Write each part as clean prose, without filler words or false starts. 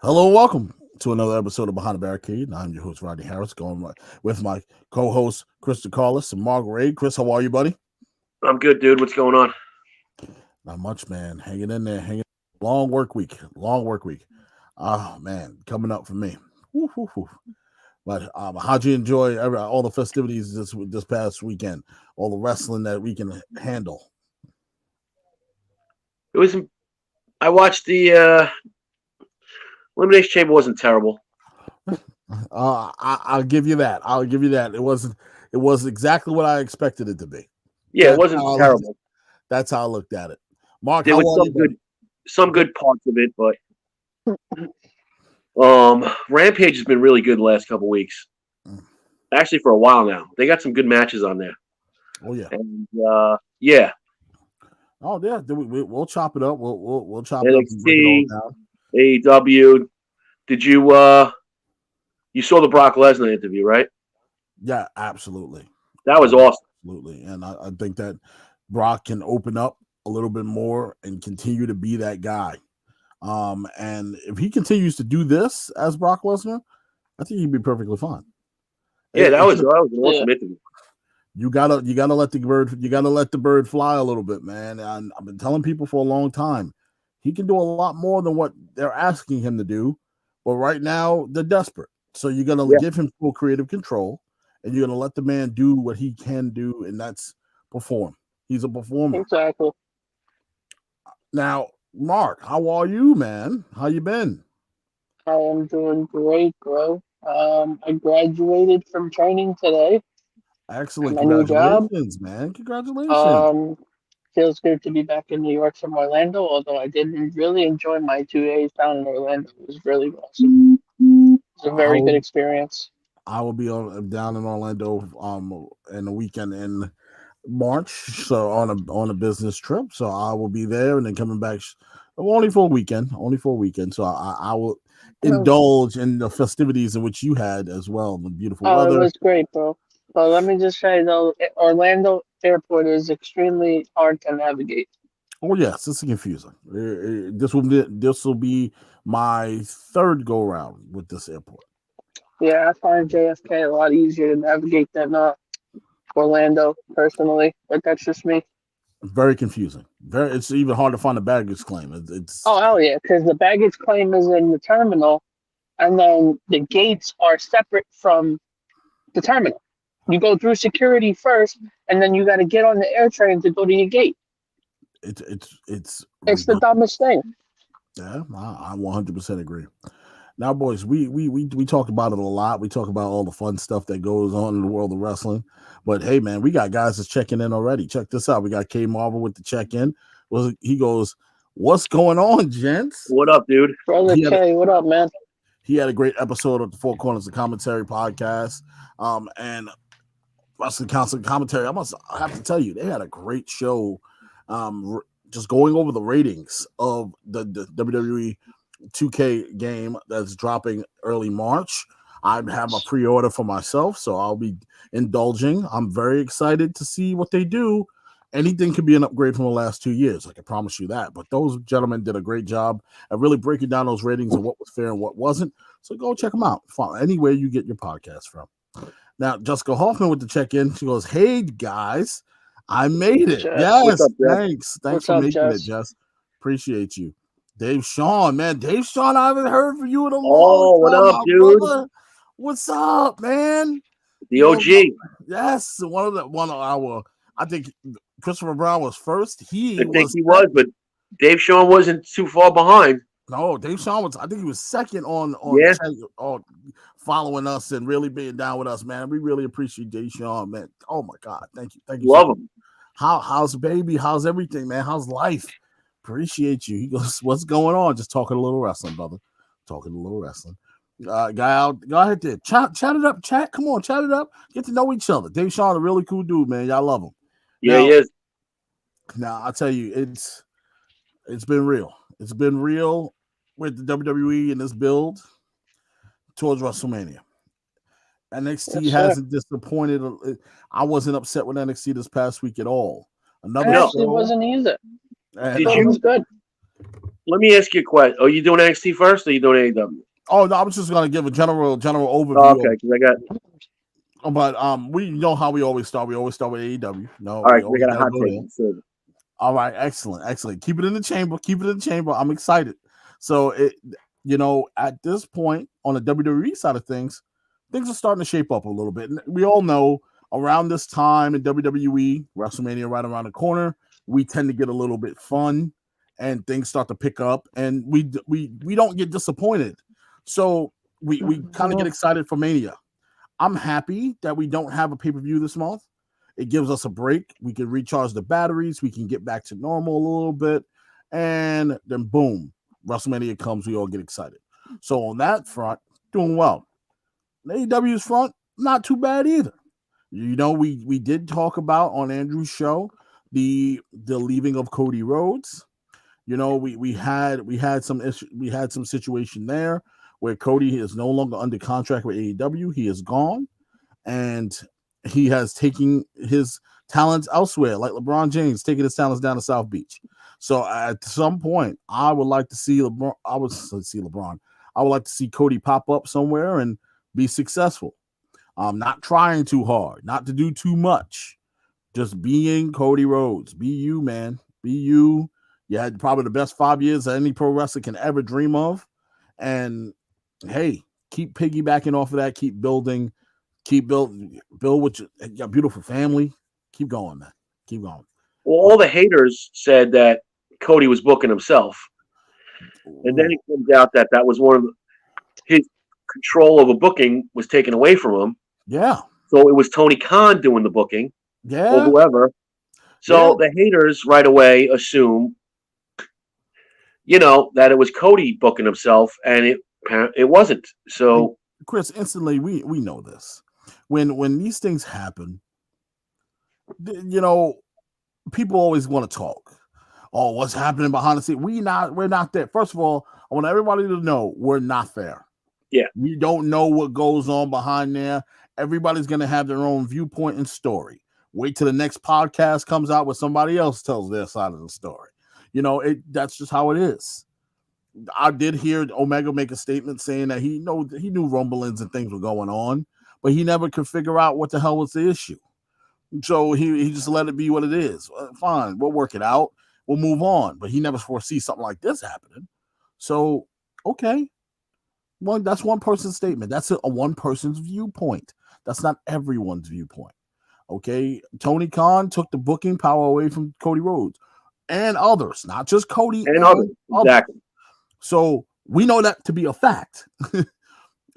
Hello, and welcome to another episode of Behind the Barricade. I'm your host, Rodney Harris, with my co-host, Chris DeCarlos and Mark Ray. Chris, how are you, buddy? I'm good, dude. What's going on? Not much, man. Hanging in there. Long work week. Oh, man, coming up for me. Woo, woo, woo. But how'd you enjoy all the festivities this past weekend? All the wrestling that we can handle? It was. I watched the Elimination Chamber. Wasn't terrible. I'll give you that. It wasn't. It was exactly what I expected it to be. Yeah, it wasn't terrible. That's how I looked at it. Mark, there was some good parts of it, but Rampage has been really good the last couple weeks. Actually, for a while now, they got some good matches on there. Oh yeah, and yeah. Oh yeah, we'll chop it up. We'll chop NXT, it up and break it all down. AEW. Did you saw the Brock Lesnar interview, right? Yeah, absolutely. That was awesome. Absolutely, and I think that Brock can open up a little bit more and continue to be that guy. And if he continues to do this as Brock Lesnar, I think he'd be perfectly fine. Yeah, that was an awesome interview. You gotta let the bird fly a little bit, man. And I've been telling people for a long time, he can do a lot more than what they're asking him to do. But right now, they're desperate. So you're gonna give him full creative control, and you're gonna let the man do what he can do, and that's perform. He's a performer. Exactly. Now, Mark, how are you, man? How you been? I am doing great, bro. I graduated from training today. Excellent. My new job. Man. Congratulations. Feels good to be back in New York from Orlando, although I didn't really enjoy my 2 days down in Orlando. It was really awesome. It was a very good experience. I will be down in Orlando in the weekend in March, so on a business trip. So I will be there and then coming back only for a weekend. So I will indulge in the festivities in which you had as well. The beautiful weather. It was great, bro. But let me just say though, Orlando Airport is extremely hard to navigate. Oh yes, it's confusing. This will be my third go around with this airport. Yeah, I find JFK a lot easier to navigate than Orlando personally, but that's just me. Very confusing. It's even hard to find a baggage claim. Oh hell yeah, because the baggage claim is in the terminal, and then the gates are separate from the terminal. You go through security first, and then you got to get on the air train to go to your gate. It's the dumbest thing. Yeah, I 100% agree. Now, boys, we talk about it a lot. We talk about all the fun stuff that goes on in the world of wrestling. But hey, man, we got guys that's checking in already. Check this out. We got K Marvel with the check-in. Well, he goes, "What's going on, gents? What up, dude? Brother K, what up, man?" He had a great episode of the Four Corners of Commentary podcast. And Wrestling Council Commentary. I have to tell you, they had a great show. Just going over the ratings of the WWE 2K game that's dropping early March. I have a pre-order for myself, so I'll be indulging. I'm very excited to see what they do. Anything could be an upgrade from the last 2 years. I can promise you that. But those gentlemen did a great job at really breaking down those ratings and what was fair and what wasn't. So go check them out. Anywhere you get your podcast from. Now, Jessica Hoffman with the check-in. She goes, "Hey, guys, I made it." Jess. Yes, up, thanks. Thanks for making it, Jess. Appreciate you. Dave Sean, man. Dave Sean, I haven't heard from you in a long time. What up, dude? Brother. What's up, man? The OG. Yes, one of our. I think Christopher Brown was first. He was, but Dave Sean wasn't too far behind. No, Dave Sean was. I think he was second on following us and really being down with us, man. We really appreciate Dave Sean, man. Oh my God, thank you. Love him. How's baby? How's everything, man? How's life? Appreciate you. He goes, "What's going on?" Just talking a little wrestling, brother. Talking a little wrestling. Guy out, go ahead there. Chat it up. Chat. Come on, chat it up. Get to know each other. Dave Sean, a really cool dude, man. Y'all love him. Yeah, he is. Now I tell you, it's been real. It's been real with the WWE in this build towards WrestleMania. NXT hasn't disappointed. I wasn't upset with NXT this past week at all. I actually wasn't either. It was good. let me ask you a question. Are you doing NXT first, or are you doing AEW? Oh no, I was just gonna give a general Oh, overview. okay, because I got But we know how we always start. We always start with AEW. No, all right. we 'Cause I always got a gotta hot go take. there. So, All right, excellent. Keep it in the chamber. Keep it in the chamber. I'm excited. So at this point on the WWE side of things are starting to shape up a little bit. And we all know around this time in WWE, WrestleMania right around the corner, we tend to get a little bit fun and things start to pick up, and we don't get disappointed. So we kind of get excited for Mania. I'm happy that we don't have a pay-per-view this month. It gives us a break. We can recharge the batteries. We can get back to normal a little bit. And then boom, WrestleMania comes. We all get excited. So on that front, doing well. AEW's front, not too bad either. We did talk about on Andrew's show the leaving of Cody Rhodes. We had some situation there where Cody is no longer under contract with AEW. He is gone, and he has taken his talents elsewhere, like LeBron James taking his talents down to South Beach. So at some point, I would like to see LeBron. I would like to see Cody pop up somewhere and be successful. Not trying too hard, not to do too much, just being Cody Rhodes. Be you, man. Be you. You had probably the best 5 years that any pro wrestler can ever dream of. And hey, keep piggybacking off of that. Keep building. Build with your beautiful family. Keep going, man. Keep going. well, all the haters said that Cody was booking himself, and then it comes out that was one of his control over booking was taken away from him. Yeah. So it was Tony Khan doing the booking, or Yeah. whoever. So the haters right away assume, that it was Cody booking himself, and it wasn't. So Chris, instantly we know this. When these things happen, people always want to talk. Oh, what's happening behind the scenes? We're not there. First of all, I want everybody to know we're not there. Yeah. We don't know what goes on behind there. Everybody's gonna have their own viewpoint and story. Wait till the next podcast comes out where somebody else tells their side of the story. That's just how it is. I did hear Omega make a statement saying that he knew rumblings and things were going on, but he never could figure out what the hell was the issue. So he just let it be what it is. Fine, we'll work it out. We'll move on. But he never foresees something like this happening. So, okay. Well, that's one person's statement. That's a one person's viewpoint. That's not everyone's viewpoint. Okay. Tony Khan took the booking power away from Cody Rhodes and others, not just Cody and others. Exactly. So we know that to be a fact.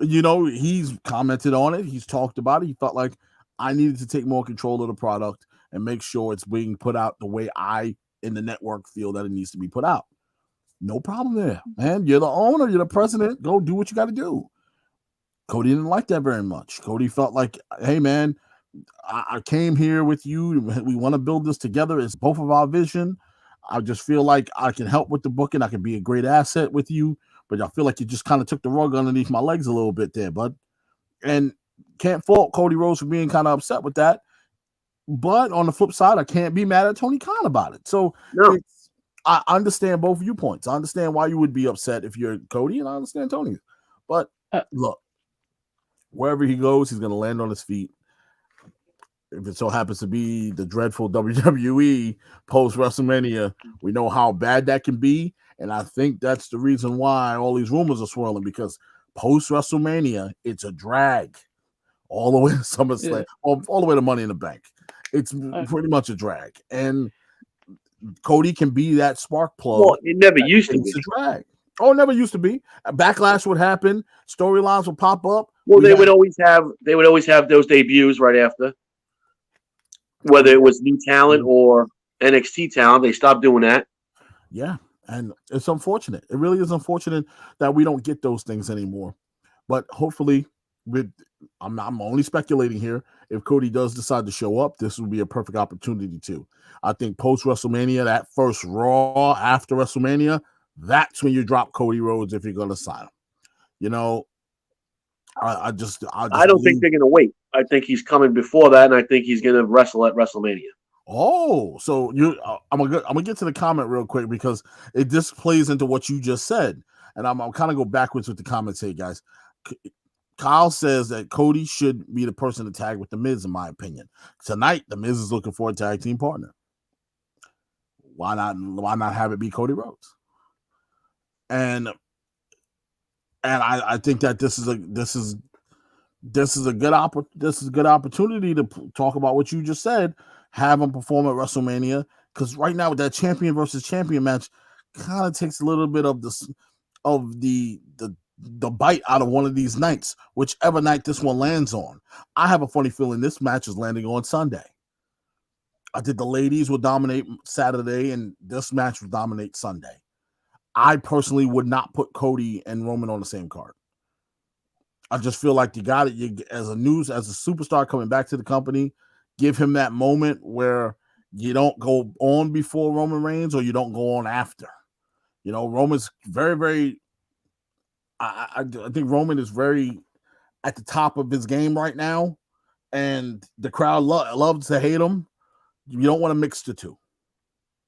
He's commented on it. He's talked about it. He felt like I needed to take more control of the product and make sure it's being put out the way I in the network feel that it needs to be put out. No problem there, man. You're the owner. You're the president. Go do what you got to do. Cody didn't like that very much. Cody felt like, hey, man, I came here with you. We want to build this together. It's both of our vision. I just feel like I can help with the booking. I can be a great asset with you, but I feel like you just kind of took the rug underneath my legs a little bit there, bud. And can't fault Cody Rhodes for being kind of upset with that. But on the flip side, I can't be mad at Tony Khan about it. So I understand both viewpoints. I understand why you would be upset if you're Cody, and I understand Tony. But look, wherever he goes, he's going to land on his feet. If it so happens to be the dreadful WWE post WrestleMania, we know how bad that can be. And I think that's the reason why all these rumors are swirling, because post WrestleMania, it's a drag all the way to SummerSlam, all the way to Money in the Bank. It's pretty much a drag. And Cody can be that spark plug. Well, it never used to be. It's a drag. Oh, it never used to be. A backlash would happen. Storylines would pop up. Well, they would always have those debuts right after. Whether it was new talent or NXT talent, they stopped doing that. Yeah, and it's unfortunate. It really is unfortunate that we don't get those things anymore. But hopefully, I'm only speculating here. If Cody does decide to show up, this would be a perfect opportunity too. I think post WrestleMania, that first Raw after WrestleMania, that's when you drop Cody Rhodes if you're going to sign him. I don't think they're going to wait. I think he's coming before that, and I think he's going to wrestle at WrestleMania. Oh, so I'm gonna get to the comment real quick because it just plays into what you just said, and I'm kind of go backwards with the comments here, guys. Kyle says that Cody should be the person to tag with the Miz, in my opinion. Tonight, the Miz is looking for a tag team partner. Why not? Why not have it be Cody Rhodes? And I think that this is a good opportunity to talk about what you just said. Have him perform at WrestleMania, because right now with that champion versus champion match, kind of takes a little bit of the bite out of one of these nights, whichever night this one lands on. I have a funny feeling this match is landing on Sunday. I think the ladies will dominate Saturday, and this match will dominate Sunday. I personally would not put Cody and Roman on the same card. I just feel like you got it. You, as a superstar coming back to the company, give him that moment where you don't go on before Roman Reigns or you don't go on after. You know, Roman's very, very. I think Roman is very at the top of his game right now, and the crowd loves to hate him. You don't want to mix the two.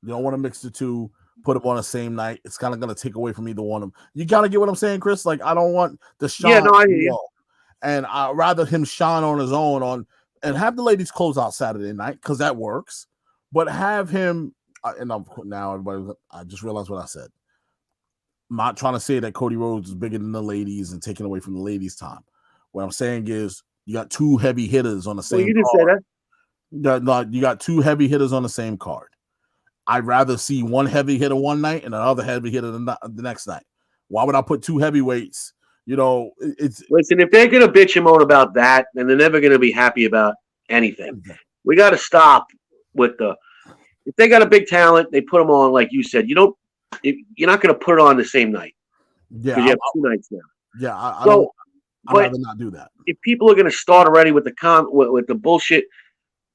You don't want to mix the two. Put them on the same night. It's kind of going to take away from either one of them. You got to get what I'm saying, Chris? Like, I don't want the shine. Yeah, no, I hear you. And I'd rather him shine on his own and have the ladies close out Saturday night, because that works. But have him, and now everybody, I just realized what I said. I'm not trying to say that Cody Rhodes is bigger than the ladies and taking away from the ladies' time. What I'm saying is you got two heavy hitters on the same card. You didn't say that. You got two heavy hitters on the same card. I'd rather see one heavy hitter one night and another heavy hitter the next night. Why would I put two heavyweights? You know, listen, if they're going to bitch and moan about that, then they're never going to be happy about anything. We got to stop with if they got a big talent, they put them on, like you said. You're not going to put it on the same night. Yeah. Because you have two nights now. Yeah. I'd rather not do that. If people are going to start already with the bullshit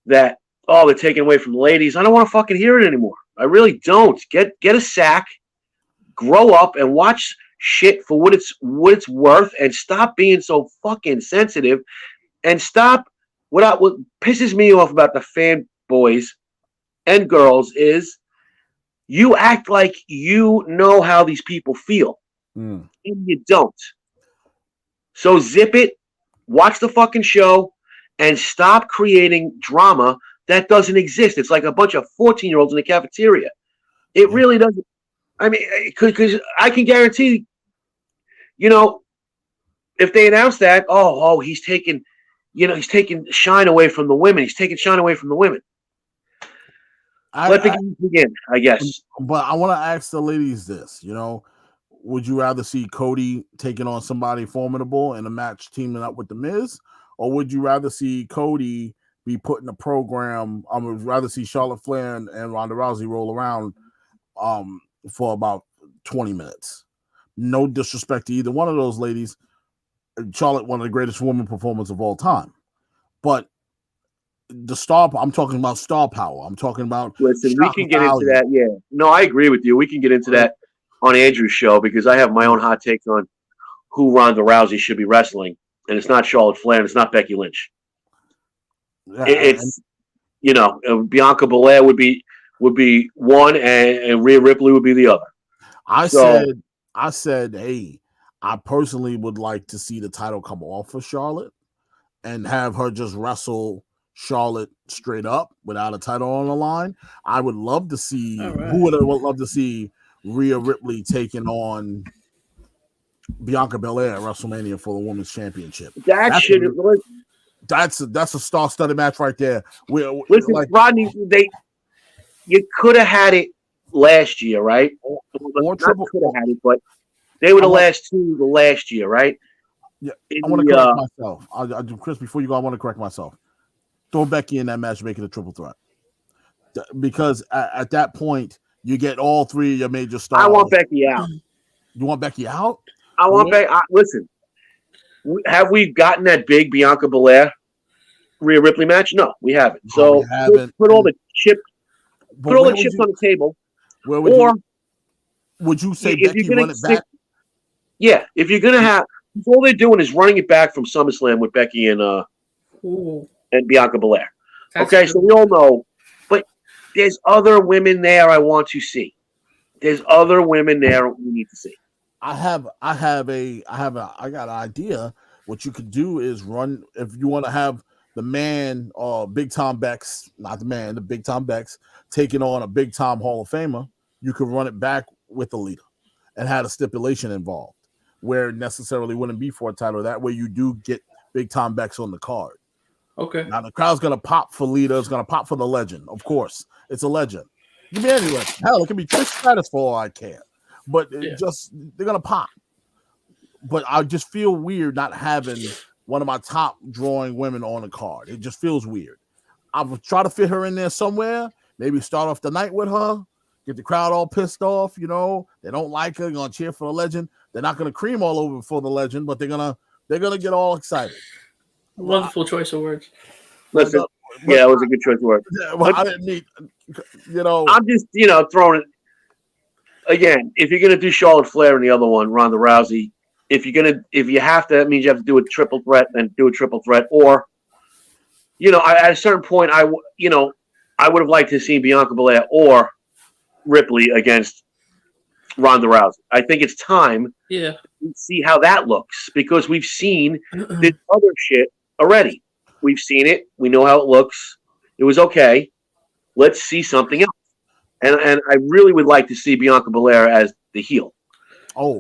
that, they're taking away from the ladies, I don't want to fucking hear it anymore. I really don't. Get a sack, grow up, and watch shit for what it's worth, and stop being so fucking sensitive, and stop. What pisses me off about the fanboys and girls is you act like you know how these people feel, and you don't. So zip it, watch the fucking show, and stop creating drama that doesn't exist. It's like a bunch of 14-year-olds in the cafeteria. It really doesn't. I mean, because I can guarantee, if they announce that, he's taking shine away from the women. He's taking shine away from the women. Let the game begin, I guess. But I want to ask the ladies this, would you rather see Cody taking on somebody formidable in a match teaming up with The Miz, or would you rather see Cody be put in a program? I would rather see Charlotte Flair and Ronda Rousey roll around for about 20 minutes. No disrespect to either one of those ladies. Charlotte, one of the greatest women performers of all time. But I'm talking about star power. I'm talking about. Listen, we can get into that. Yeah. No, I agree with you. We can get into that on Andrew's show, because I have my own hot takes on who Ronda Rousey should be wrestling. And it's not Charlotte Flair, and it's not Becky Lynch. It's Bianca Belair would be one, and Rhea Ripley would be the other. I said, hey, I personally would like to see the title come off for Charlotte and have her just wrestle Charlotte straight up without a title on the line. I would love to see who would love to see Rhea Ripley taking on Bianca Belair at WrestleMania for the Women's Championship. That's a star-studded match right there. Listen, Rodney, you could have had it last year, right? Not could have had it, but they were the last two the last year, right? Yeah, I want to correct myself. Chris, before you go, I want to correct myself. Throw Becky in that match, make it a triple threat. Because at that point, you get all three of your major stars. I want Becky out. You want Becky out? I want Becky. Listen, have we gotten that big Bianca Belair Rhea Ripley match? No, we haven't. So put all the chips on the table. Would you say Becky run it back? Yeah, if you're gonna have, all they're doing is running it back from SummerSlam with Becky and Bianca Belair. So we all know. But There's other women there I want to see. There's other women there we need to see. I got an idea. What you could do is run if you want to have the man or Big Tom Bex, not the man, the Big Tom Bex taking on a Big Tom Hall of Famer. You could run it back with the leader and had a stipulation involved where it necessarily wouldn't be for a title. That way you do get Big Tom Bex on the card. Okay. Now the crowd's gonna pop for leader, it's gonna pop for the legend. Of course, it's a legend. It can be any legend. Hell, it can be Trish Stratus for all I care. But just they're gonna pop. But I just feel weird not having one of my top drawing women on the card. It just feels weird. I would try to fit her in there somewhere. Maybe start off the night with her. Get the crowd all pissed off. You know they don't like her. They're gonna cheer for the legend. They're not gonna cream all over for the legend, but they're gonna get all excited. Wonderful choice of words. Listen, it was a good choice of words. Well, I didn't need, I'm just, throwing it. Again, if you're gonna do Charlotte Flair and the other one, Ronda Rousey, if you have to, that means you have to do a triple threat, then do a triple threat, or, at a certain point, I would have liked to see Bianca Belair or Ripley against Ronda Rousey. I think it's time to see how that looks because we've seen this other shit already. We've seen it. We know how it looks. It was okay. Let's see something else. And I really would like to see Bianca Belair as the heel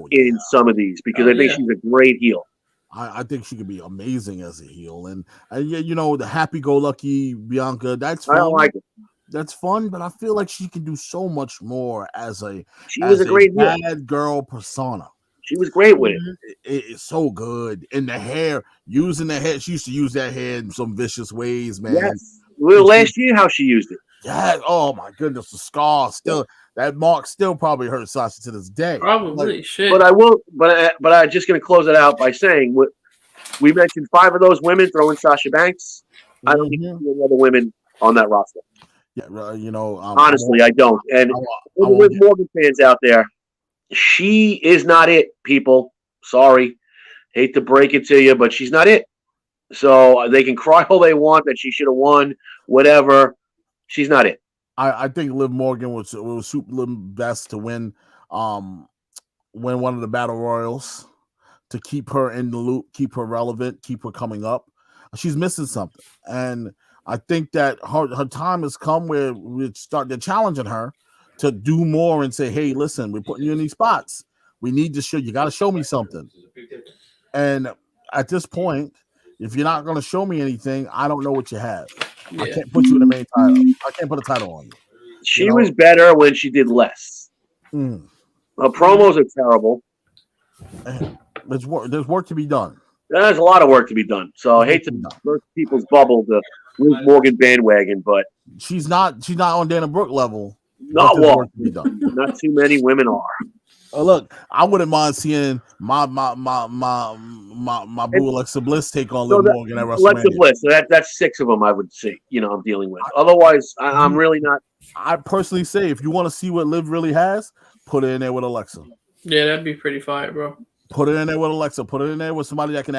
in some of these because I think she's a great heel. I think she could be amazing as a heel. And the happy-go-lucky Bianca, that's fun. I don't like it. That's fun, but I feel like she can do so much more as a great bad girl persona. She was great with it. It's so good. And the hair, using the hair, she used to use that hair in some vicious ways, man. Yes. Well, last year how she used it. Yeah. Oh my goodness, the scar still. That mark still probably hurts Sasha to this day. Probably shit. But I will. But I'm just going to close it out by saying we mentioned 5 of those women throwing Sasha Banks. I don't think there's any other women on that roster. Yeah, honestly, I don't. And with Morgan fans out there, she is not it. People, sorry, hate to break it to you, but she's not it. So they can cry all they want that she should have won, whatever. She's not it. I think Liv Morgan would suit Liv best to win one of the battle royals to keep her in the loop, keep her relevant, keep her coming up. She's missing something, and I think that her time has come where they're challenging her to do more and say, "Hey, listen, we're putting you in these spots. We need to show you. Got to show me something." And at this point, if you're not going to show me anything, I don't know what you have. I can't put you in the main title. I can't put a title on you. She was better when she did less. Her promos are terrible. There's work to be done. There's a lot of work to be done. So I hate to burst people's bubble, the Liv Morgan bandwagon, but she's not on Dana Brooke level. Not work to be done. Not too many women are. Look, I wouldn't mind seeing my boo Alexa Bliss take on Liv Morgan at WrestleMania. Alexa Bliss, so that's 6 of them I would see. I'm dealing with. Otherwise, I'm really not. I personally say if you want to see what Liv really has, put it in there with Alexa. Yeah, that'd be pretty fire, bro. Put it in there with Alexa. Put it in there with somebody that can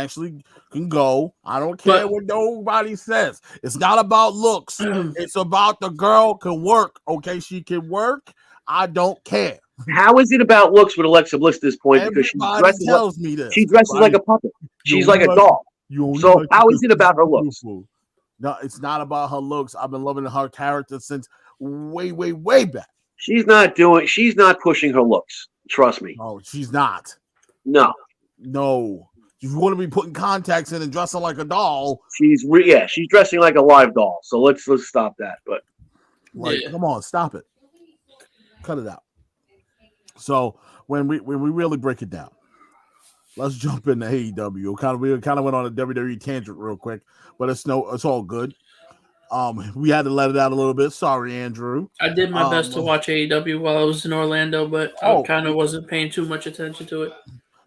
go. I don't care what nobody says. It's not about looks. It's about the girl can work. Okay, she can work. I don't care. How is it about looks with Alexa Bliss at this point? Everybody because she dresses like a puppet. She's like a doll. So how is it about her looks? No, it's not about her looks. I've been loving her character since way, way, way back. She's not pushing her looks. Trust me. Oh, she's not. No. If you want to be putting contacts in and dressing like a doll, she's dressing like a live doll. So let's stop that. But come on, stop it. Cut it out. So when we really break it down, let's jump into AEW. We kind of went on a WWE tangent real quick, but it's all good. We had to let it out a little bit. Sorry, Andrew. I did my best to watch AEW while I was in Orlando, but I kind of wasn't paying too much attention to it.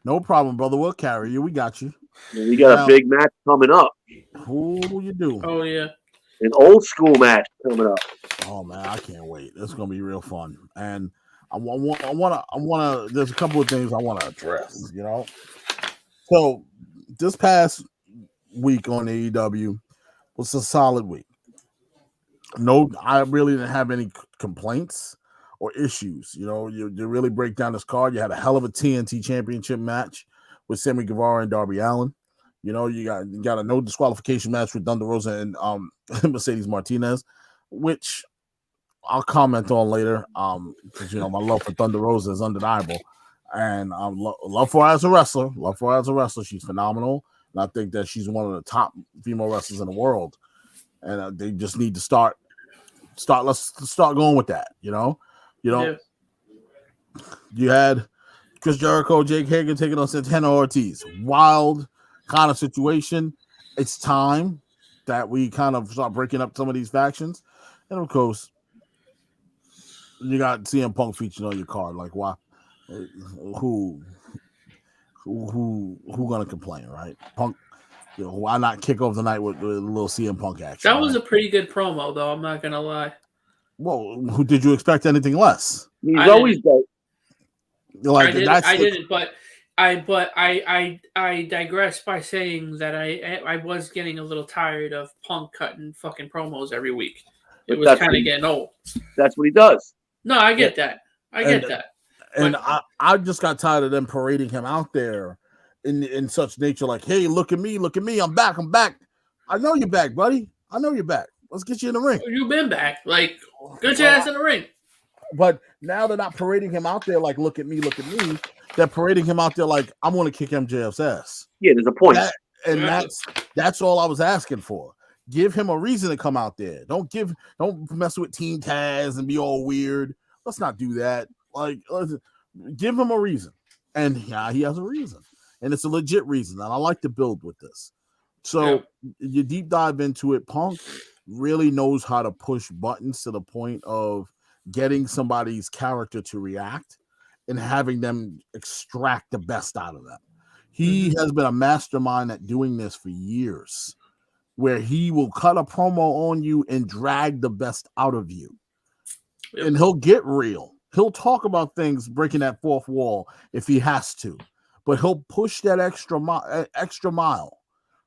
No problem, brother. We'll carry you. We got you. We got a big match coming up. Who you do? Oh yeah, an old school match coming up. Oh man, I can't wait. It's gonna be real fun, and I wanna. There's a couple of things I want to address. So this past week on AEW was a solid week. No, I really didn't have any complaints or issues. You really break down this card. You had a hell of a TNT Championship match with Sammy Guevara and Darby Allin. You got a no disqualification match with Thunder Rosa and Mercedes Martinez, which I'll comment on later. Because my love for Thunder Rosa is undeniable, and love for her as a wrestler. Love for her as a wrestler. She's phenomenal, and I think that she's one of the top female wrestlers in the world. And they just need to start. Let's start going with that. You had Chris Jericho, Jake Hager taking on Santana Ortiz. Wild kind of situation. It's time that we kind of start breaking up some of these factions, and of course, you got CM Punk featured on your card. Like, why? Who gonna complain, right? Punk. Why not kick off the night with a little CM Punk action? That was a pretty good promo, though. I'm not gonna lie. Well, who did you expect anything less? He's always good. Like, I didn't, but I digress by saying that I was getting a little tired of Punk cutting fucking promos every week. It was kind of getting old. That's what he does. No, I get that. I get that. And I just got tired of them parading him out there in such nature, like, hey, look at me, I'm back. I know you're back, buddy. I know you're back. Let's get you in the ring. You've been back. Like, get your ass in the ring. But now they're not parading him out there like, look at me. They're parading him out there like, I'm going to kick MJF's ass. Yeah, there's a point. That's all I was asking for. Give him a reason to come out there. Don't mess with Team Taz and be all weird. Let's not do that. Like, give him a reason. And yeah, he has a reason. And it's a legit reason. And I like to build with this. So you deep dive into it. Punk really knows how to push buttons to the point of getting somebody's character to react and having them extract the best out of them. He has been a mastermind at doing this for years, where he will cut a promo on you and drag the best out of you. Yep. And he'll get real. He'll talk about things, breaking that fourth wall if he has to, but he'll push that extra mile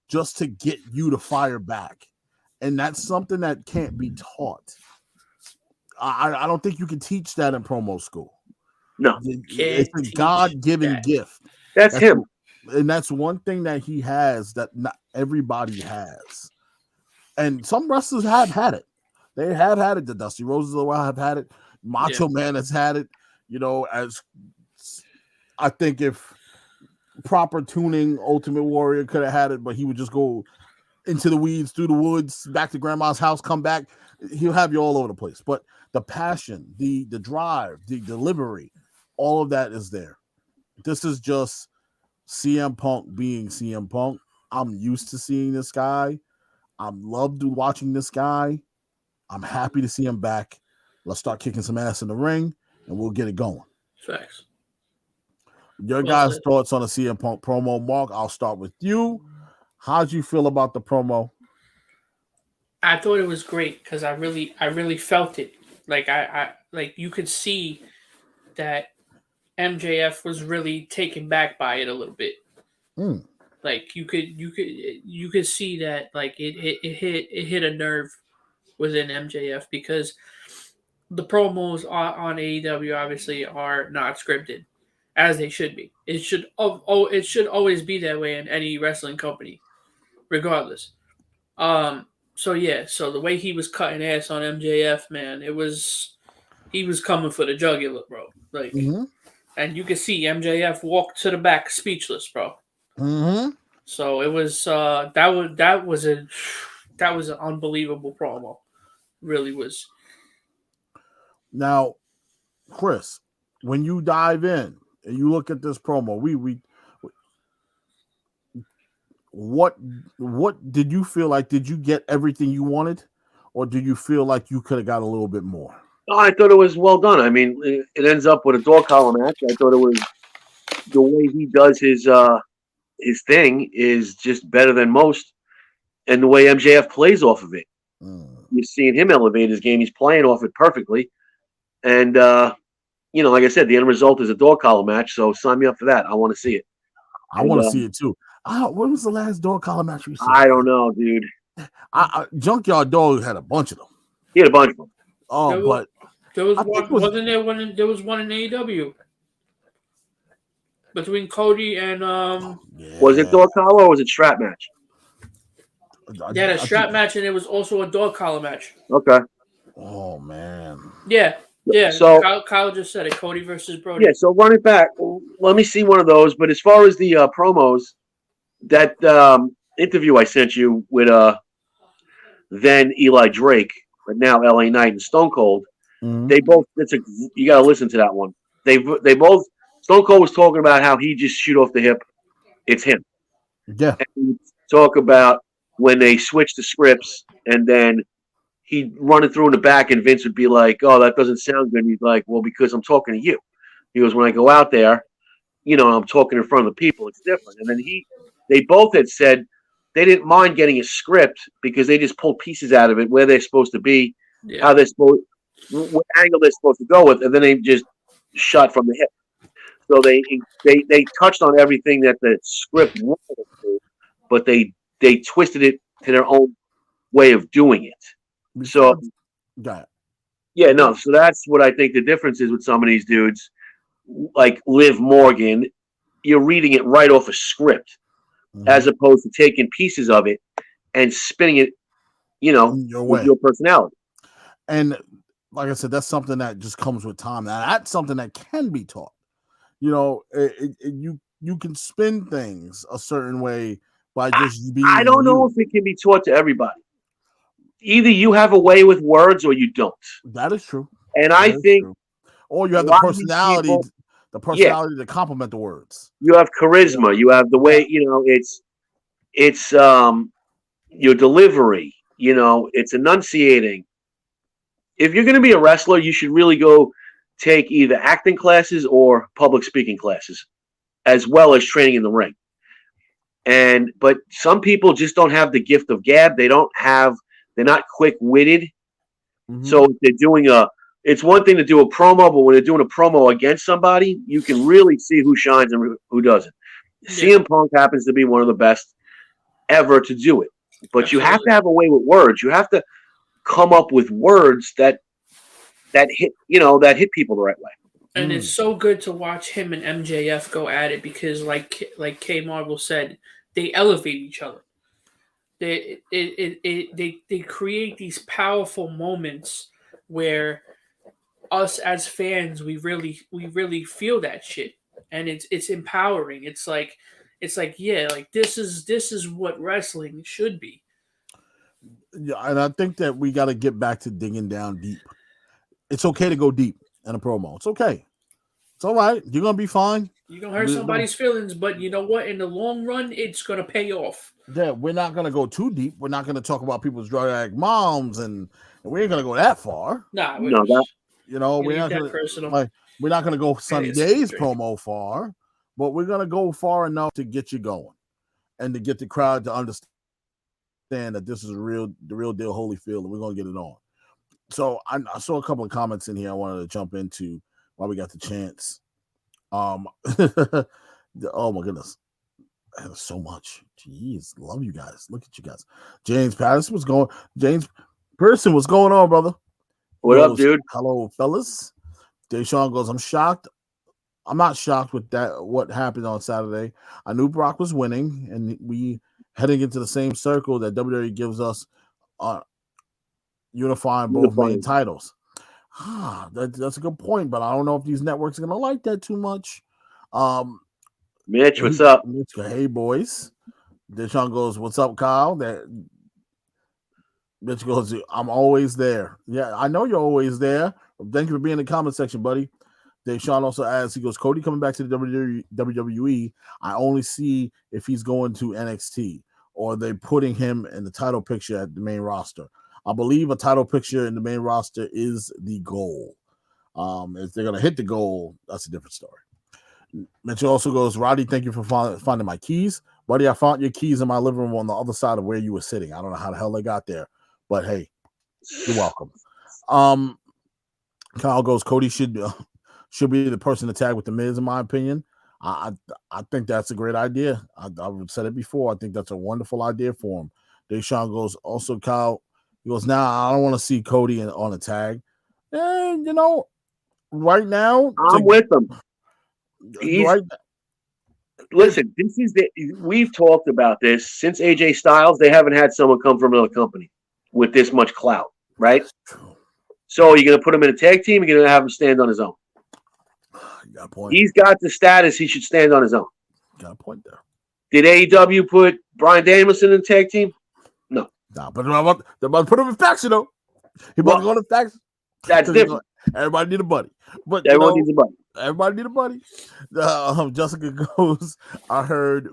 just to get you to fire back. And that's something that can't be taught. I don't think you can teach that in promo school. No. It's a God-given gift. That's him. And that's one thing that he has that not everybody has. And some wrestlers have had it. They have had it. The Dusty Roses have had it. Macho Man has had it. As I think if proper tuning, Ultimate Warrior could have had it, but he would just go into the weeds, through the woods, back to grandma's house, come back. He'll have you all over the place. But the passion, the drive, the delivery, all of that is there. This is just CM Punk being CM Punk. I'm used to seeing this guy. I'm loved watching this guy. I'm happy to see him back. Let's start kicking some ass in the ring, and we'll get it going. Facts. Your guys' thoughts on the CM Punk promo, Mark? I'll start with you. How'd you feel about the promo? I thought it was great because I really felt it. Like I you could see that MJF was really taken back by it a little bit. Like you could see that like it hit a nerve within MJF because the promos on AEW obviously are not scripted as they should be. It should always be that way in any wrestling company, regardless. So the way he was cutting ass on MJF, man, he was coming for the jugular, bro. Like, and you could see MJF walk to the back speechless, bro. So it was that was an unbelievable promo, really was. Now, Chris, when you dive in and you look at this promo, what did you feel like? Did you get everything you wanted, or do you feel like you could have got a little bit more? Oh, I thought it was well done. I mean, it ends up with a door collar match. I thought it was the way he does his thing is just better than most, and the way MJF plays off of it. You're seeing him elevate his game. He's playing off it perfectly, and like I said, the end result is a door collar match. So sign me up for that. I want to see it. I want to see it too. When was the last door collar match we saw? I don't know, dude. Junkyard Dog had a bunch of them. He had a bunch of them. Oh, but there was I think one. it was- Wasn't there one? There was one in AEW between Cody and Was it dog collar or was it strap match? They had a I strap think- match and it was also a dog collar match. Okay. Oh man. Yeah. So Kyle just said it. Cody versus Brody. yeah, so run it back. Let me see one of those. But as far as the promos, that interview I sent you with then Eli Drake, but now LA Knight and Stone Cold, Mhm. they both. You got to listen to that one. They both. Stone Cold was talking about how he just shoot off the hip. It's him. Yeah. And talk about when they switched the scripts and then he'd run it through in the back and Vince would be like, "Oh, that doesn't sound good." And he's like, "Well, because I'm talking to you." He goes, "When I go out there, I'm talking in front of the people. It's different." And then they both had said they didn't mind getting a script because they just pulled pieces out of it where they're supposed to be, how they're supposed, what angle they're supposed to go with, and then they just shot from the hip. So they touched on everything that the script wanted to do, but they twisted it to their own way of doing it. So Got it. yeah, no. So that's what I think the difference is with some of these dudes, like Liv Morgan. You're reading it right off a script, as opposed to taking pieces of it and spinning it, Your with way. your personality. And like I said, that's something that just comes with time. Now that's something that can be taught. You can spin things a certain way by just being. I don't know if it can be taught to everybody. Either you have a way with words or you don't. That is true. And That I is think true. Or you have a the lot of these personality, people- to complement the words. you have charisma. You have the way, it's your delivery. It's enunciating. If you're going to be a wrestler, you should really go take either acting classes or public speaking classes, as well as training in the ring. But some people just don't have the gift of gab. They're not quick-witted. So if they're doing it's one thing to do a promo, but when they're doing a promo against somebody, you can really see who shines and who doesn't. CM Punk happens to be one of the best ever to do it. But you have to have a way with words. You have to come up with words that hit people the right way. And it's so good to watch him and MJF go at it because, like K Marvel said, they elevate each other. They create these powerful moments where us as fans we really feel that shit, and it's empowering. It's like this is what wrestling should be. Yeah, and I think that we got to get back to digging down deep. It's okay to go deep in a promo. It's okay. It's all right. You're gonna be fine. You're gonna hurt somebody's feelings, but you know what? In the long run, it's gonna pay off. Yeah, we're not gonna go too deep. We're not gonna talk about people's drug addict moms, and we ain't gonna go that far. Nah, No, that we're not gonna personal. we're not gonna go Sunny Days promo far, but we're gonna go far enough to get you going and to get the crowd to understand that this is the real deal Holyfield, and we're gonna get it on. So I saw a couple of comments in here I wanted to jump into while we got the chance. Oh my goodness. So much. Jeez, love you guys. Look at you guys. James Patterson was going. James Pearson, what's going on, brother? What up, dude? Hello, fellas. Deshaun goes, I'm shocked. I'm not shocked with that. What happened on Saturday? I knew Brock was winning, and we heading into the same circle that WWE gives us, unifying both main titles. That's a good point, but I don't know if these networks are gonna like that too much. Mitch, what's up? Mitch, hey boys. Deshaun goes, what's up, Kyle? That Mitch goes, I'm always there. Yeah, I know you're always there. Thank you for being in the comment section, buddy. Deshaun also adds, he goes, Cody coming back to the WWE. I only see if he's going to NXT or they're putting him in the title picture at the main roster. I believe a title picture in the main roster is the goal. If they're gonna hit the goal, that's a different story. Mitchell also goes, Roddy, thank you for finding my keys. Buddy, I found your keys in my living room on the other side of where you were sitting. I don't know how the hell they got there, but hey, you're welcome. Kyle goes, Cody should be the person to tag with the Miz, in my opinion. I think that's a great idea. I've said it before. I think that's a wonderful idea for him. Deshaun goes, also, Kyle, He goes, "Now I don't want to see Cody on a tag." And right now, I'm with him. right. Listen, we've talked about this since AJ Styles. They haven't had someone come from another company with this much clout, right? So you're gonna put him in a tag team. You're gonna have him stand on his own. You got a point. He's got the status. He should stand on his own. You got a point there. Did AEW put Bryan Danielson in a tag team? No. Nah, but they're about to put him in faction though. He about to go to faction. That's different. Everybody need a buddy. But everyone needs a buddy. Everybody need a buddy. Jessica goes, I heard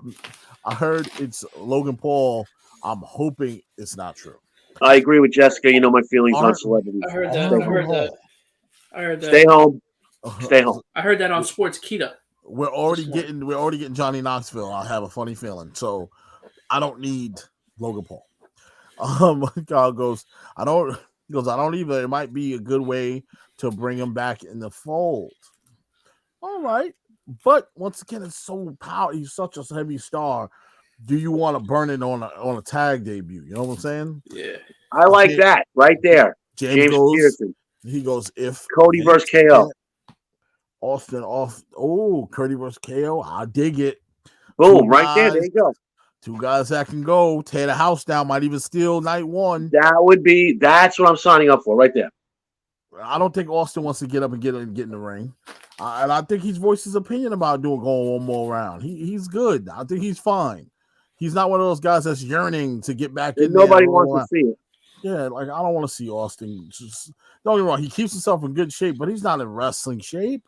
it's Logan Paul. I'm hoping it's not true. I agree with Jessica. You know my feelings on celebrities. I heard that. Stay home. Stay home. I heard that on Sports Kita. We're already getting Johnny Knoxville. I have a funny feeling. So I don't need Logan Paul. Kyle goes, I don't either. It might be a good way to bring him back in the fold. All right. But once again, it's so powerful. He's such a heavy star. Do you want to burn it on a tag debut? You know what I'm saying? Yeah. I like that right there. James goes, he goes, if Cody versus KO. Austin off. Oh, Cody versus KO. I dig it. Boom, right there. There you go. Two guys that can go tear the house down, might even steal night one. That's what I'm signing up for right there. I don't think Austin wants to get up and get in the ring. And I think he's voiced his opinion about going one more round. He's good. I think he's fine. He's not one of those guys that's yearning to get back in. Nobody wants to see it. Yeah, like I don't want to see Austin. Don't get me wrong. He keeps himself in good shape, but he's not in wrestling shape.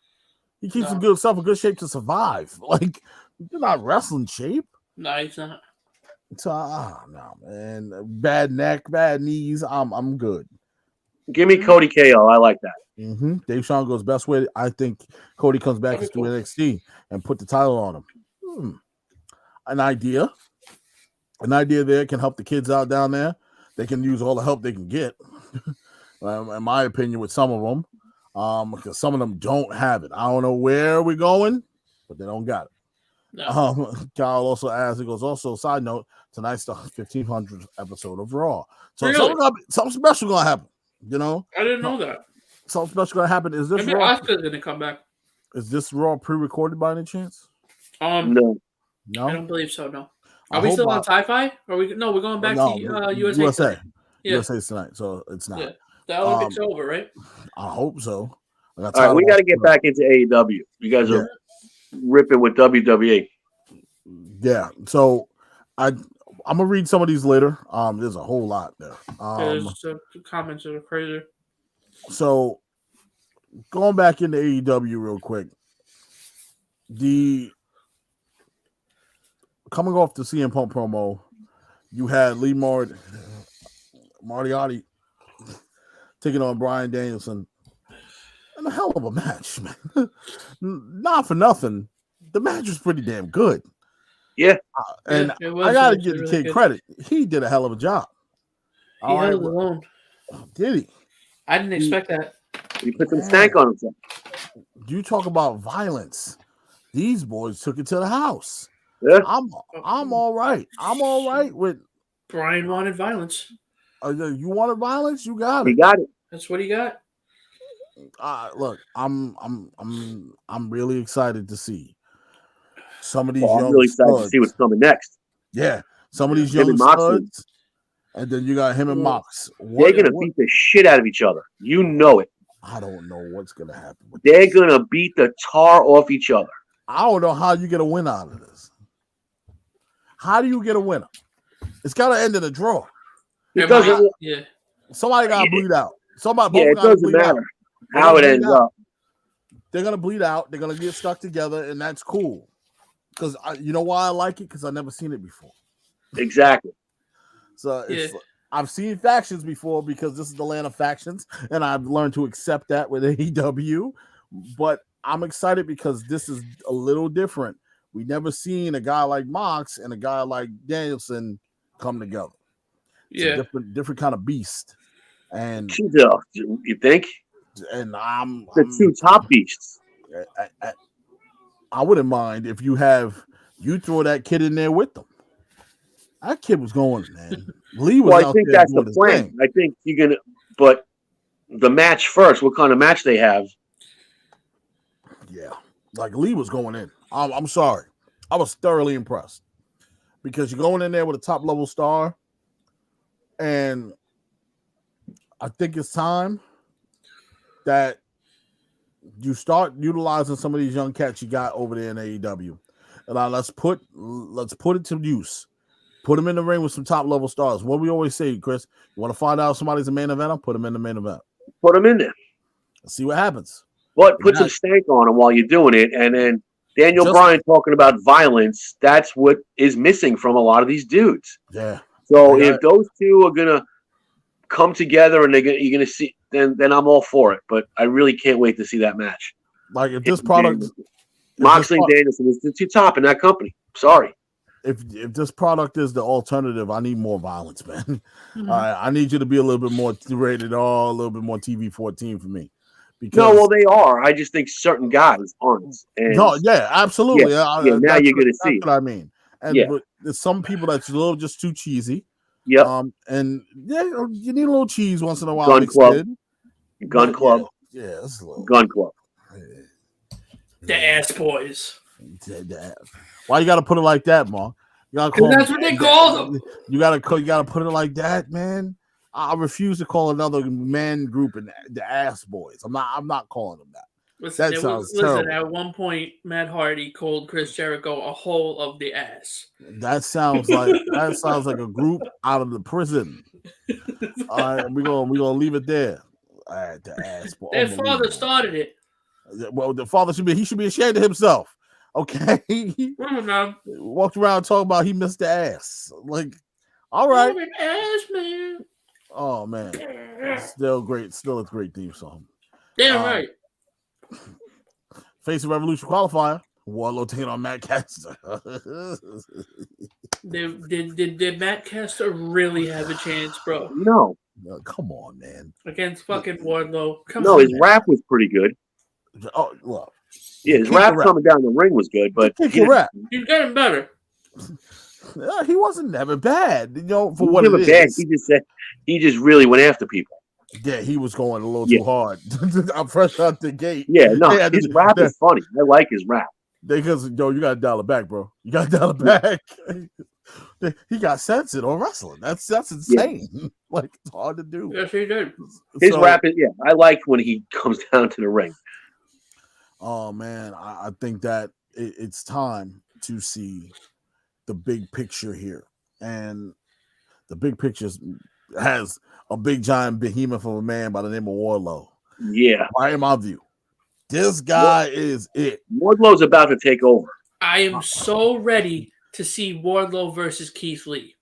He keeps himself in good shape to survive. Like you're not wrestling shape. No, he's not. So no, man. Bad neck, bad knees. I'm good. Give me Cody KO. I like that. Mm-hmm. Dave Sean goes best way. I think Cody comes back to NXT and put the title on him. An idea there can help the kids out down there. They can use all the help they can get. In my opinion, with some of them, because some of them don't have it. I don't know where we're going, but they don't got it. No. Kyle also asks, he goes, also, side note, tonight's the 1500th episode of Raw. So really? something special going to happen, you know? I didn't know that. Something special going to happen. Is this Maybe Raw? Asuka's going to come back. Is this Raw pre-recorded by any chance? No. I don't believe so, no. Are we still on Sci-Fi? We're going back to USA. Yeah. USA's tonight, so it's not. Yeah. The Olympics over, right? I hope so. All right, we got to get back into AEW. You guys are ripping with WWE. Yeah, so I'm gonna read some of these later. There's a whole lot there. The comments are crazy. So going back into AEW real quick, coming off the CM Punk promo, you had Lee Moriarty taking on Bryan Danielson. And a hell of a match, man. Not for nothing. The match was pretty damn good. Yeah. And I got to give the kid credit. He did a hell of a job. He held it alone. Did he? I didn't expect that. He put some stank on himself. You talk about violence. These boys took it to the house. Yeah. I'm all right. I'm all right with Brian wanted violence. You wanted violence? You got it. He got it. That's what he got. Look, I'm really excited to see some of these young I'm really excited studs. to see what's coming next. Yeah, some of these young studs, and then you got him and Mox. They're gonna beat the shit out of each other. You know it. I don't know what's gonna happen. They're gonna beat the tar off each other. I don't know how you get a win out of this. How do you get a winner? It's got to end in a draw. Somebody got to bleed out. It doesn't matter how it ends up. They're gonna bleed out. They're gonna get stuck together, and that's cool. Because you know why I like it? Because I've never seen it before. Exactly. So I've seen factions before because this is the land of factions, and I've learned to accept that with AEW. But I'm excited because this is a little different. We never seen a guy like Mox and a guy like Danielson come together. It's a different kind of beast. And you think? And I'm the two top beasts. I wouldn't mind if you throw that kid in there with them. That kid was going, man. Lee was Well, I out think there that's the doing his plan. thing. I think you're gonna, but the match first. What kind of match they have? Yeah, like Lee was going in. I'm sorry, I was thoroughly impressed because you're going in there with a top level star, and I think it's time that you start utilizing some of these young cats you got over there in AEW. And now let's put it to use. Put them in the ring with some top level stars. What we always say, Chris, you want to find out if somebody's a main eventer? Put them in the main event. Put them in there. Let's see what happens. But put some stank on them while you're doing it. And then Daniel Bryan talking about violence. That's what is missing from a lot of these dudes. Yeah. So if those two are gonna come together and you're gonna see, then I'm all for it. But I really can't wait to see that match. Like if this product, Moxley and Danielson is the two top in that company. Sorry. If this product is the alternative, I need more violence, man. Mm-hmm. I need you to be a little bit more rated R, a little bit more TV-14 for me. Because, no, well, they are. I just think certain guys aren't. And no, yeah, absolutely. now you're going to see. That's what I mean. And but there's some people that's a little just too cheesy. Yeah. And you need a little cheese once in a while. Gun Club. Yeah, it's a little Gun Club. The ass boys. Why you got to put it like that, Mark? That's what they call them. You got to put it like that, man. I refuse to call another man group the ass boys. I'm not calling them that. Listen, at one point, Matt Hardy called Chris Jericho a hole of the ass. That sounds like a group out of the prison. All right, we're gonna leave it there. All right, the ass boy. Their father started it. Well, the father should be ashamed of himself. Okay, walked around talking about he missed the ass. Like, all right, ass man. Oh man, still great, still a great theme song. Damn right. Face of Revolution qualifier. Wardlow taking on Matt Caster. Did Matt Caster really have a chance, bro? No. Come on, man. Against fucking Wardlow. His rap was pretty good. Oh, look. Yeah, his rap coming down the ring was good, but he's getting better. He wasn't never bad, for what it is. Bad. He just really went after people. Yeah, he was going a little too hard. I'm fresh out the gate. Yeah, no, his rap is funny. I like his rap. Because you got to dial it back, bro. You got to dial it back. He got censored on wrestling. That's insane. Yeah. Like, it's hard to do. Yes, he did. His rap is I like when he comes down to the ring. Oh man, I think that it's time to see the big picture here, and the big picture has a big giant behemoth of a man by the name of Wardlow. Yeah, right in my view, this guy is it. Wardlow's about to take over. I am so ready to see Wardlow versus Keith Lee.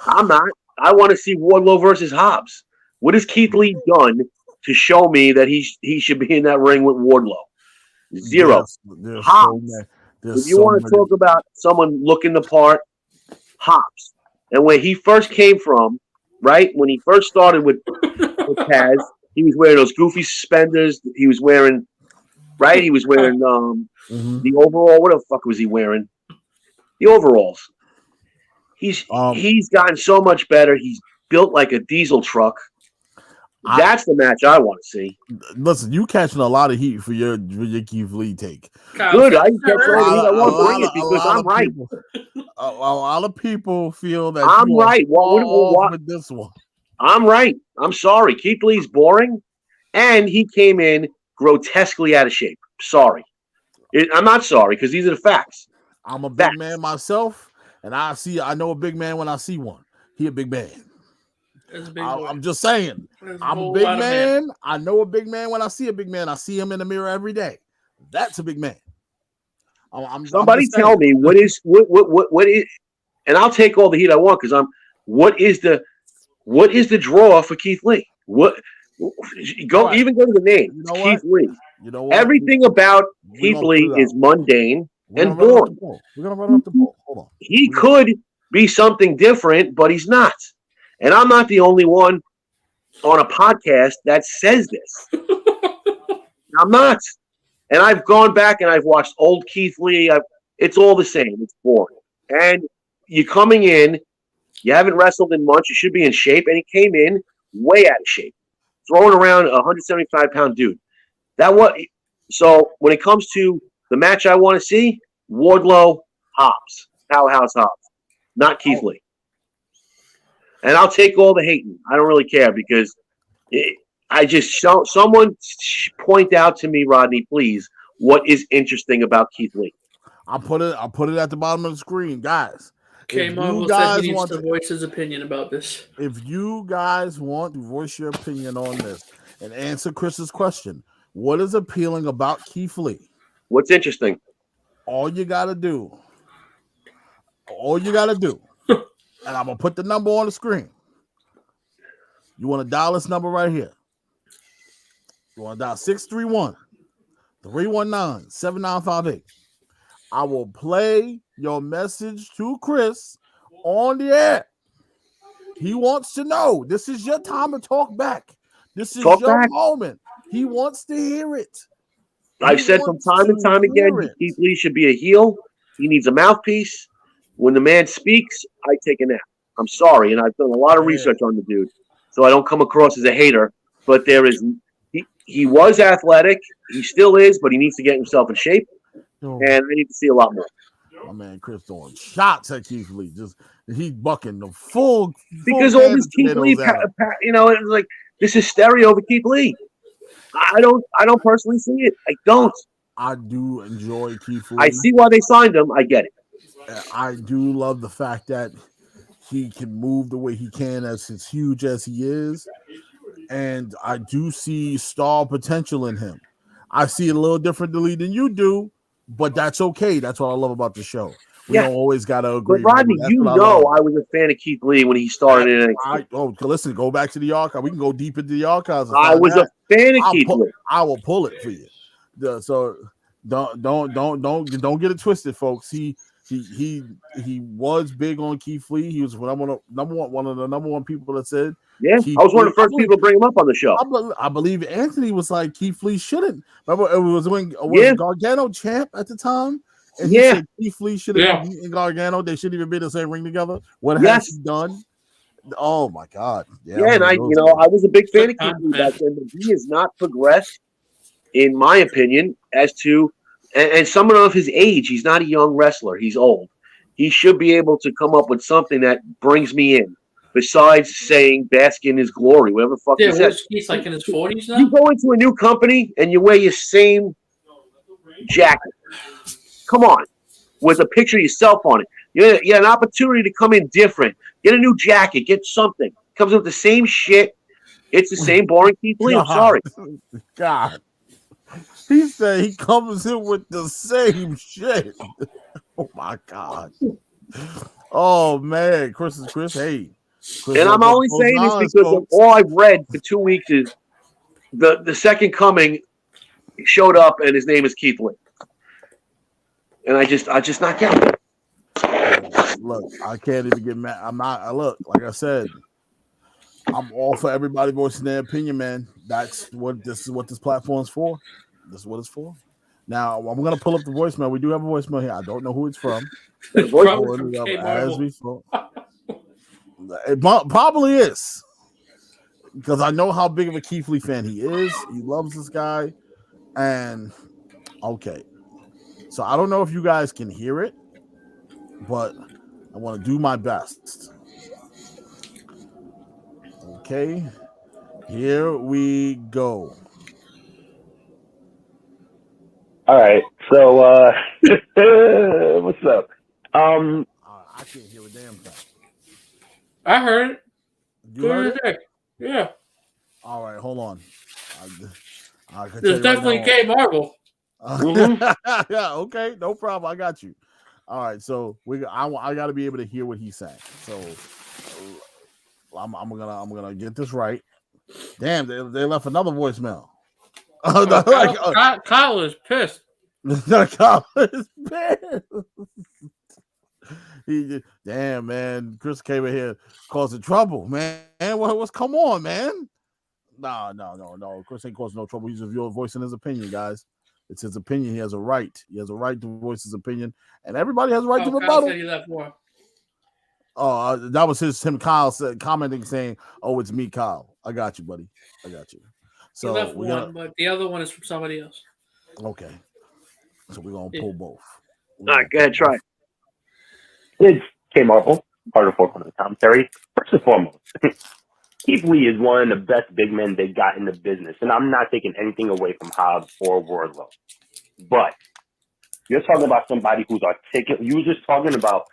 I'm not. I want to see Wardlow versus Hobbs. What has Keith Lee done to show me that he should be in that ring with Wardlow? Zero. Yes, Hobbs. If you want to talk about someone looking the part, Hobbs. And when he first came from, right, when he first started with Taz, he was wearing those goofy suspenders. He was wearing, right? He was wearing the overall. What the fuck was he wearing? The overalls. He's gotten so much better. He's built like a diesel truck. That's the match I want to see. Listen, you catching a lot of heat for your Keith Lee take. Good, I can catch all the heat. I want to bring it because I'm right. A lot of people feel that I'm right. What with this one? I'm right. I'm sorry. Keith Lee's boring, and he came in grotesquely out of shape. Sorry, I'm not sorry because these are the facts. I'm a big man myself, and I know a big man when I see one. He a big man. I'm just saying. I'm a big man. I know a big man when I see a big man. I see him in the mirror every day. That's a big man. Somebody tell me what is, and I'll take all the heat I want because what is the draw for Keith Lee? Even go to the name. Keith Lee. You know what? Everything about Keith Lee is mundane and boring. We're gonna run up the ball. Hold on. He could be something different, but he's not. And I'm not the only one on a podcast that says this. I'm not. And I've gone back and I've watched old Keith Lee. It's all the same. It's boring. And you're coming in, you haven't wrestled in months, you should be in shape, and he came in way out of shape, throwing around a 175-pound dude. So when it comes to the match I want to see, Wardlow, Hobbs, Powerhouse Hobbs, not Keith Lee. And I'll take all the hating. I don't really care because someone point out to me, Rodney, please, what is interesting about Keith Lee. I'll put it at the bottom of the screen, guys. Okay, Marvel said he needs to voice his opinion about this. If you guys want to voice your opinion on this and answer Chris's question, what is appealing about Keith Lee? What's interesting? All you gotta do, and I'm gonna put the number on the screen. You want to dial this number right here. You want to dial 631-319-7958. I will play your message to Chris on the air. He wants to know. This is your time to talk back. This is your moment. He wants to hear it. I've said from time and time again, Keith Lee should be a heel. He needs a mouthpiece. When the man speaks, I take a nap. I'm sorry, and I've done a lot of research on the dude, so I don't come across as a hater. But he was athletic. He still is, but he needs to get himself in shape, and I need to see a lot more. My man Chris throwing shots at Keith Lee. He's bucking the full because all this Keith Lee, it's like this is stereo over Keith Lee. I don't personally see it. I don't. I do enjoy Keith Lee. I see why they signed him. I get it. I do love the fact that he can move the way he can, as huge as he is, and I do see star potential in him. I see it a little differently than you do, but that's okay. That's what I love about the show. We don't always gotta agree. But Rodney, I was a fan of Keith Lee when he started in NXT. Listen, go back to the archive. We can go deep into the archives. I was a fan of Keith Lee. I will pull it for you. So don't get it twisted, folks. He was big on Keith Lee. He was one of the number one people that said. Yeah, I was one of the first people to bring him up on the show. I believe Anthony was like, Keith Lee shouldn't. Remember, it was when Gargano champ at the time, and he said Keith Lee should have beaten Gargano. They shouldn't even be in the same ring together. What has he done? Oh my God! And I was a big fan of Keith Lee back then, but he has not progressed, in my opinion, as to. And someone of his age, he's not a young wrestler. He's old. He should be able to come up with something that brings me in, besides saying bask in his glory, whatever the fuck he says. He's like in his 40s now? You go into a new company and you wear your same jacket. Come on. With a picture of yourself on it. You had an opportunity to come in different. Get a new jacket. Get something. Comes with the same shit. It's the same boring Keith Lee. I'm sorry. God. He said he comes in with the same shit. Oh my God. Oh man, Chris. Hey. Chris, and I'm only saying this because of all I've read for 2 weeks is the second coming showed up and his name is Keith Lee. And I just not getting it. Look, I can't even get mad. Like I said, I'm all for everybody voicing their opinion, man. This is what this platform's for. This is what it's for. Now I'm gonna pull up the voicemail. We do have a voicemail here. I don't know who it's from. It probably is, because I know how big of a Keith Lee fan he is. He loves this guy, and okay. So I don't know if you guys can hear it, but I want to do my best. Okay, here we go. All right, so what's up? I can't hear a damn thing. I heard it. You heard it? Yeah. All right, hold on. There's definitely K Marvel. Yeah, okay, no problem. I got you. All right, so I got to be able to hear what he's saying. So I'm gonna get this right. Damn, they left another voicemail. Kyle is pissed. Kyle is pissed. Damn, man, Chris came in here causing trouble, man. What's come on, man? No. Chris ain't causing no trouble. He's just voicing his opinion, guys. It's his opinion. He has a right. He has a right to voice his opinion, and everybody has a right to Kyle rebuttal. said he left more. Oh, that was him. Kyle said, commenting saying, "Oh, it's me, Kyle. I got you, buddy. I got you." He So left we're one, gonna but the other one is from somebody else. okay. So we're gonna Yeah. pull both. All right, go ahead, try. It's K Marvel, part of the Four Corners commentary. First and foremost, Keith Lee is one of the best big men they got in the business, and I'm not taking anything away from Hobbs or Wardlow. But you're talking about somebody who's articulate. You were just talking about,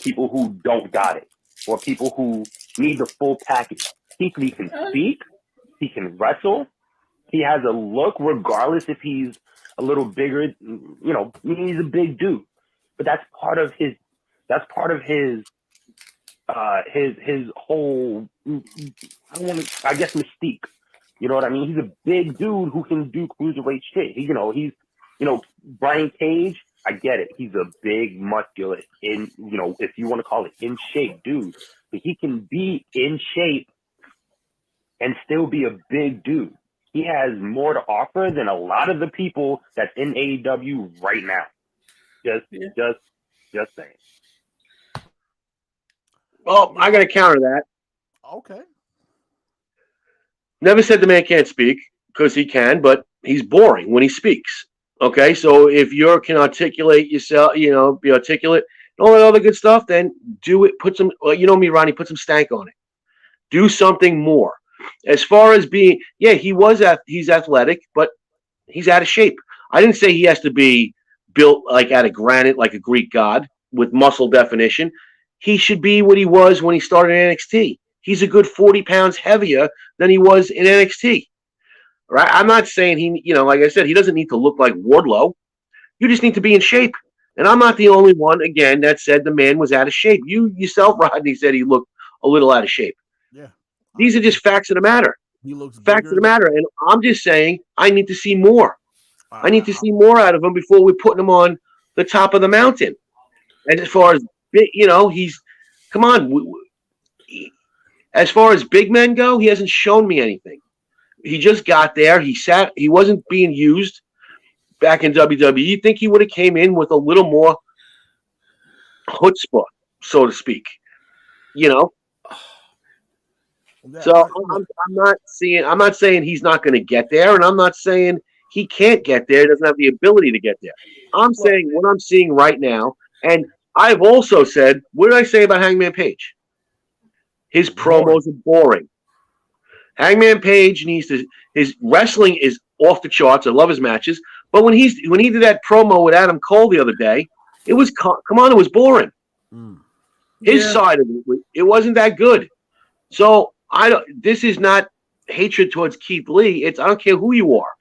people who don't got it or people who need the full package. Keith Lee can speak. He can wrestle. He has a look, regardless if he's a little bigger. He's a big dude, but that's part of his. That's part of his whole. I guess mystique. You know what I mean? He's a big dude who can do cruiserweight shit. He's Brian Cage. I get it. He's a big, muscular, if you want to call it in shape dude, but he can be in shape and still be a big dude. He has more to offer than a lot of the people that's in AEW right now. Just saying. Well, I got to counter that. Okay. Never said the man can't speak, because he can, but he's boring when he speaks. Okay, so if you can articulate yourself, be articulate, and all that other good stuff, then do it. Put some, me, Ronnie, put some stank on it. Do something more. As far as being, he's athletic, but he's out of shape. I didn't say he has to be built like out of granite, like a Greek god with muscle definition. He should be what he was when he started in NXT. He's a good 40 pounds heavier than he was in NXT. Right? I'm not saying he, like I said, he doesn't need to look like Wardlow. You just need to be in shape. And I'm not the only one, again, that said the man was out of shape. You yourself, Rodney, said he looked a little out of shape. Yeah. These are just facts of the matter. He looks Facts of the matter. And I'm just saying I need to see more. I need to see more out of him before we're putting him on the top of the mountain. And as far as, come on. As far as big men go, he hasn't shown me anything. He just got there. He wasn't being used back in WWE. You'd think he would have came in with a little more chutzpah, so to speak. So I'm not saying he's not going to get there, and I'm not saying he can't get there. He doesn't have the ability to get there. I'm saying what I'm seeing right now, and I've also said, what did I say about Hangman Page? His promos are boring. Hangman Page his wrestling is off the charts. I love his matches, but when he did that promo with Adam Cole the other day, it was it was boring. His side of it wasn't that good. So this is not hatred towards Keith Lee. I don't care who you are.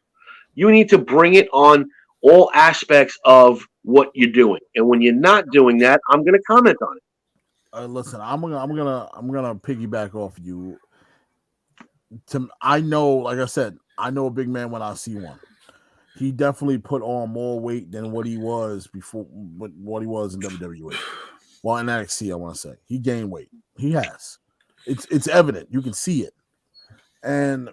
You need to bring it on all aspects of what you're doing. And when you're not doing that, I'm going to comment on it. Listen, I'm gonna piggyback off you. I know, like I said, I know a big man when I see one. He definitely put on more weight than what he was before, what he was in WWE. Well, in NXT, I want to say he gained weight. He has. It's evident. You can see it. And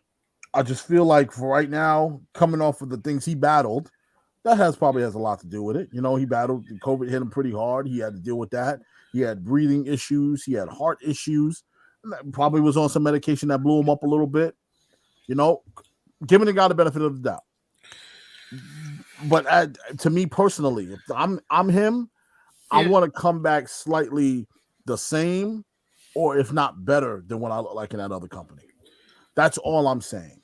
I just feel like for right now, coming off of the things he battled, that probably has a lot to do with it. He battled COVID, hit him pretty hard. He had to deal with that. He had breathing issues. He had heart issues. Probably was on some medication that blew him up a little bit. Giving the guy the benefit of the doubt. But to me personally, if I'm him, I want to come back slightly the same, or if not better than what I look like in that other company. That's all I'm saying.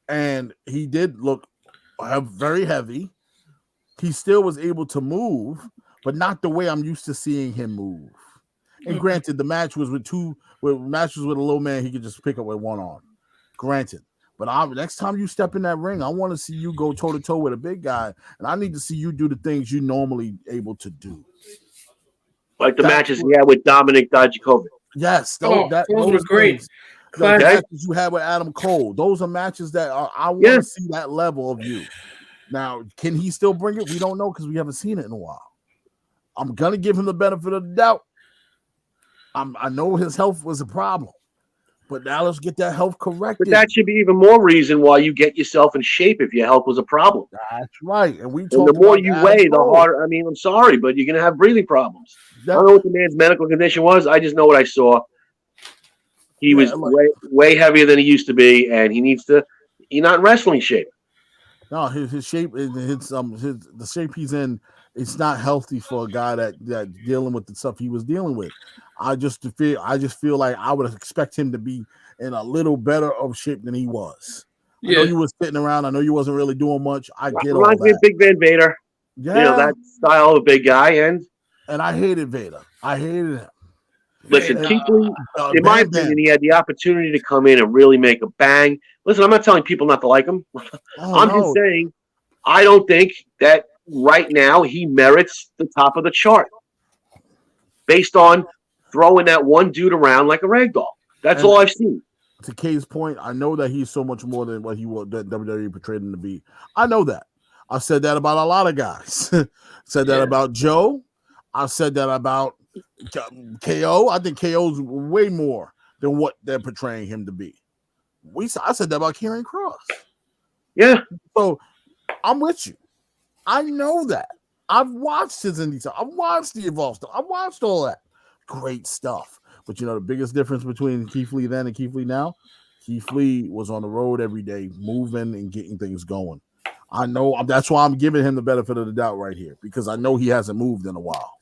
And he did look very heavy. He still was able to move, but not the way I'm used to seeing him move. And granted, the match was with a little man he could just pick up with one arm. Granted. But next time you step in that ring, I want to see you go toe-to-toe with a big guy, and I need to see you do the things you're normally able to do. Like the matches he had with Dominic Dijakovic. Yes. Those were great. The matches you had with Adam Cole. Those are matches that I want to see that level of you. Now, can he still bring it? We don't know because we haven't seen it in a while. I'm going to give him the benefit of the doubt. I know his health was a problem, But now let's get that health corrected. But that should be even more reason why you get yourself in shape if your health was a problem. That's right. And the more you weigh, the harder. I mean, I'm sorry, but you're going to have breathing problems. I don't know what the man's medical condition was. I just know what I saw. He was way heavier than he used to be, and he's not in wrestling shape. No, his shape, the shape he's in, it's not healthy for a guy that dealing with the stuff he was dealing with. I just feel like I would expect him to be in a little better of shape than he was. Yeah. I know you was sitting around. I know you wasn't really doing much. I get all that. Big Van Vader. Yeah, that style of big guy, and I hated Vader. I hated him. Listen, Keith Lee, in my opinion, he had the opportunity to come in and really make a bang. Listen, I'm not telling people not to like him. I'm just saying, I don't think that right now he merits the top of the chart based on throwing that one dude around like a rag doll. That's all I've seen. To Kay's point, I know that he's so much more than what that WWE portrayed him to be. I know that. I've said that about a lot of guys. Said that about Joe. I've said that about KO. I think KO's way more than what they're portraying him to be. I said that about Karrion Kross. Yeah. So I'm with you. I know that. I've watched his indie stuff. I've watched the Evolve stuff. I've watched all that. Great stuff. But you know the biggest difference between Keith Lee then and Keith Lee now? Keith Lee was on the road every day, moving and getting things going. I know that's why I'm giving him the benefit of the doubt right here, because I know he hasn't moved in a while.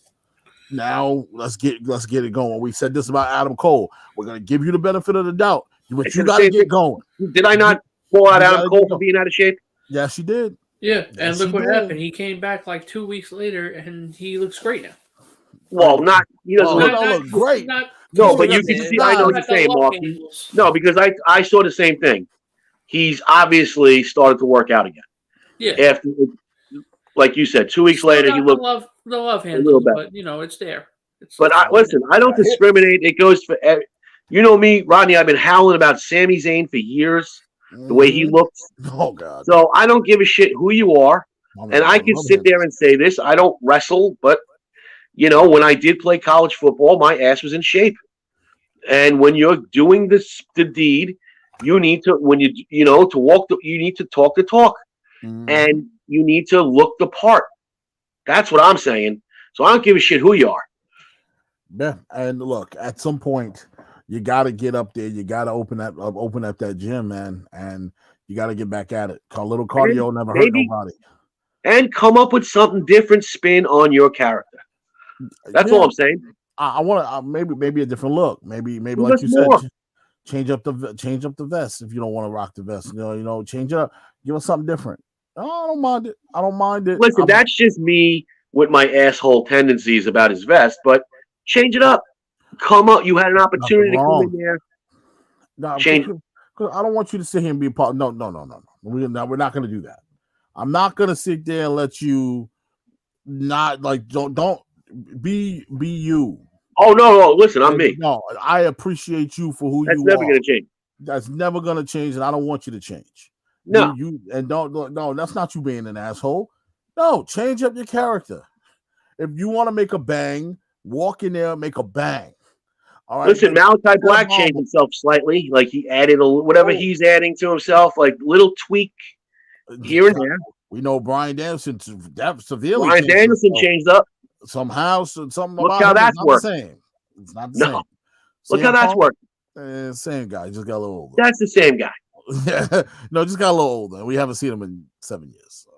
Now let's get it going. We said this about Adam Cole. We're gonna give you the benefit of the doubt, but you gotta get going. Did I not pull out Adam Cole for being out of shape? Yes, you did. Yeah, and look what happened. He came back like 2 weeks later, and he looks great now. Well, he doesn't look great. But you can see. I know what you're saying, Mark. No, because I saw the same thing. He's obviously started to work out again. Yeah. After, like you said, 2 weeks later, he looked the love handle, but it's there. Listen, I don't discriminate. It goes for me, Rodney. I've been howling about Sami Zayn for years. The way he looks. Oh God. So I don't give a shit who you are, and I can sit there and say this. I don't wrestle, but when I did play college football, my ass was in shape. And when you're doing the deed, you need to to walk. You need to talk the talk. And you need to look the part. That's what I'm saying. So I don't give a shit who you are. Yeah, and look, at some point, you got to get up there. You got to open up that gym, man, and you got to get back at it. A little cardio never hurt nobody. And come up with something different spin on your character. That's all I'm saying. I want to maybe a different look. Maybe like you said, change up the vest if you don't want to rock the vest. Change it up. Give us something different. I don't mind it. Listen, that's just me with my asshole tendencies about his vest, but change it up. Come up. You had an opportunity to come in there. No, change. I don't want you to sit here and be a part. No. We're not going to do that. I'm not going to sit there and let you not don't be you. Oh no! Listen, I'm me. No, I appreciate you for who you are. That's never going to change. That's never going to change, and I don't want you to change. No, no, that's not you being an asshole. No, change up your character. If you want to make a bang, walk in there, make a bang. All right. Listen, Malachi Black changed himself slightly. Like he added whatever he's adding to himself, like little tweak here and there. We know Bryan Danielson severely. Brian Danielson changed up somehow. Something Look about how that's worked. It's not the same. Look how that's working. Same guy, just got a little older. That's the same guy. No, just got a little older. We haven't seen him in 7 years.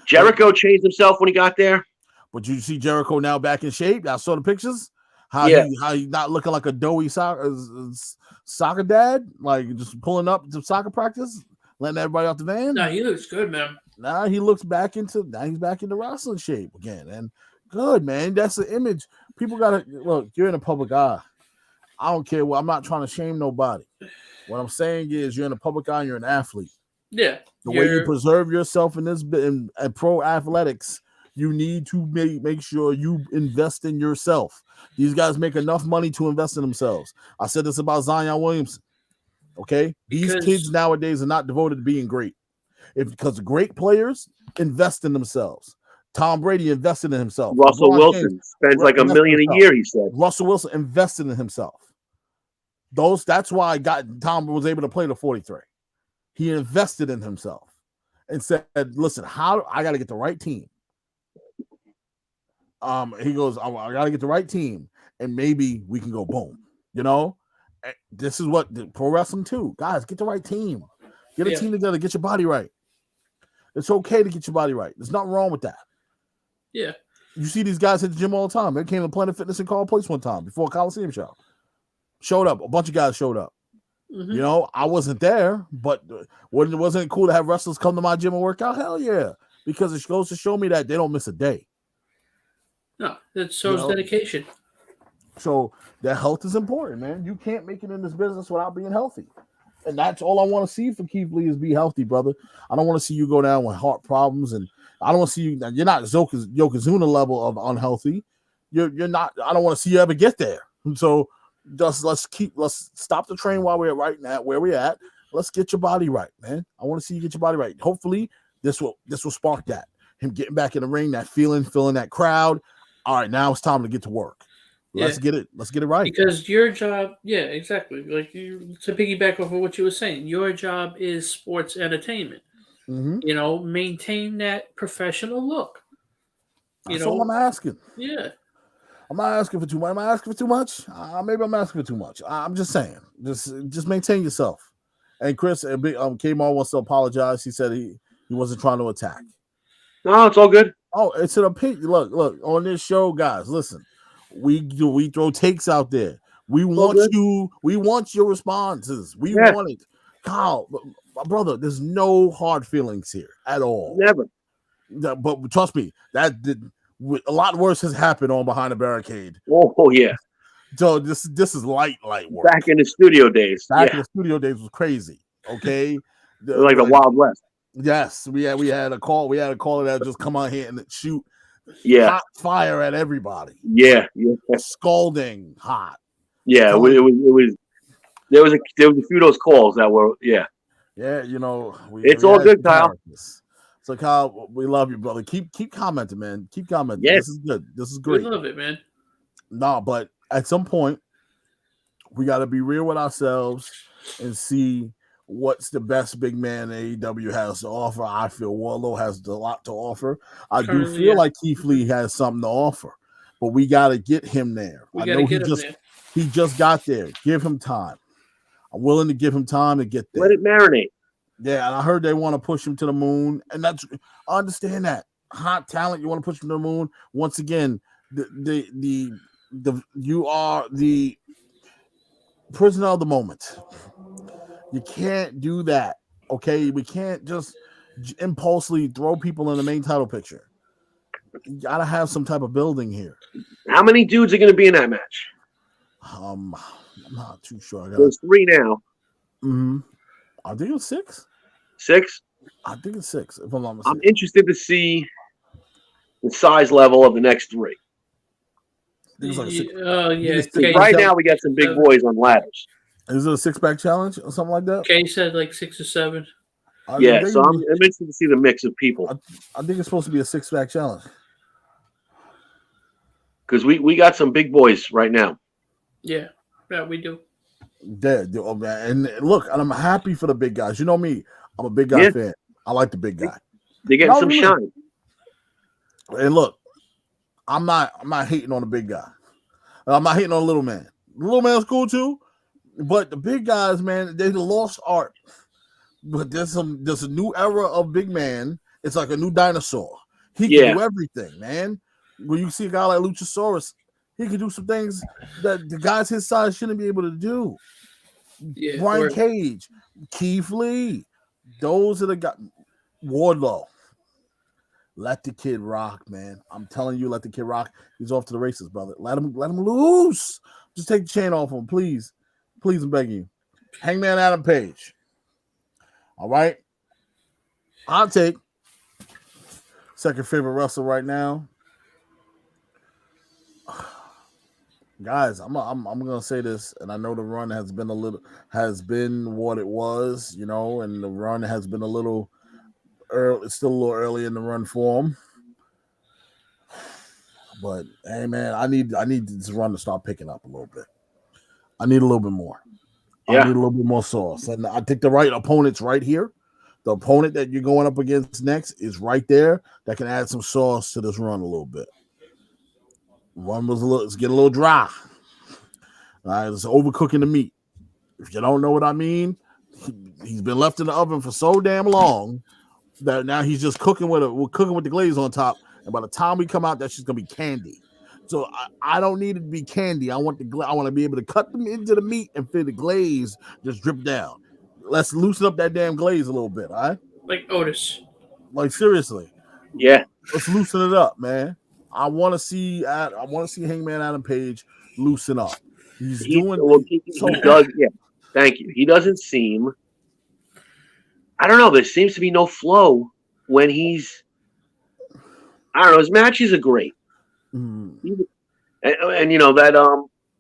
Jericho changed himself when he got there. But you see Jericho now back in shape. I saw the pictures. How he not looking like a doughy soccer dad, like just pulling up to soccer practice, letting everybody off the van. No, he looks good, man. Now he's back into wrestling shape again, and good, man. That's the image. People gotta look. You're in a public eye. I don't care. I'm not trying to shame nobody. What I'm saying is, you're in a public eye. You're an athlete. Yeah. The way you preserve yourself in this in pro athletics, you need to make sure you invest in yourself. These guys make enough money to invest in themselves. I said this about Zion Williamson. Okay, these kids nowadays are not devoted to being great. Because great players invest in themselves. Tom Brady invested in himself. Russell Wilson spends like $1 million a year. He said Russell Wilson invested in himself. That's why Tom was able to play the 43. He invested in himself and said, listen, how I got to get the right team. He goes, I got to get the right team, and maybe we can go boom. This is what pro wrestling too. Guys, get the right team. Get a team together. Get your body right. It's okay to get your body right. There's nothing wrong with that. Yeah. You see these guys at the gym all the time. They came to Planet Fitness and Call Place one time before a Coliseum show. Showed up. A bunch of guys showed up. Mm-hmm. I wasn't there, but wasn't it cool to have wrestlers come to my gym and work out? Hell yeah. Because it goes to show me that they don't miss a day. No, that shows dedication. So their health is important, man. You can't make it in this business without being healthy. And that's all I want to see for Keith Lee is be healthy, brother. I don't want to see you go down with heart problems, and I don't want to see you. You're not Yokozuna level of unhealthy. You're not. I don't want to see you ever get there. So let's stop the train while we're right now where we're at. Let's get your body right, man. I want to see you get your body right. Hopefully, this will spark that. Him getting back in the ring, that feeling that crowd. All right, now it's time to get to work. Let's get it right. Because your job, exactly. Like to piggyback off of what you were saying, your job is sports entertainment. Mm-hmm. Maintain that professional look. That's all I'm asking. Yeah. I'm not asking for too much. Am I asking for too much? Maybe I'm asking for too much. I'm just saying. Just maintain yourself. And Chris, Kmart wants to apologize. He said he wasn't trying to attack. No, it's all good. Oh, it's an opinion. Look on this show, guys. Listen. We throw takes out there. We want your responses. We want it. Kyle, my brother, there's no hard feelings here at all. Never. But trust me, a lot worse has happened on Behind the Barricade. Oh yeah. So this is light work. Back in the studio days. In the studio days was crazy. Okay. Like the Wild West. Yes, we had a call. We had a caller that just come out here and shoot hot fire at everybody. Yeah. Scalding hot. Yeah, it was. There was a few of those calls that were Yeah, we all good, Kyle. So Kyle, we love you, brother. Keep commenting, man. Keep commenting. Yes. This is good. This is great. We love it, man. No, but at some point, we got to be real with ourselves and see what's the best big man AEW has to offer. I feel Warlow has a lot to offer. I do feel like Keith Lee has something to offer, but we got to get him there. He just got there. Give him time. I'm willing to give him time to get there. Let it marinate. Yeah, and I heard they want to push him to the moon, and I understand that. Hot talent, you want to push him to the moon. Once again, you are the prisoner of the moment. You can't do that, okay? We can't just impulsively throw people in the main title picture. You gotta have some type of building here. How many dudes are going to be in that match? I'm not too sure. There's 3 now. Mm-hmm. I think it's 6. 6? I think it's 6. If I'm not mistaken. I'm interested to see the size level of the next 3. Right now, we got some big boys on ladders. Is it a 6-pack challenge or something like that? Okay, said like 6 or 7. So I'm interested to see the mix of people. I think it's supposed to be a 6-pack challenge. Because we got some big boys right now. Yeah, we do. And look, and I'm happy for the big guys. You know me, I'm a big guy fan. I like the big guy. They're getting some shine. And look, I'm not hating on the big guy. I'm not hating on the little man. The little man's cool too, but the big guys, man, they lost art. But there's a new era of big man. It's like a new dinosaur. He can do everything, man. When you see a guy like Luchasaurus, he can do some things that the guys his size shouldn't be able to do. Yeah, Brian Cage, Keith Lee, those are the guys. Wardlow. Let the kid rock, man. I'm telling you, let the kid rock. He's off to the races, brother. Let him loose. Just take the chain off him, please. Please, I'm begging you. Hangman Adam Page. All right. I'll take second favorite wrestler right now. Guys, I'm gonna say this, and I know the run has been what it was, and the run has been a little early. It's still a little early in the run for him. But hey, man, I need this run to start picking up a little bit. I need a little bit more. I need a little bit more sauce. And I think the right opponent's right here. The opponent that you're going up against next is right there that can add some sauce to this run a little bit. One was it's getting a little dry. It's overcooking the meat. If you don't know what I mean, he's been left in the oven for so damn long that now he's just cooking with the glaze on top. And by the time we come out, that's just gonna be candy. So I don't need it to be candy. I want to be able to cut them into the meat and feel the glaze just drip down. Let's loosen up that damn glaze a little bit, all right? Like Otis. Like seriously. Yeah. Let's loosen it up, man. I want to see Hangman Adam Page loosen up. He does. Yeah. Thank you. He doesn't seem. I don't know. There seems to be no flow when he's. I don't know. His matches are great. And you know that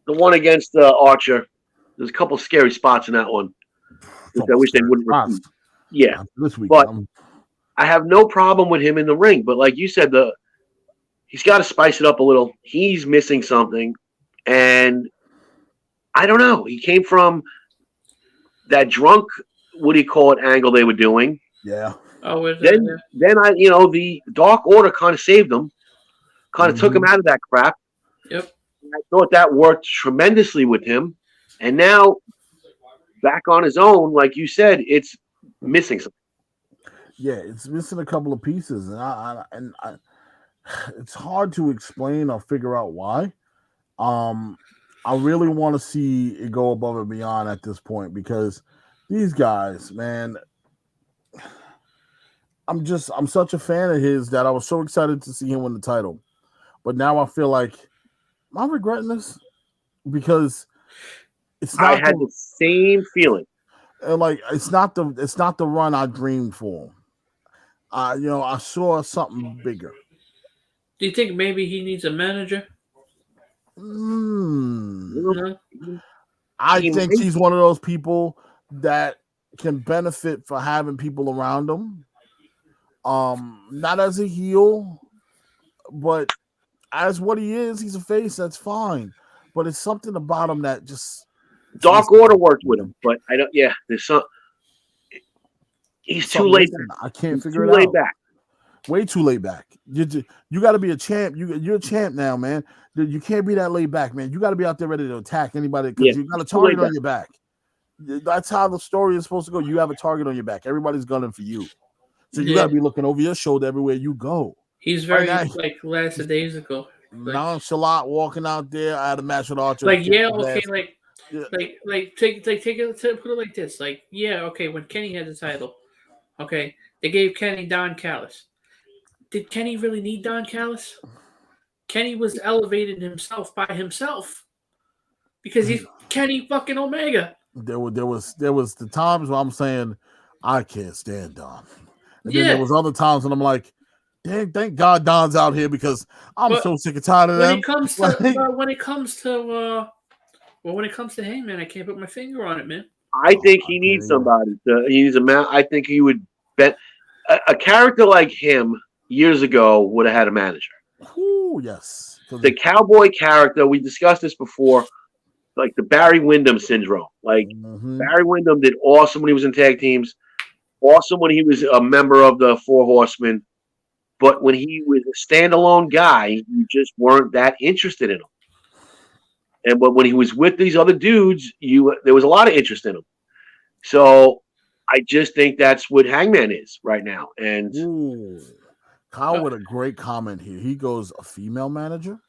the one against Archer, there's a couple scary spots in that one. Which I wish they wouldn't repeat. Yeah, this week, but I have no problem with him in the ring. But like you said, he's got to spice it up a little. He's missing something, and I don't know. He came from that drunk, what do you call it, angle they were doing. Yeah. Oh, then the Dark Order kind of saved him. Kind of took him out of that crap. Yep. I thought that worked tremendously with him. And now, back on his own, like you said, it's missing something. Yeah, it's missing a couple of pieces. And I it's hard to explain or figure out why. I really want to see it go above and beyond at this point because these guys, man, I'm such a fan of his that I was so excited to see him win the title. But now I feel like, am I regretting this? Because it's not. I had the same feeling. Like it's not the run I dreamed for him. I saw something bigger. Do you think maybe he needs a manager? No. I think he's one of those people that can benefit for having people around him. Not as a heel, but as what he is, he's a face. That's fine, but it's something about him that just Dark Order worked with him, but I don't. Yeah, there's some. He's too laid back. I can't figure it out. Back. Way too laid back. You got to be a champ. You're a champ now, man. You can't be that laid back, man. You got to be out there ready to attack anybody because you got a target on your back. That's how the story is supposed to go. You have a target on your back. Everybody's gunning for you, so you got to be looking over your shoulder everywhere you go. He's very like last days ago. Nonchalant walking out there. I had a match with Archer. Like take it, put it like this. Like okay, when Kenny had the title, okay, they gave Kenny Don Callis. Did Kenny really need Don Callis? Kenny was elevated himself by himself because he's Kenny fucking Omega. There was the times where I'm saying I can't stand Don, and then there was other times when I'm like, dang, thank God Don's out here because I'm so sick and tired of them. When it comes to Hangman, I can't put my finger on it, man. I think he needs somebody. He needs a man. I think he would bet a character like him years ago would have had a manager. Ooh, yes. The cowboy character, we discussed this before, like the Barry Windham syndrome. Like Barry Windham did awesome when he was in tag teams, awesome when he was a member of the Four Horsemen. But when he was a standalone guy, you just weren't that interested in him. But when he was with these other dudes, there was a lot of interest in him. So I just think that's what Hangman is right now. And Kyle with a great comment here. He goes, a female manager?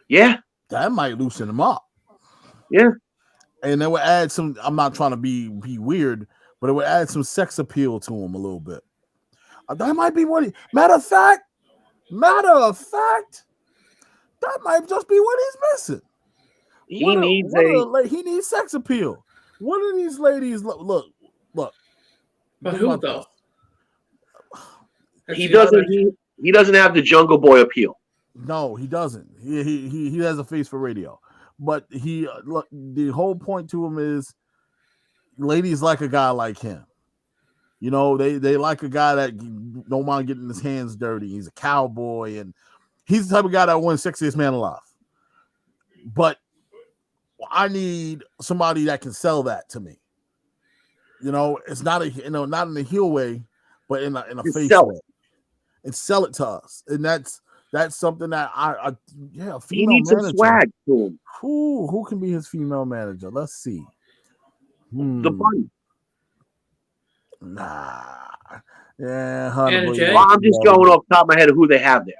Yeah. That might loosen him up. Yeah. And it would add some, I'm not trying to be weird, but it would add some sex appeal to him a little bit. That might be what matter of fact, that might just be what he's missing. He needs sex appeal. One of these ladies, look. But who though? He doesn't have the Jungle Boy appeal. No, he doesn't. He has a face for radio, but the whole point to him is ladies like a guy like him. You know, they like a guy that don't mind getting his hands dirty. He's a cowboy, and he's the type of guy that wins Sexiest Man Alive. But I need somebody that can sell that to me. You know, it's not not in a heel way, but in a face sell way, and sell it to us. And that's something that He female needs some manager. swag to him. Who can be his female manager? Let's see. The bunny. Nah. Yeah, Hunter. Anna Jay? Well, I'm just going off the top of my head of who they have there.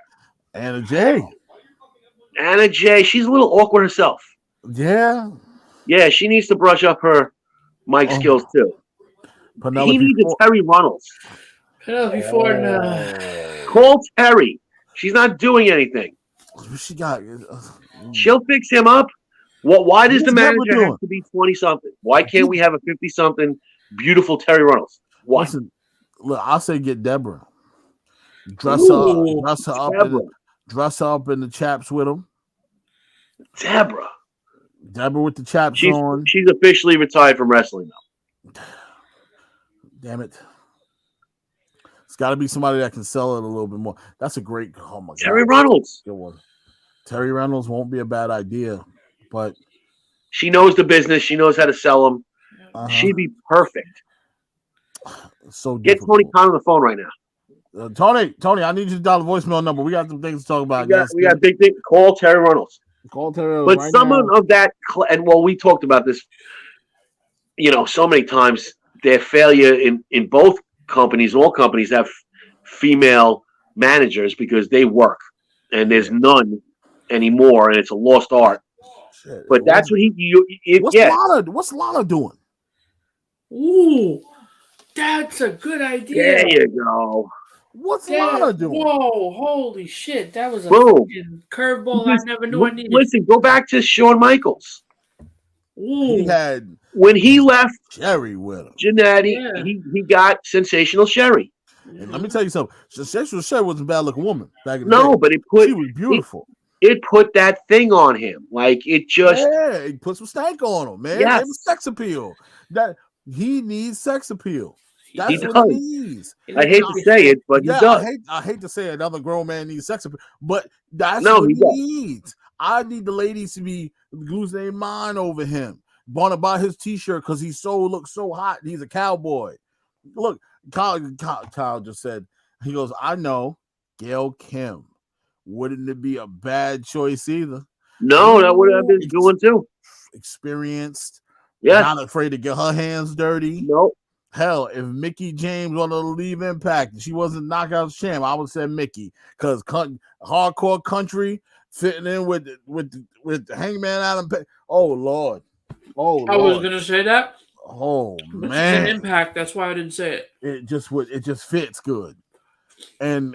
Anna Jay. Anna Jay, she's a little awkward herself. Yeah. Yeah, she needs to brush up her mic skills too. Penelope He needs a Terry Runnels. Penelope Ford. Call Terry. She's not doing anything. She got. She'll fix him up. Why does the What's Deborah manager doing? have to be 20-something? Why can't we have a 50-something beautiful Terry Runnels? Why? Listen, look, I'll say get Deborah. Dress Ooh, her up in the chaps with him. Deborah with the chaps she's, on. She's officially retired from wrestling now. Damn it. It's got to be somebody that can sell it a little bit more. That's a great. Oh my God. Terry Runnels. Good one. Terry Reynolds won't be a bad idea, but she knows the business. She knows how to sell them. She'd be perfect. So get difficult. Tony Khan on the phone right now. Tony, I need you to dial the voicemail number. We got some things to talk about. We got big thing. Call Terry Reynolds. Call Terry. But right someone now. of that, and we talked about this, so many times. Their failure in both companies, all companies have female managers because they work, and there's none anymore, and it's a lost art. Shit, but that's what What's Lana doing? Ooh, that's a good idea. There you go. What's Lana doing? Whoa, holy shit. That was a fucking curveball I never knew I needed. Listen, go back to Shawn Michaels. Ooh. When he left Sherry with him. Jannetty, he got Sensational Sherry. And let me tell you something. Sensational Sherry wasn't a bad looking woman back in the day. But she was beautiful. It put that thing on him. Like it just it put some stank on him, man. Yes. It was sex appeal. That he needs sex appeal. That's he what he needs. I hate to say it, but he does. I hate to say another grown man needs sex appeal, but that's what he needs. I need the ladies to be losing their mind over him. Want to buy his T-shirt because he looks so hot. He's a cowboy. Look, Kyle just said, he goes, I know Gail Kim. Wouldn't it be a bad choice either? No, that would have been doing too. Experienced. Yeah. Not afraid to get her hands dirty. Nope. Hell, if Mickey James wanted to leave Impact and she wasn't Knockout champ, I would say Mickey. Because hardcore country fitting in with Hangman Adam Page. Oh, Lord. I was gonna say that. Oh but man, it's an Impact. That's why I didn't say it. It just fits good, and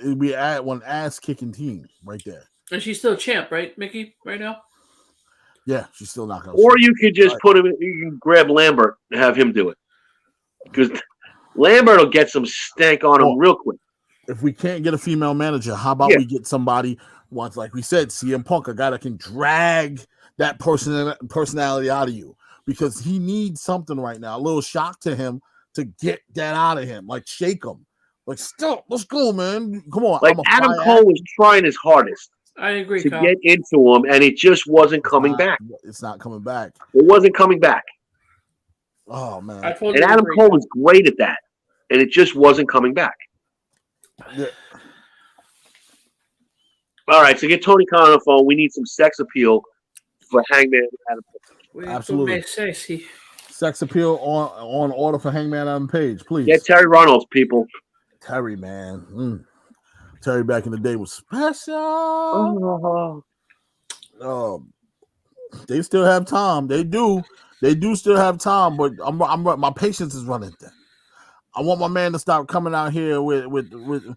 we add one ass kicking team right there. And she's still champ, right, Mickey? Right now. Yeah, she's still not gonna. Or you could just put him. You can grab Lambert and have him do it, because Lambert will get some stank on him real quick. If we can't get a female manager, how about we get somebody once, like we said, CM Punk, a guy that can drag that personality out of you, because he needs something right now, a little shock to him to get that out of him, like shake him, like stop, let's go, man, come on. Like Adam Cole was trying his hardest. I agree to get into him, and it just wasn't coming back. It's not coming back. It wasn't coming back. Oh man! And Adam Cole was great at that, and it just wasn't coming back. Yeah. All right, so get Tony Khan on the phone. We need some sex appeal for Hangman Adam Page. Absolutely. Sex appeal on order for Hangman Adam Page, please. Get Terry Reynolds, people. Terry, man. Terry back in the day was special. They still have time. They do still have time, but I'm my patience is running thin. I want my man to stop coming out here with the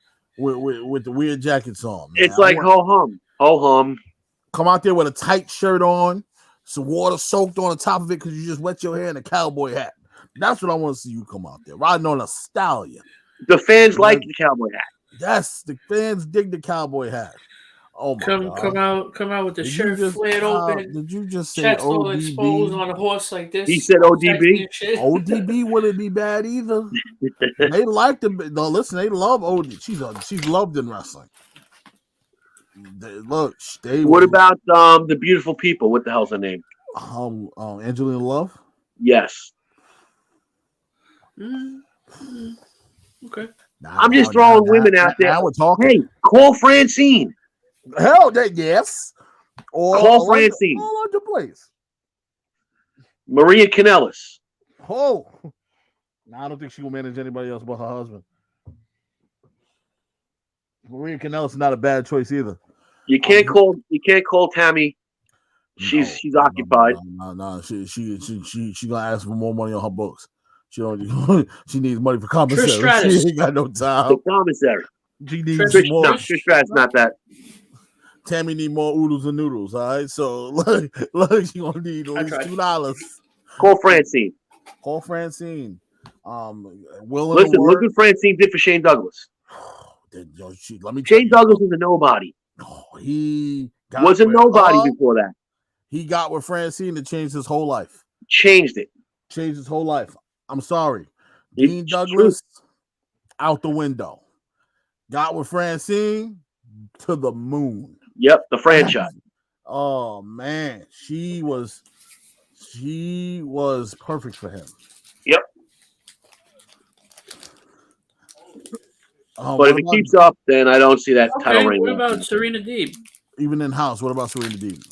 weird jackets on. Man. It's like ho hum. Come out there with a tight shirt on, some water soaked on the top of it because you just wet your hair in a cowboy hat. That's what I want to see you come out there riding on a stallion. The fans like the cowboy hat. Yes, the fans dig the cowboy hat. Oh my God. Come out with the shirt flared open. Did you just say chest all ODB? Exposed on a horse like this? He said ODB. ODB wouldn't be bad either. They like them. No, listen, they love OD. She's loved in wrestling. Look, they What about the beautiful people? What the hell's her name? Angelina Love? Yes. Okay. I'm just throwing women out there. Now we're talking. Hey, call Francine. Hell, yes. Or Call Francine. Orlando Blaze. Maria Kanellis. Oh. No, I don't think she will manage anybody else but her husband. Maria Kanellis is not a bad choice either. You can't call Tammy. She's occupied. No. She gonna ask for more money on her books. She don't. She needs money for commissary. She ain't got no time. The commissary. She needs more. No, Trish Stratus not that. Tammy need more oodles and noodles. All right, so look, she gonna need at least $2. Call Francine. Call Francine. Listen, look what Francine did for Shane Douglas. Shane Douglas was a nobody. He was a nobody before that. He got with Francine to change his whole life. Changed his whole life. I'm sorry. Dean Douglas out the window. Got with Francine to the moon. Yep, the franchise. Oh man, she was perfect for him. Yep. But if it keeps up, then I don't see that title reign. What about Serena Deeb? Even in house, what about Serena Deeb?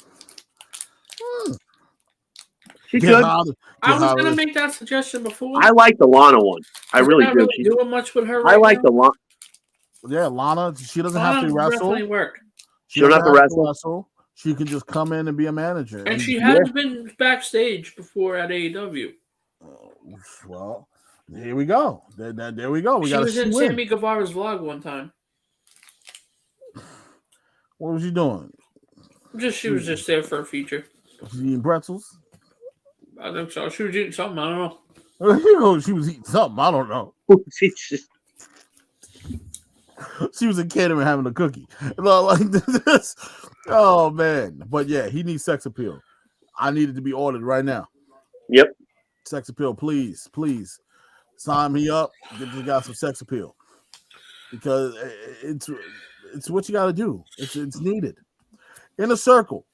She could. I was gonna make that suggestion before. I like the Lana one. I really do. Really doing much with her. I like the Lana. Yeah, Lana. She doesn't have to wrestle. Definitely work. She doesn't have to wrestle. She can just come in and be a manager. And she has been backstage before at AEW. Well, here we go. There we go. She was in Sammy Guevara's vlog one time. What was she doing? She was just there for a feature. Was she eating pretzels? I think so. She was eating something. I don't know. She was eating something. I don't know. She was in catering having a cookie. Like this. Oh man. But yeah, he needs sex appeal. I need it to be ordered right now. Yep. Sex appeal, please. Sign me up. Get this guy some sex appeal. Because it's what you gotta do. It's needed. In a circle.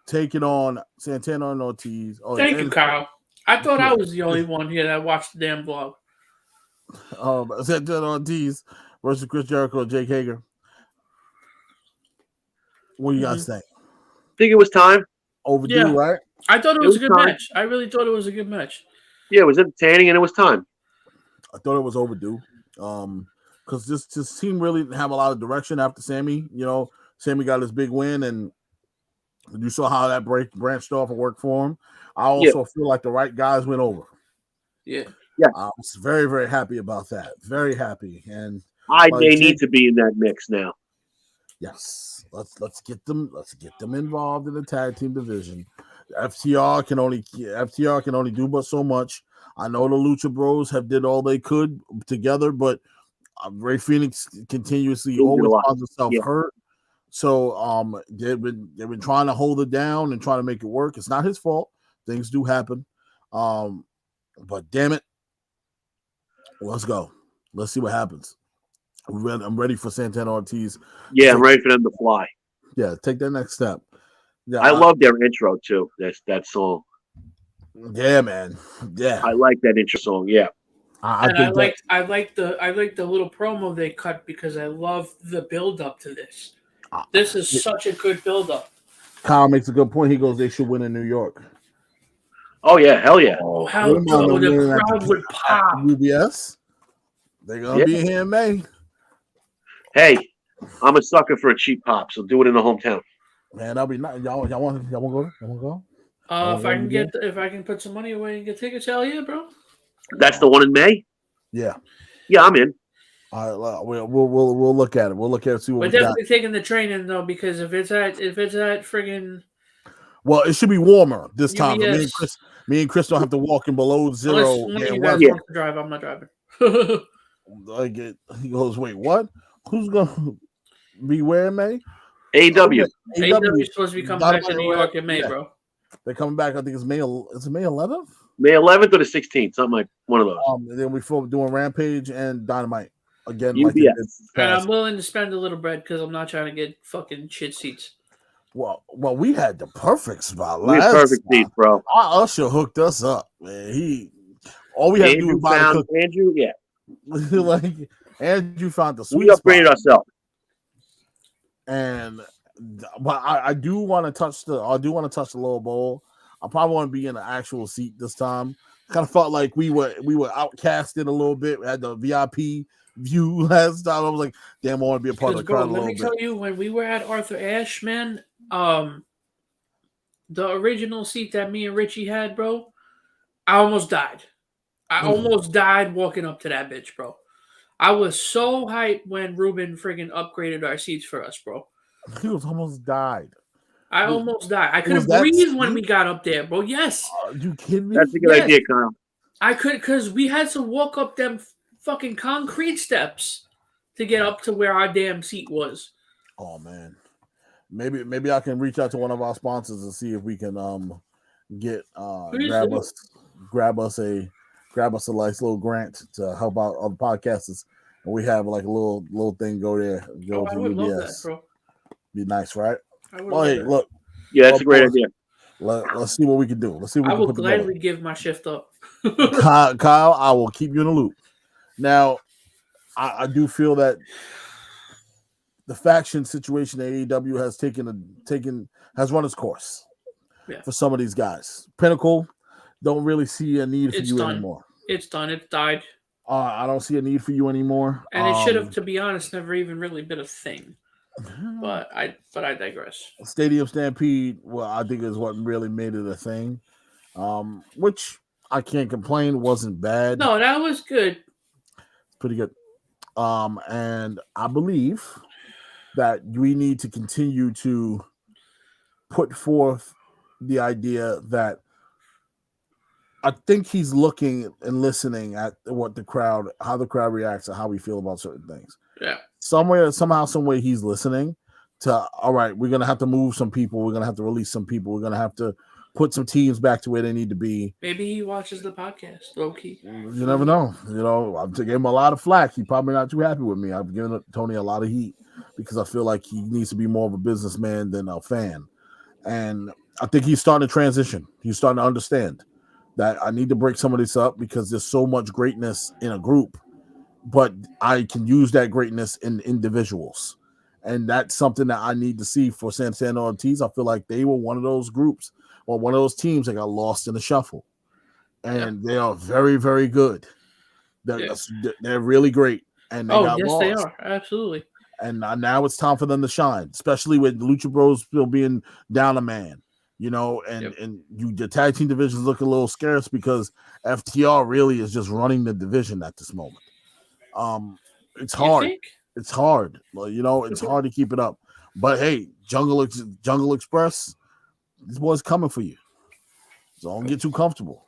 Taking on Santana and Ortiz. Thank you, Kyle. I thought I was the only one here that watched the damn vlog. Santana Ortiz versus Chris Jericho and Jake Hager. What do you guys think? Think it was time. Overdue, right? I thought it was a good match. I really thought it was a good match. Yeah, it was entertaining and it was time. I thought it was overdue. Because this team really didn't have a lot of direction after Sammy. You know, Sammy got his big win, and you saw how that branched off and worked for him. I also feel like the right guys went over. Yeah. I was very, very happy about that. Very happy. And they need to be in that mix now. Yes. Let's get them involved in the tag team division. FTR can only do but so much. I know the Lucha Bros have did all they could together, but Ray Phoenix continuously always finds himself hurt. So they've been trying to hold it down and trying to make it work. It's not his fault. Things do happen. But damn it. Let's go. Let's see what happens. I'm ready for Santana Ortiz. Yeah, I'm ready for them to fly. Yeah, take that next step. Yeah, I love their intro too. That song. Yeah, man. Yeah, I like that intro song. Yeah, I like the little promo they cut because I love the build up to this. This is such a good build up. Kyle makes a good point. He goes, they should win in New York. Oh yeah, hell yeah. Oh, how the crowd would pop. UBS. They're gonna be here in May. Hey, I'm a sucker for a cheap pop, so do it in the hometown. Man, that'll be nice. Y'all want to go? Y'all want to go? If I can put some money away and get tickets, hell yeah, bro. That's the one in May. Yeah, I'm in. All right, we'll look at it. We'll look at it. See what we're definitely taking the train in though, because if it's at friggin'. Well, it should be warmer this time. Me and Chris don't have to walk in below zero. Unless you guys want to drive, I'm not driving. He goes, wait, what? Who's gonna be where in May? AEW. AEW is supposed to be coming back to New York in May, bro. They're coming back. I think it's May. Is it May 11th? May 11th or the 16th, something like one of those. And then we're doing Rampage and Dynamite again like they did UBS. And past. I'm willing to spend a little bread because I'm not trying to get fucking shit seats. Well, we had the perfect spot We had last perfect time. seats, bro. Our usher hooked us up, man. All we had to do Andrew was buy the found cookie. Andrew. Yeah, Like Andrew found the we sweet spot. upgraded ourselves. And but I do want to touch the lower bowl. I probably want to be in the actual seat this time. Kind of felt like we were outcasted a little bit. We had the VIP view last time. I was like, damn, I want to be a part of the Bro, crowd a let little me bit. tell you, when we were at Arthur Ashe, man, the original seat that me and Richie had, bro, I almost died. I almost died walking up to that bitch, bro. I was so hyped when Ruben friggin' upgraded our seats for us, bro. He was almost died. I almost died. I was couldn't that breathe when steep? we got up there, bro. Yes. Are you kidding me? That's a good Yes. idea, Kyle. I could, because we had to walk up them fucking concrete steps to get up to where our damn seat was. Oh man, maybe I can reach out to one of our sponsors and see if we can get grab us a nice little grant to help out other podcasters, and we have like a little thing go there. Go I to would love UBS. that, bro. Be nice, right? I would Oh, love hey, that. look. Yeah, that's a great idea. Let's see what we can do. Let's see what we I can will put gladly together. give my shift up. Kyle, I will keep you in the loop. Now, I do feel that the faction situation at AEW has run its course for some of these guys. Pinnacle don't really see a need for It's you done. anymore. It's done. It died. I don't see a need for you anymore. And it should have, to be honest, never even really been a thing. But I digress. Stadium Stampede, well, I think is what really made it a thing. Which I can't complain, wasn't bad. No, that was good. Pretty good. And I believe that we need to continue to put forth the idea that I think he's looking and listening at how the crowd reacts and how we feel about certain things. Yeah. Somehow, some way he's listening to, all right, we're going to have to move some people. We're going to have to release some people. We're going to have to put some teams back to where they need to be. Maybe he watches the podcast, low key. You never know. I've given him a lot of flack. He's probably not too happy with me. I've given Tony a lot of heat because I feel like he needs to be more of a businessman than a fan. And I think he's starting to transition. He's starting to understand that I need to break some of this up because there's so much greatness in a group, but I can use that greatness in individuals. And that's something that I need to see for Santana Ortiz. I feel like they were one of those groups or one of those teams that got lost in the shuffle. And they are very, very good. They're really great. And they got lost. They are. Absolutely. And now it's time for them to shine, especially with Lucha Bros still being down a man. And the tag team divisions look a little scarce because FTR really is just running the division at this moment. It's hard. It's hard. It's hard to keep it up. But hey, Jungle Express, this boy's coming for you. So don't get too comfortable.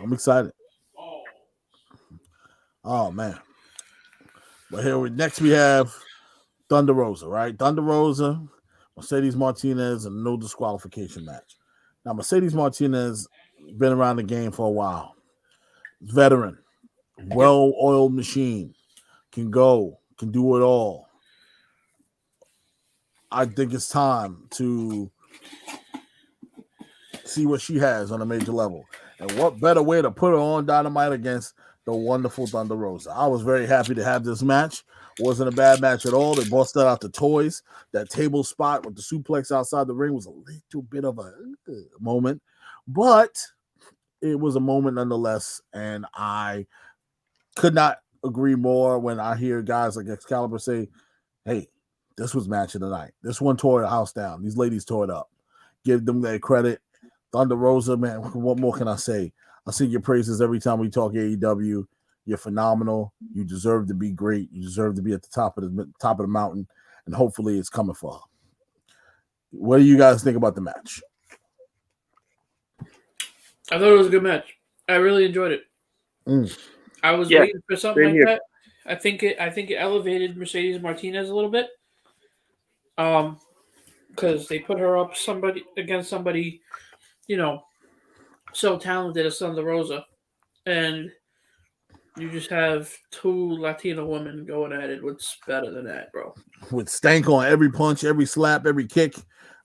I'm excited. Oh man. But next we have Thunder Rosa, right? Thunder Rosa, Mercedes Martinez, and no disqualification match. Now, Mercedes Martinez been around the game for a while. Veteran, well-oiled machine, can do it all. I think it's time to see what she has on a major level. And what better way to put her on Dynamite against the wonderful Thunder Rosa. I was very happy to have this match. Wasn't a bad match at all. They busted out the toys. That table spot with the suplex outside the ring was a little bit of a moment, but it was a moment nonetheless. And I could not agree more when I hear guys like Excalibur say, hey, this was match of the night. This one tore the house down. These ladies tore it up. Give them their credit. Thunder Rosa, man, what more can I say? I sing your praises every time we talk AEW. You're phenomenal. You deserve to be great. You deserve to be at the top of the mountain, and hopefully it's coming for her. What do you guys think about the match? I thought it was a good match. I really enjoyed it. I was waiting for something like that. I think it elevated Mercedes Martinez a little bit. Because they put her up against somebody, so talented as Thunder Rosa. And You just have two Latino women going at it. What's better than that, bro? With stank on every punch, every slap, every kick.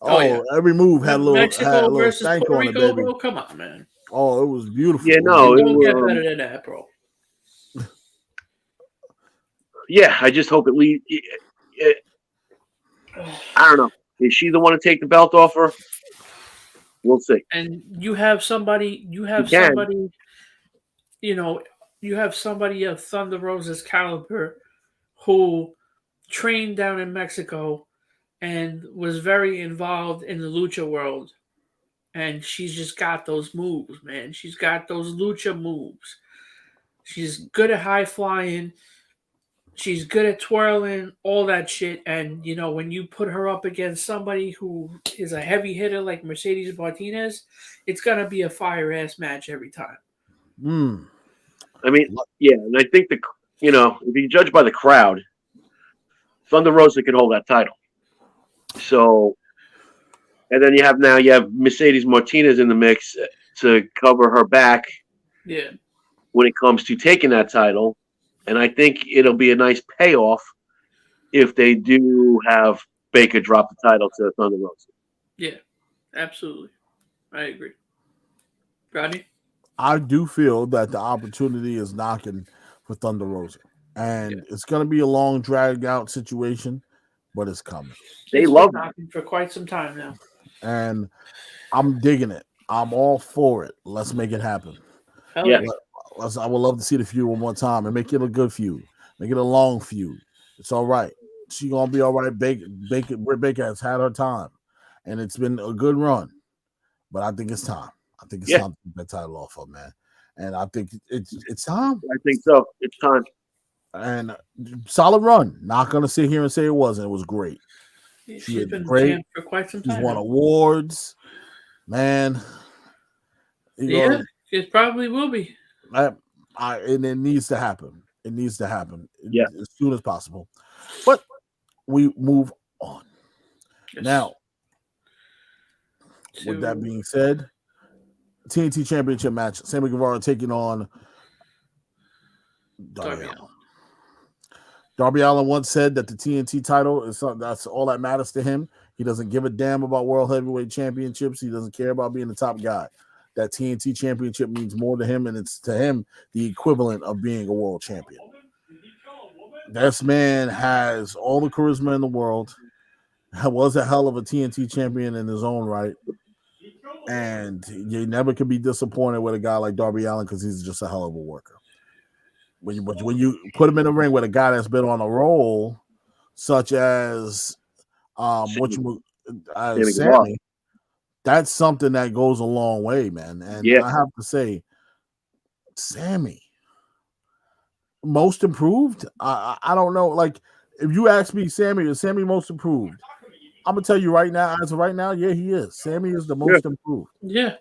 Oh, yeah. Every move had a Mexico little versus stank Puerto on it, Rico, baby. bro. Come on, man. Oh, it was beautiful. Yeah, no, It don't get better than that, bro. yeah. I just hope it leads. I don't know. Is she the one to take the belt off her? We'll see. And you have somebody. You have She can. somebody. You know, you have somebody of Thunder Rosa's caliber who trained down in Mexico and was very involved in the lucha world. And she's just got those moves, man. She's got those lucha moves. She's good at high flying. She's good at twirling, all that shit. And, you know, when you put her up against somebody who is a heavy hitter like Mercedes Martinez, it's going to be a fire ass match every time. Mm. I mean, yeah, and I think if you judge by the crowd, Thunder Rosa can hold that title. So, and then you have Mercedes Martinez in the mix to cover her back. Yeah. When it comes to taking that title, and I think it'll be a nice payoff if they do have Baker drop the title to Thunder Rosa. Yeah, absolutely. I agree. Rodney? I do feel that the opportunity is knocking for Thunder Rosa. And it's going to be a long, dragged out situation, but it's coming. They love it. Knocking for quite some time now. And I'm digging it. I'm all for it. Let's make it happen. Hell yeah. I would love to see the feud one more time and make it a good feud. Make it a long feud. It's all right. She's going to be all right. Britt Baker has had her time, and it's been a good run. But I think it's time. I think it's time to get that title off her, man. And I think it's time. I think so. It's time. And solid run. Not going to sit here and say it wasn't. It was great. She's been great for quite some time. She's won awards. Man. Yeah, it probably will be. And it needs to happen. It needs to happen as soon as possible. But we move on. Yes. Now, with that being said, TNT Championship match, Sammy Guevara taking on Darby Allin. Darby Allin once said that the TNT title is something that's all that matters to him. He doesn't give a damn about World Heavyweight Championships. He doesn't care about being the top guy. That TNT Championship means more to him, and it's to him the equivalent of being a world champion. This man has all the charisma in the world. Was a hell of a TNT champion in his own right. And you never can be disappointed with a guy like Darby Allin because he's just a hell of a worker. When you put him in the ring with a guy that's been on a roll, such as Sammy, that's something that goes a long way, man. And I have to say, Sammy, most improved? I don't know. Like, if you ask me, Sammy, is Sammy most improved? I'm gonna tell you right now, as of right now, yeah, he is. Sammy is the most improved. Yeah.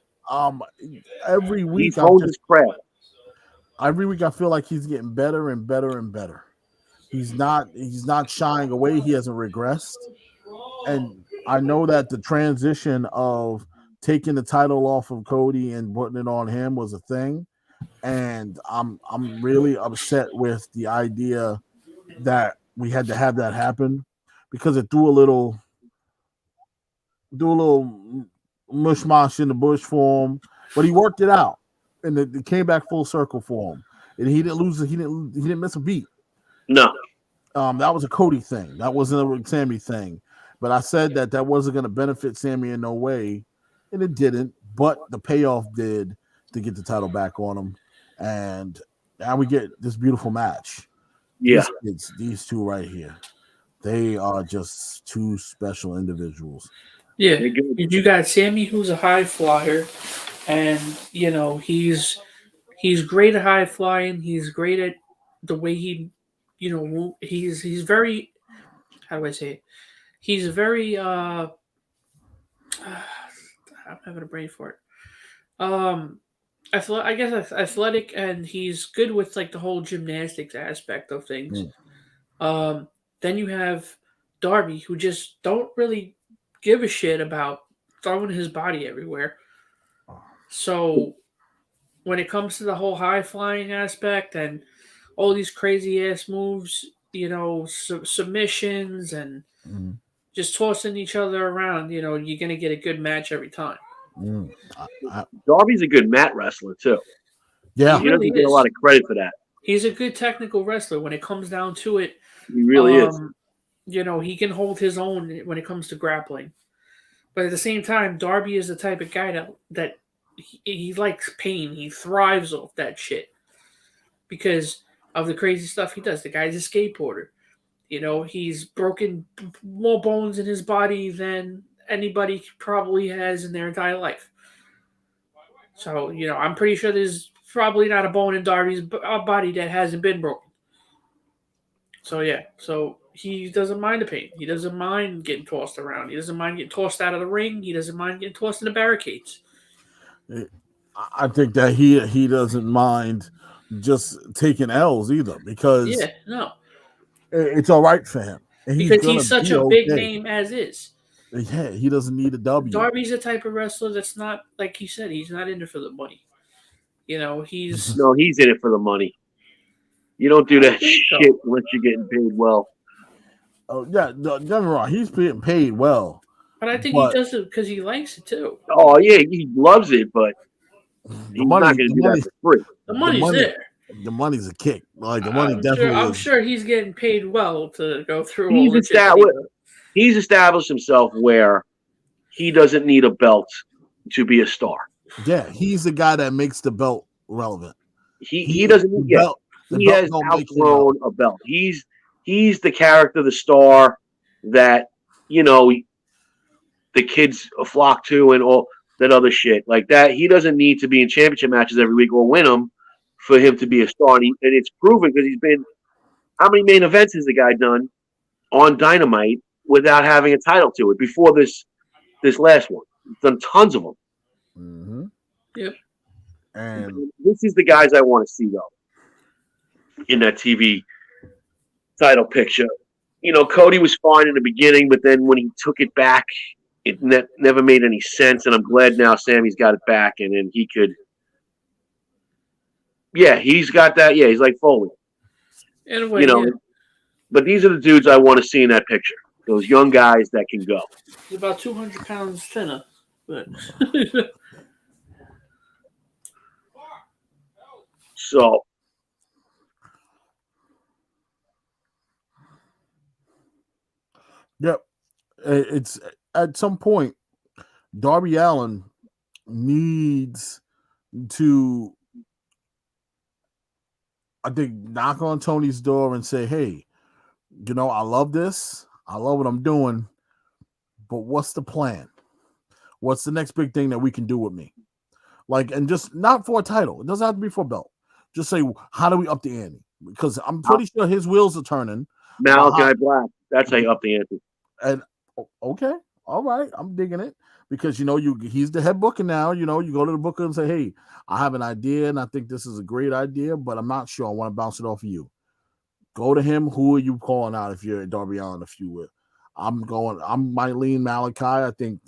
Every week every week I feel like he's getting better and better and better. He's not shying away. He hasn't regressed. And I know that the transition of taking the title off of Cody and putting it on him was a thing. And I'm really upset with the idea that we had to have that happen because it threw a little mushmash in the bush for him, but he worked it out and it came back full circle for him. And he didn't lose. He didn't miss a beat. No. That was a Cody thing. That wasn't a Sammy thing. But I said that wasn't going to benefit Sammy in no way, and it didn't. But the payoff did to get the title back on him, and now we get this beautiful match. Yeah, these two right here, they are just two special individuals. Yeah, you got Sammy, who's a high flyer, and he's great at high flying. He's great at the way he, he's very. How do I say it? He's very I'm having a brain for it. I guess athletic, and he's good with like the whole gymnastics aspect of things. Then you have Darby, who just don't really give a shit about throwing his body everywhere. So when it comes to the whole high flying aspect and all these crazy ass moves, submissions and Mm, just tossing each other around, you're gonna get a good match every time. mm. Darby's a good mat wrestler too. Yeah, He really doesn't get a is. lot of credit for that. He's a good technical wrestler when it comes down to it. He really is. He can hold his own when it comes to grappling. But at the same time, Darby is the type of guy that he likes pain. He thrives off that shit because of the crazy stuff he does. The guy's a skateboarder. He's broken more bones in his body than anybody probably has in their entire life. So, I'm pretty sure there's probably not a bone in Darby's body that hasn't been broken. So, yeah. So, he doesn't mind the pain. He doesn't mind getting tossed around. He doesn't mind getting tossed out of the ring. He doesn't mind getting tossed in the barricades. I think that he doesn't mind just taking L's either because Yeah, no. it's all right for him. And Because he's such be a big okay. name as is. Yeah, he doesn't need a W. Darby's the type of wrestler that's not, like you said, he's not in it for the money. He's No, he's in it for the money. You don't do that think so. shit unless you're getting paid well. Oh yeah, don't get me wrong. He's being paid well. But I think he does it because he likes it too. Oh yeah, he loves it, but he's not going to do that for free. The money's there. The money's a kick. Like the money definitely. I'm sure he's getting paid well to go through. He's established himself where he doesn't need a belt to be a star. Yeah, he's the guy that makes the belt relevant. He doesn't need belt. He has outgrown a belt. He's the character, the star that the kids flock to and all that other shit like that. He doesn't need to be in championship matches every week or win them for him to be a star. And it's proven because he's been. How many main events has the guy done on Dynamite without having a title to it before this last one? He's done tons of them. Mm-hmm. Yep. And this is the guys I want to see though in that TV title picture. Cody was fine in the beginning, but then when he took it back, it never made any sense. And I'm glad now Sammy's got it back, and then he could. Yeah, he's got that. Yeah, he's like Foley. In a way, yeah. But these are the dudes I want to see in that picture. Those young guys that can go. He's about 200 pounds thinner. But so. Yep. It's at some point, Darby Allin needs to, I think, knock on Tony's door and say, hey, I love this. I love what I'm doing. But what's the plan? What's the next big thing that we can do with me? And just not for a title. It doesn't have to be for a belt. Just say, how do we up the ante? Because I'm pretty sure his wheels are turning. Malachi Black. That's how you up the ante. And okay, all right, I'm digging it because he's the head booker now. You go to the booker and say, "Hey, I have an idea, and I think this is a great idea, but I'm not sure. I want to bounce it off of you." Go to him. Who are you calling out if you're at Darby Allin? If you will, I might lean Malachi. I think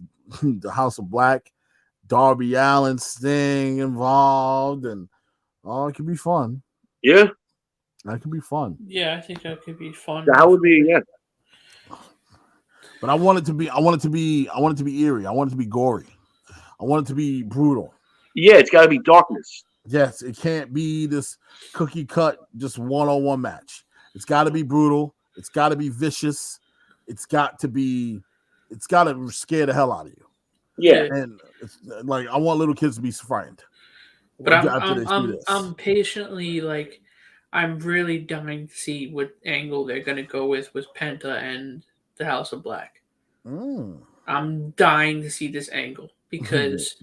the House of Black, Darby Allin, Sting involved, and it could be fun. Yeah, that could be fun. Yeah, I think that could be fun. That would be But I want it to be eerie. I want it to be gory. I want it to be brutal. Yeah, it's got to be darkness. Yes, it can't be this cookie cut, just one-on-one match. It's got to be brutal. It's got to be vicious. It's got to scare the hell out of you. Yeah, and it's I want little kids to be frightened. But I'm patiently I'm really dying to see what angle they're gonna go with Penta and the House of Black. I'm dying to see this angle because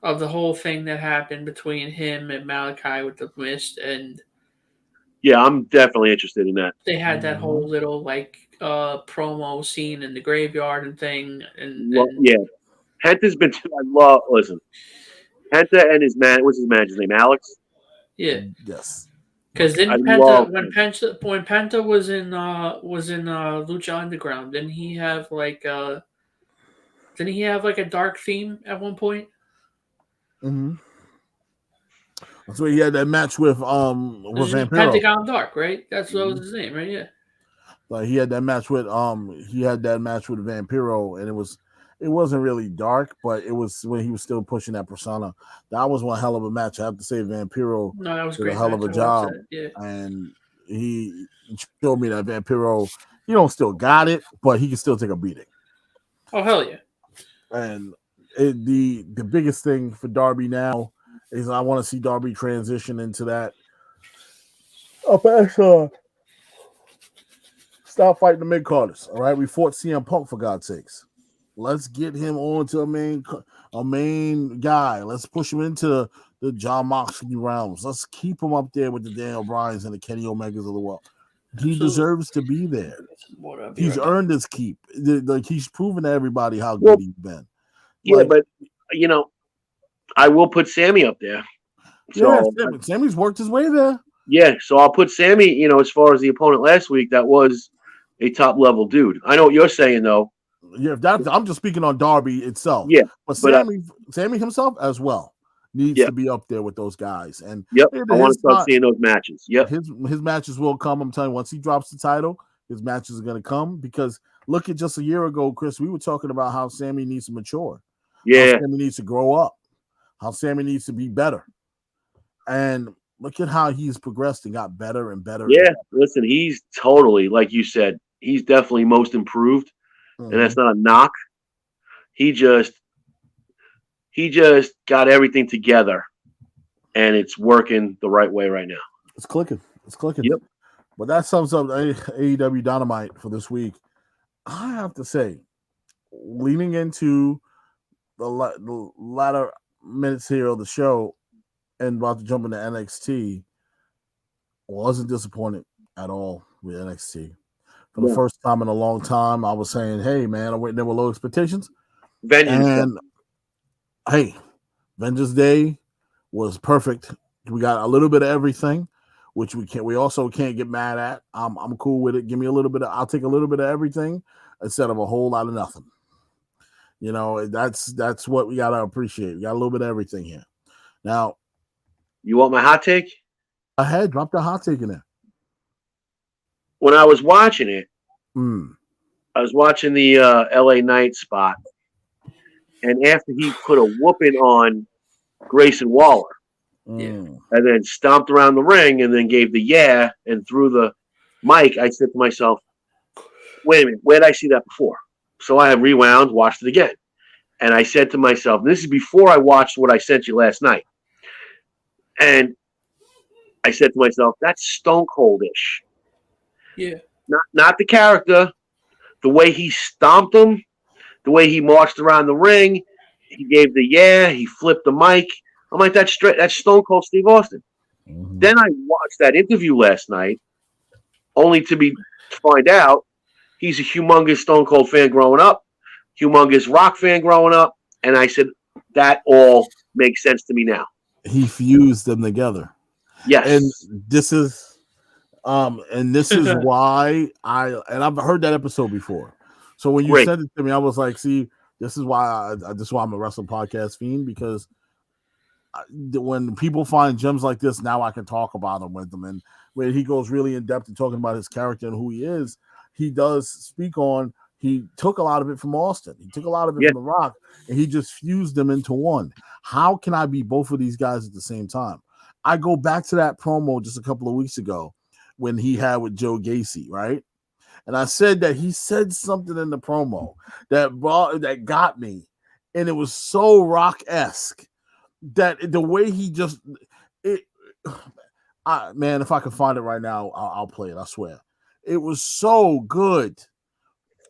of the whole thing that happened between him and Malachi with the mist, and yeah, I'm definitely interested in that. They had that whole little promo scene in the graveyard and thing, and yeah, Penta's been. Listen, Penta and his man. What's his manager's name? Alex. Yeah. Yes. Because then when Penta was in Lucha Underground, didn't he have a dark theme at one point? Mm-hmm. That's where he had that match with Vampiro. Pentagon Dark, right? That's what was his name, right? Yeah. Like he had that match with Vampiro, and it wasn't really dark, but it was when he was still pushing that persona. That was one hell of a match. I have to say, Vampiro No, that was did great. a hell of a match. I job, watched that, yeah. and he showed me that Vampiro, you don't still got it, but he can still take a beating. Oh hell yeah! And the biggest thing for Darby now is I want to see Darby transition into that. Stop fighting the mid carders. All right, we fought CM Punk for God's sakes. Let's get him on to a main guy. Let's push him into the John Moxley realms. Let's keep him up there with the Daniel Bryans and the Kenny Omegas of the world. He deserves to be there. He's earned his keep. Like he's proven to everybody how good he's been. Yeah, but I will put Sammy up there. So, yeah, Sammy's worked his way there. Yeah, so I'll put Sammy. As far as the opponent last week, that was a top level dude. I know what you're saying though. Yeah, I'm just speaking on Darby itself. Yeah, but Sammy himself as well needs to be up there with those guys. And I want to start seeing those matches. Yep, his matches will come. I'm telling you, once he drops the title, his matches are going to come. Because look at just a year ago, Chris, we were talking about how Sammy needs to mature. Yeah, how Sammy needs to grow up. How Sammy needs to be better. And look at how he's progressed and got better and better. Yeah, listen, he's totally, like you said, he's definitely most improved. And that's not a knock. He just got everything together, and it's working the right way right now. It's clicking. Yep. But that sums up AEW Dynamite for this week. I have to say, leaning into the latter minutes here of the show and about to jump into NXT, wasn't disappointed at all with NXT. For the first time in a long time, I was saying, hey, man, I went there with low expectations. Vengeance Day was perfect. We got a little bit of everything, which we also can't get mad at. I'm cool with it. Give me a little bit I'll take a little bit of everything instead of a whole lot of nothing. That's what we got to appreciate. We got a little bit of everything here. Now, you want my hot take? Go ahead, drop the hot take in there. When I was watching it, I was watching the LA Knight spot, and after he put a whooping on Grayson Waller, and then stomped around the ring, and then gave the and threw the mic, I said to myself, wait a minute, where did I see that before? So I rewound, watched it again, and I said to myself, this is before I watched what I sent you last night, and I said to myself, that's Stone Cold-ish. Yeah. Not the character, the way he stomped him, the way he marched around the ring, he gave the he flipped the mic. I'm like, that's Stone Cold Steve Austin. Then I watched that interview last night, only to find out he's a humongous Stone Cold fan growing up, humongous Rock fan growing up, and I said, that all makes sense to me now. He fused them together. Yes. And this is why I've heard that episode before. So when you sent it to me, I was like, see, this is why I'm a wrestling podcast fiend, because when people find gems like this, now I can talk about them with them. And when he goes really in depth in talking about his character and who he is, he does speak on, he took a lot of it from Austin. He took a lot of it from The Rock, and he just fused them into one. How can I be both of these guys at the same time? I go back to that promo just a couple of weeks ago when he had with Joe Gacy, right? And I said that he said something in the promo that got me, and it was so Rock-esque that the way he just man, if I can find it right now, I'll play it. I swear, it was so good.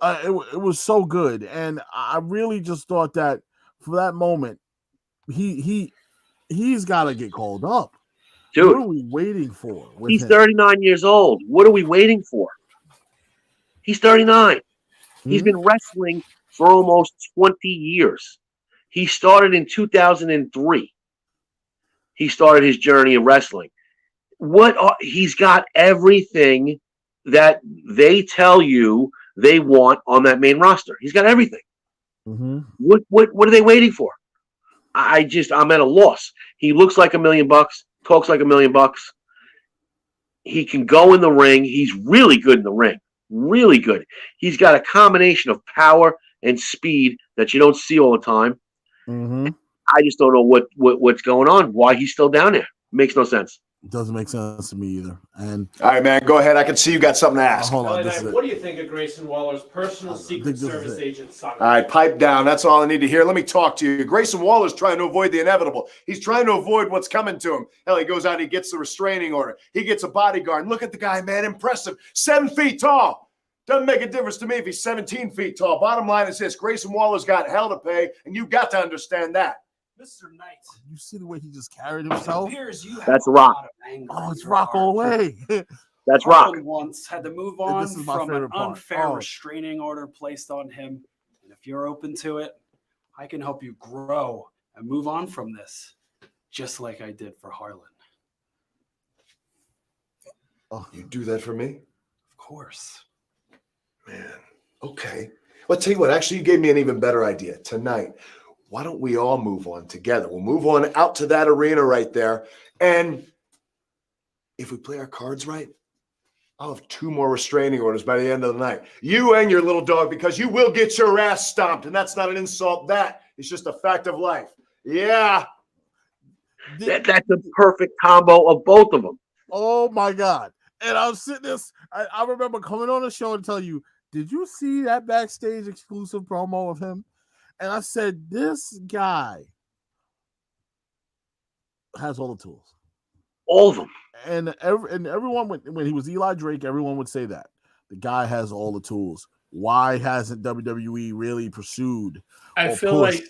It was so good, and I really just thought that for that moment, he's got to get called up. Dude, what are we waiting for? He's 39 years old. What are we waiting for? He's 39. He's been wrestling for almost 20 years. He started in 2003. He started his journey in wrestling. He's got everything that they tell you they want on that main roster. He's got everything. What are they waiting for? I'm at a loss. He looks like $1 million. talks like $1 million. He can go in the ring. He's really good in the ring. Really good. He's got a combination of power and speed that you don't see all the time. Mm-hmm. I just don't know what's going on. Why he's still down there? Makes no sense. Doesn't make sense to me either. And all right, man, go ahead. I can see you got something to ask. hold on. What do you think of Grayson Waller's personal Secret Service agent saga? All right, pipe down. That's all I need to hear. Let me talk to you. Grayson Waller's trying to avoid the inevitable. He's trying to avoid what's coming to him. Hell, he goes out, he gets the restraining order. He gets a bodyguard. And look at the guy, man. Impressive. 7 feet tall. Doesn't make a difference to me if he's 17 feet tall. Bottom line is this. Grayson Waller's got hell to pay, and you got to understand that. Mr. Knight, you see the way he just carried himself? That's Rock. Oh, it's Rock all the way. That's Rock. Once had to move on This is my from an favorite part. unfair Oh. restraining order placed on him. And if you're open to it, I can help you grow and move on from this, just like I did for Harlan. Oh, you do that for me? Of course. Man, okay. Well, tell you what, actually, you gave me an even better idea. Tonight, why don't we all move on together? We'll move on out to that arena right there. And if we play our cards right, I'll have 2 more restraining orders by the end of the night. You and your little dog, because you will get your ass stomped. And that's not an insult. That is just a fact of life. Yeah. That's a perfect combo of both of them. Oh, my God. And I'm sitting this. I remember coming on the show and tell you, did you see that backstage exclusive promo of him? And I said, this guy has all the tools. All of them. And everyone, when he was Eli Drake, everyone would say that. The guy has all the tools. Why hasn't WWE really pursued? I feel like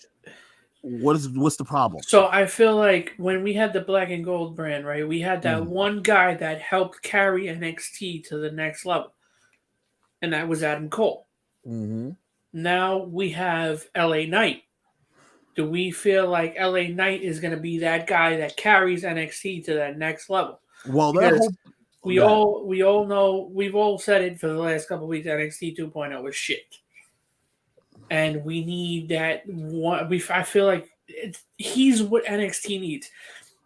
what's the problem? So I feel like when we had the Black and Gold brand, right, we had that one guy that helped carry NXT to the next level, and that was Adam Cole. Mm-hmm. Now we have LA Knight. Do we feel like LA Knight is going to be that guy that carries NXT to that next level? Well, we all know, we've all said it for the last couple of weeks. NXT 2.0 was shit, and we need that one. I feel like he's what NXT needs.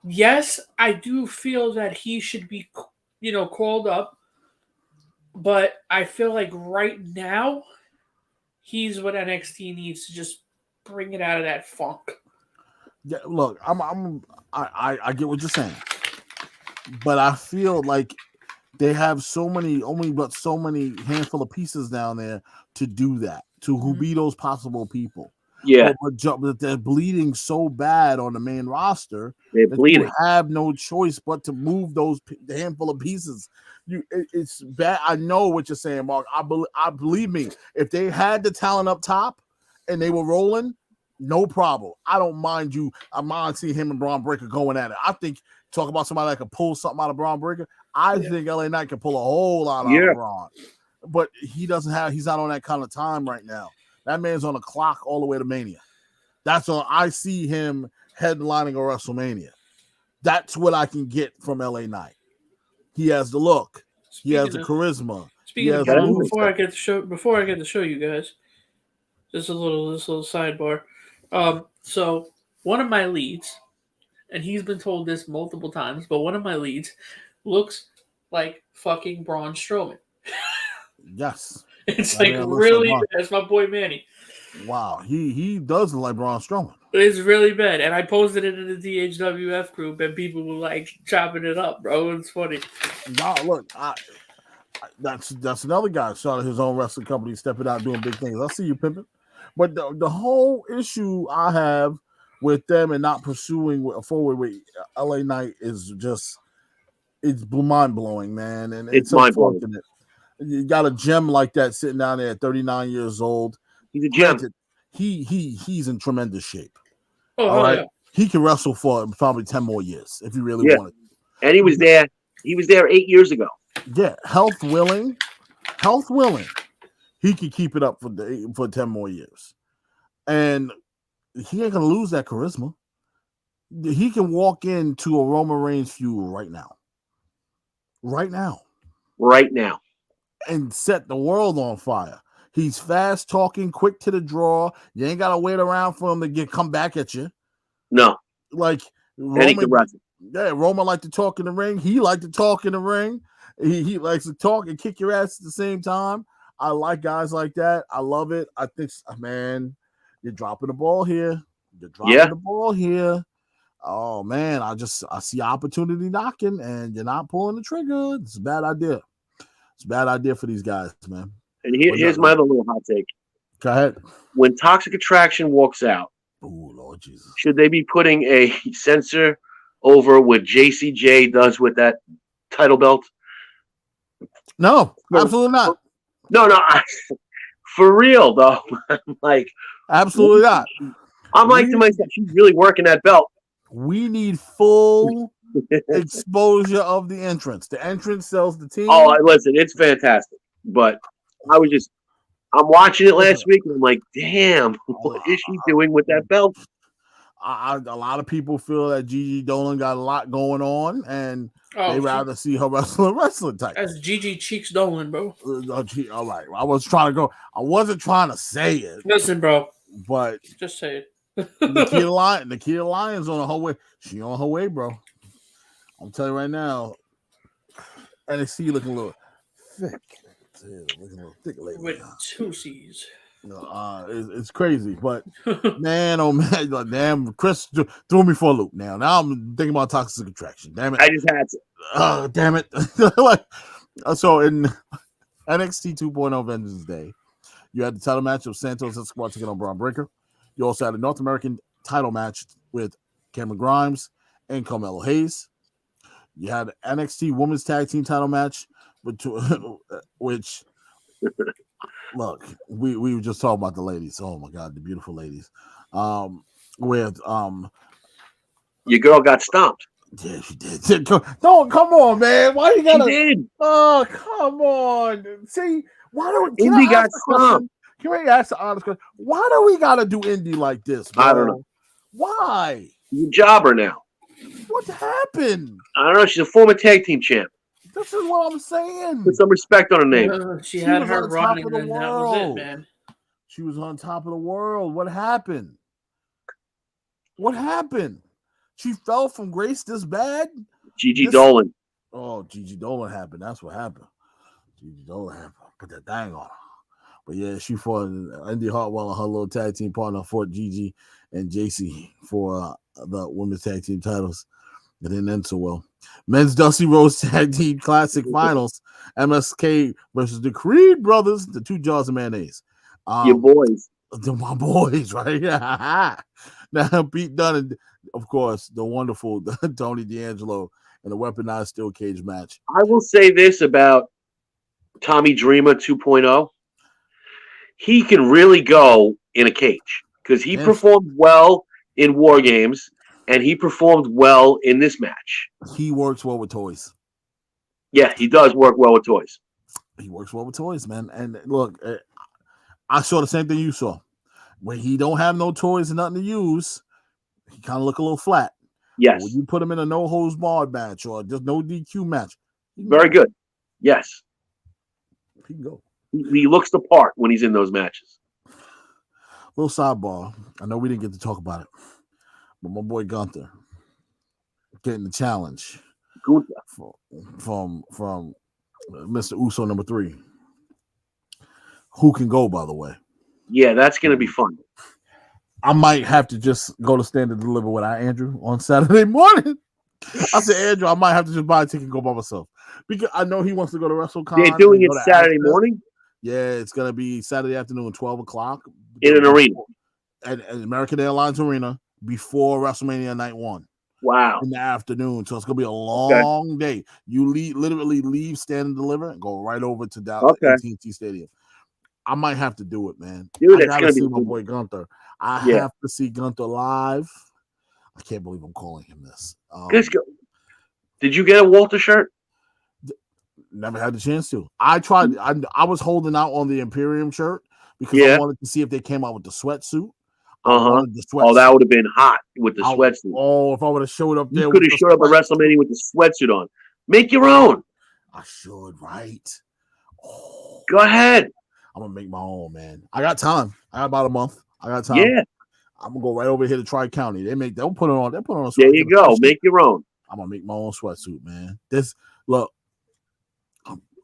Yes, I do feel that he should be, called up, but I feel like right now he's what NXT needs to just bring it out of that funk. Yeah, look, I get what you're saying, but I feel like they have so many handful of pieces down there to do that, to who be those possible people. Yeah, but they're bleeding so bad on the main roster. They're bleeding. You have no choice but to move those handful of pieces. It's bad. I know what you're saying, Mark. I believe me. If they had the talent up top and they were rolling, no problem. I don't mind you. I mind seeing him and Braun Breaker going at it. I think talk about somebody that could pull something out of Braun Breaker. I think LA Knight can pull a whole lot out of Braun, but he's not on that kind of time right now. That man's on a clock all the way to Mania. That's all. I see him headlining a WrestleMania. That's what I can get from LA Knight. He has the look. He has the charisma. Speaking of that, before I get to show you guys, just this little sidebar. So one of my leads, and he's been told this multiple times, but one of my leads looks like fucking Braun Strowman. Yes. It's like really bad. That's my boy Manny. Wow. He does look like Braun Strowman. It's really bad. And I posted it in the DHWF group and people were like chopping it up, bro. It's funny. No, look, that's another guy started his own wrestling company, stepping out doing big things. I see you pimping. But the whole issue I have with them and not pursuing forward with LA Knight is just it's mind blowing, man. And it's unfortunate. You got a gem like that sitting down there at 39 years old. He's a gem. He's in tremendous shape. Oh, all right. Yeah. He can wrestle for probably 10 more years if he really wanted. And he was there. He was there 8 years ago. Yeah, health willing, he can keep it up for 10 more years. And he ain't gonna lose that charisma. He can walk into a Roman Reigns feud right now. And set the world on fire. He's fast talking, quick to the draw. You ain't gotta wait around for him to come back at you. No. Like Roman, Yeah, Roman liked to talk in the ring. He liked to talk in the ring. He likes to talk and kick your ass at the same time. I like guys like that. I love it. I think, man, you're dropping the ball here. You're dropping the ball here. Oh man, I see opportunity knocking, and you're not pulling the trigger. It's a bad idea. It's a bad idea for these guys, man. And here's my other little hot take. Go ahead. When Toxic Attraction walks out, oh Lord Jesus, should they be putting a censor over what JCJ does with that title belt? No, absolutely not. No, for real though. I'm like, absolutely not. I'm like to myself, she's really working that belt. We need full exposure of the entrance. The entrance sells the team. Oh, listen, it's fantastic. But I'm watching it last week, and I'm like, damn, what is she doing with that belt? A lot of people feel that Gigi Dolan got a lot going on, and they rather see her wrestling type. That's Gigi Cheeks Dolan, bro. All right, I wasn't trying to say it. Listen, bro, but just say it. Nikita Lyons on her way. She on her way, bro. I'm telling you right now. NXT looking a little thick. Looking a little thick lately. With 2 C's. It's crazy, but man, oh man, like, damn, Chris threw me for a loop. Now I'm thinking about Toxic Attraction. Damn it, I just had to. Damn it. So in NXT 2.0 Vengeance Day, you had the title match of Santos Escobar taking on Braun Breaker. You also had a North American title match with Cameron Grimes and Carmelo Hayes. You had an NXT Women's Tag Team title match, which look, we were just talking about the ladies. Oh my God, the beautiful ladies. With your girl got stomped. Yeah, she did. Don't come on, man. Why you gotta? She did. Oh, come on. See, why don't Indy got stomped? Can we ask the honest question? Why do we gotta do Indy like this, bro? I don't know. Why? She's a jobber now. What happened? I don't know. She's a former tag team champ. This is what I'm saying. Put some respect on her name. She had her run, and then that was it, man. She was on top of the world. What happened? What happened? She fell from grace this bad? Gigi Dolan. Oh, Gigi Dolan happened. That's what happened. Gigi Dolan happened. Put that thing on her. But yeah, she fought Indy Hartwell and her little tag team partner fought Gigi and JC for the women's tag team titles. It didn't end so well. Men's Dusty Rhodes Tag Team Classic Finals. MSK versus the Creed Brothers, the 2 jars of mayonnaise. Your boys. My boys, right? Now, Pete Dunne and, of course, the wonderful Tony D'Angelo in a weaponized steel cage match. I will say this about Tommy Dreamer 2.0. He can really go in a cage because he performed well in War Games and he performed well in this match. He works well with toys. Yeah, he does work well with toys. He works well with toys, man. And look, I saw the same thing you saw. When he don't have no toys and nothing to use, he kind of look a little flat. Yes. But when you put him in a no holds barred match or just no DQ match, very good. Yes. He can go. He looks the part when he's in those matches. Little sidebar. I know we didn't get to talk about it, but my boy Gunther getting the challenge from Mr. Uso number 3. Who can go, by the way? Yeah, that's going to be fun. I might have to just go to Stand and Deliver without Andrew on Saturday morning. I said, Andrew, I might have to just buy a ticket and go by myself because I know he wants to go to WrestleCon. They're doing it Saturday morning? Yeah, it's going to be Saturday afternoon, 12 o'clock. In an arena. At American Airlines Arena before WrestleMania Night 1. Wow. In the afternoon. So it's going to be a long day. You literally leave Stand and Deliver and go right over to Dallas AT&T Stadium. I might have to do it, man. Dude, I gotta see my boy Gunther. I have to see Gunther live. I can't believe I'm calling him this. Did you get a Walter shirt? Never had the chance to. I tried. I was holding out on the Imperium shirt because I wanted to see if they came out with the sweatsuit. Oh, that would have been hot with the sweatsuit. Oh, if I would have showed up there, you could have showed up at WrestleMania with the sweatsuit on. Make your own. I should, right? Oh, go ahead. I'm gonna make my own, man. I got time. I got about a month. I got time. Yeah. I'm gonna go right over here to Tri-County. They'll put it on. They'll put it on. There you go. Make your own. I'm gonna make my own sweatsuit, man. This look,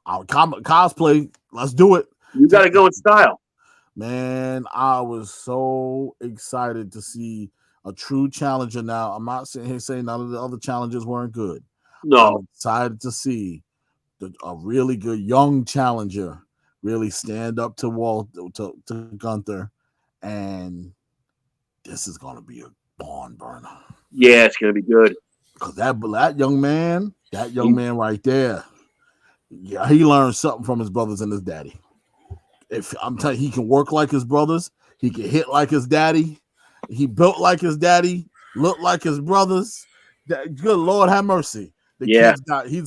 I'll cosplay. Let's do it. You got to go in style. Man, I was so excited to see a true challenger now. I'm not sitting here saying none of the other challengers weren't good. No, I'm excited to see a really good young challenger really stand up to Gunther, and this is gonna be a barn burner. yeah, it's gonna be good. Cause that young man right there, yeah, he learned something from his brothers and his daddy. If I'm telling you, he can work like his brothers, he can hit like his daddy, he built like his daddy, looked like his brothers. Good Lord, have mercy. He's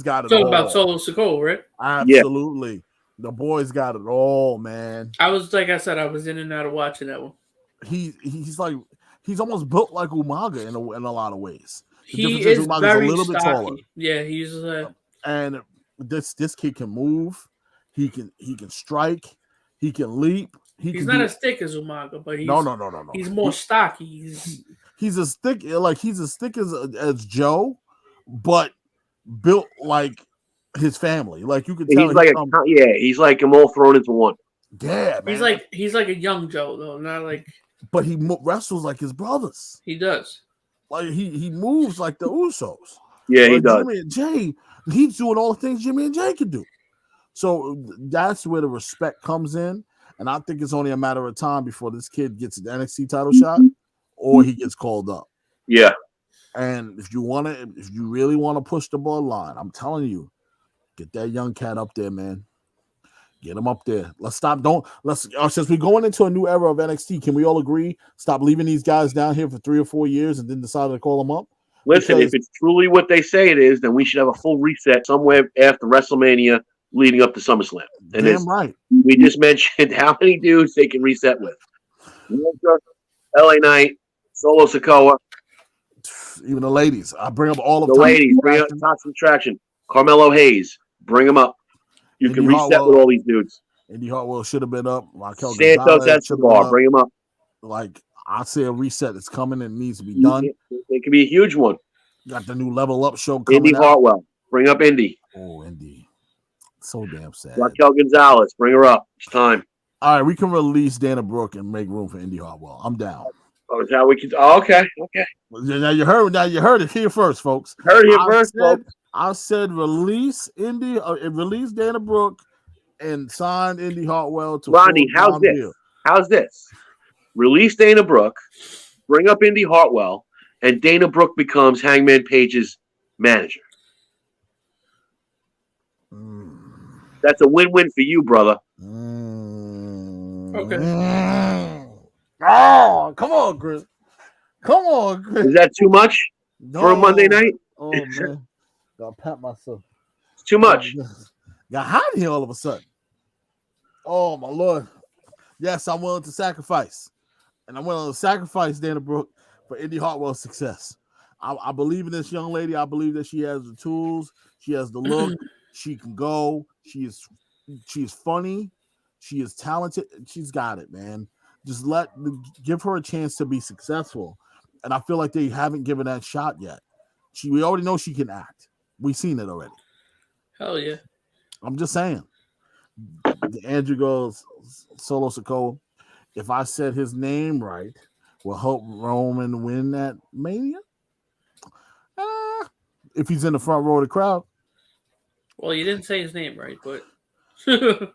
got it Talking all. about Solo Sikoa, right? Absolutely. Yeah. The boy's got it all, man. I was in and out of watching that one. He's almost built like Umaga in a lot of ways. He is very a little bit stocky. taller. Yeah, he's and this kid can move. He can strike. He can leap. He's not as thick as Umaga, but he's no. He's more stocky. He's as thick as Joe, but built like his family. Like you could tell he's like them all thrown into one. Yeah, man. He's like a young Joe though, not like. But he wrestles like his brothers. He does. Like he moves like the Usos. Yeah, he does. Jimmy and Jay, he's doing all the things Jimmy and Jay can do. So that's where the respect comes in. And I think it's only a matter of time before this kid gets an NXT title shot or he gets called up. Yeah. And if you really want to push the bloodline, I'm telling you, get that young cat up there, man. Get him up there. Since we're going into a new era of NXT, can we all agree? Stop leaving these guys down here for 3 or 4 years and then decide to call them up? Listen, if it's truly what they say it is, then we should have a full reset somewhere after WrestleMania leading up to SummerSlam. And damn right. We just mentioned how many dudes they can reset with. LA Knight, Solo Sikoa. Even the ladies. I bring up all of the ladies. Bring up Toxic Attraction. Carmelo Hayes. Bring them up. You can reset with all these dudes. Indy Hartwell should have been up. Raquel Santos Escobar. Bring them up. Like, I say a reset is coming and needs to be done. It could be a huge one. Got the new Level Up show coming Indy Hartwell. Bring up Indy. Oh, Indy. So damn sad. Raquel Gonzalez. Bring her up. It's time. All right, we can release Dana Brooke and make room for Indy Hartwell. I'm down. Oh, is that we can? Oh, okay. Now you heard it here first, folks. I said release release Dana Brooke and sign Indy Hartwell to Rodney. How's this? Deal. How's this? Release Dana Brooke, bring up Indy Hartwell, and Dana Brooke becomes Hangman Page's manager. That's a win-win for you, brother. Okay. Oh, come on, Chris. Is that too much for a Monday night? Oh, man. Gotta pat myself. It's too much. Got hot here all of a sudden. Oh, my Lord. Yes, I'm willing to sacrifice. And I'm willing to sacrifice Dana Brooke for Indy Hartwell's success. I believe in this young lady. I believe that she has the tools. She has the look. She can go. She is funny. She is talented. She's got it, man. Just give her a chance to be successful. And I feel like they haven't given that shot yet. We already know she can act. We've seen it already. Hell yeah. I'm just saying. Andrew goes, Solo Sikoa. If I said his name right, will help Roman win that Mania? If he's in the front row of the crowd. Well, you didn't say his name right, but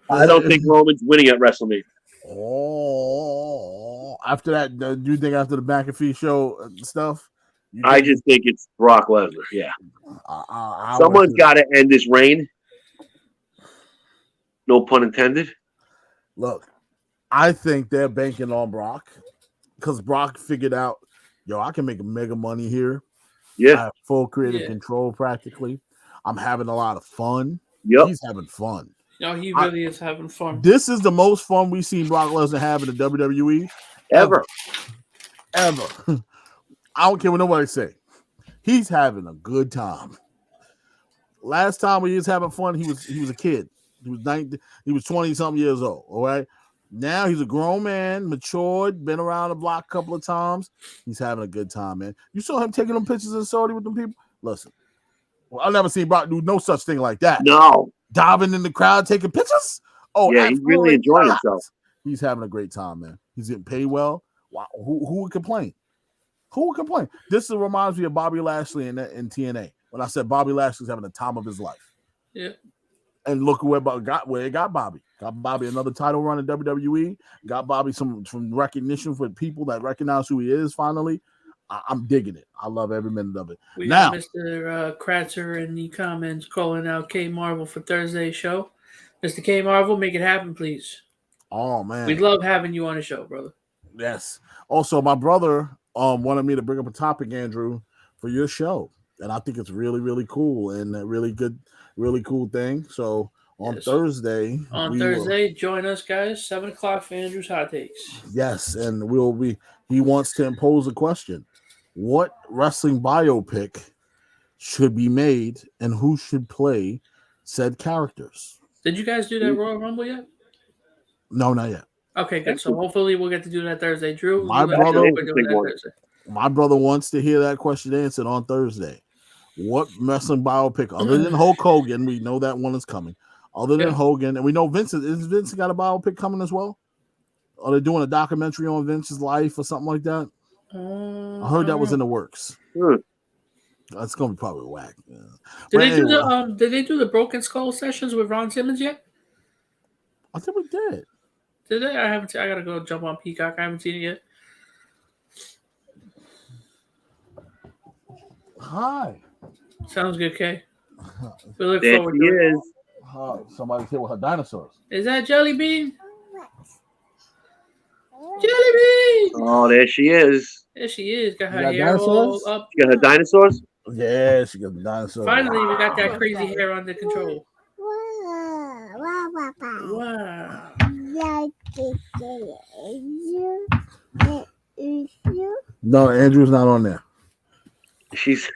I don't think Roman's winning at WrestleMania. Oh, after that, do you think after the McAfee show stuff? I just think it's Brock Lesnar. Yeah, someone's got to end this reign. No pun intended. Look, I think they're banking on Brock because Brock figured out, I can make mega money here. Yeah, I have full creative control practically. I'm having a lot of fun. Yep, he's having fun. No, he really is having fun. This is the most fun we've seen Brock Lesnar have in the WWE ever. I don't care what nobody say. He's having a good time. Last time he was having fun, he was a kid. He was 19. He was 20-something years old. All right. Now he's a grown man, matured, been around the block a couple of times. He's having a good time, man. You saw him taking them pictures in Saudi with them people. Listen, Well, I've never seen Brock do no such thing like that. No. Diving in the crowd, taking pictures. Oh, Yeah, he's really absolutely enjoying not. himself. He's having a great time, man. He's getting paid well. Wow. Who would complain? Who would complain? This reminds me of Bobby Lashley in TNA. When I said Bobby Lashley's having the time of his life. Yeah. And look where it got Bobby. Got Bobby another title run in WWE. Got Bobby some recognition for people that recognize who he is finally. I'm digging it. I love every minute of it. We now, got Mr. Kratzer in the comments calling out K Marvel for Thursday's show. Mr. K Marvel, make it happen, please. Oh man, We'd love having you on the show, brother. Yes. Also, my brother wanted me to bring up a topic, Andrew, for your show, and I think it's really, really cool and a really good, really cool thing. So on Thursday, join us, guys, 7:00 for Andrew's Hot Takes. Yes, and he wants to impose a question: what wrestling biopic should be made, and who should play said characters? Did you guys do that Royal Rumble yet? No, not yet. Okay, good. So hopefully we'll get to do that Thursday. Drew, my brother wants to hear that question answered on Thursday. What wrestling biopic, other than Hulk Hogan, we know that one is coming. Other than Hogan, and we know Vince got a biopic coming as well? Are they doing a documentary on Vince's life or something like that? I heard that was in the works. That's gonna be probably whack. Yeah. Did they do the Broken Skull sessions with Ron Simmons yet? I think we did. Did they? I gotta go jump on Peacock. I haven't seen it yet. Hi. Sounds good, Kay. We look There forward she to it. is. Hi. Somebody's here with her dinosaurs. Is that Jelly Bean? Jelly Bean! Oh, there she is. There she is. Got her got hair dinosaurs? all up. She got her dinosaurs? Yeah, she got the dinosaurs. Finally, we got that crazy hair under control. Wow. No, Andrew's not on there. She's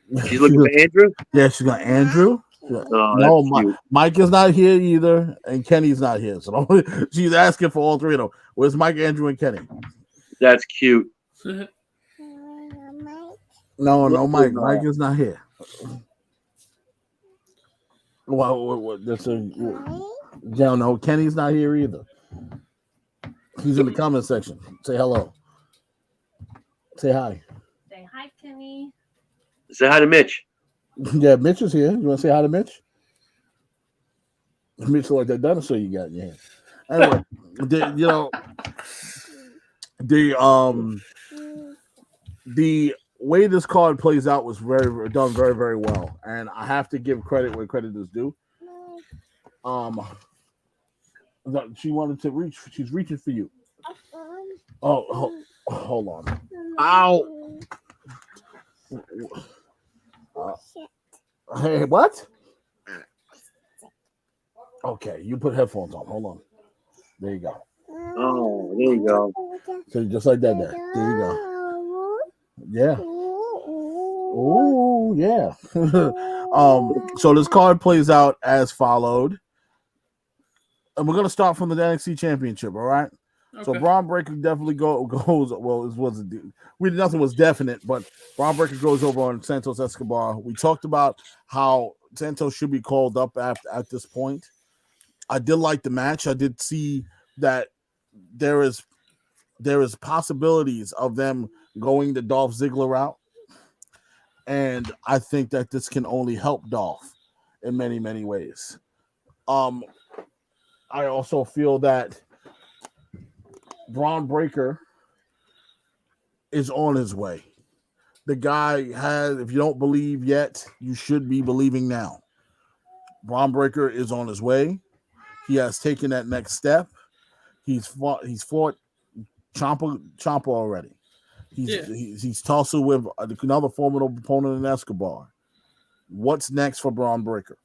looking for Andrew? Yeah, she's got Andrew. Oh, No, Mike is not here either, and Kenny's not here. So she's asking for all three of them. Where's Mike, Andrew, and Kenny? That's cute. No, Mike. Mike is not here. Well, no, Kenny's not here either. He's in the comment section. Say hello. Say hi. Say hi, Kenny. Say hi to Mitch. Yeah, Mitch is here. You want to say hi to Mitch? Mitch, like that dinosaur you got in your hand. Anyway, the way this card plays out was done very, very well, and I have to give credit where credit is due. She wanted to reach. She's reaching for you. Oh, hold on. Ow. Hey, what? Okay, you put headphones on. Hold on. There you go. Oh, there you go. So just like that there. There you go. Yeah. Oh, yeah. So this card plays out as followed. And we're gonna start from the NXT Championship, all right? Okay. So Braun Breaker definitely goes. Well, nothing was definite, but Braun Breaker goes over on Santos Escobar. We talked about how Santos should be called up at this point. I did like the match. I did see that there is possibilities of them going the Dolph Ziggler route, and I think that this can only help Dolph in many, many ways. I also feel that Braun Breaker is on his way. The guy has, if you don't believe yet, you should be believing now. Braun Breaker is on his way. He has taken that next step. He's fought Ciampa already. He's tussling with another formidable opponent in Escobar. What's next for Braun Breaker?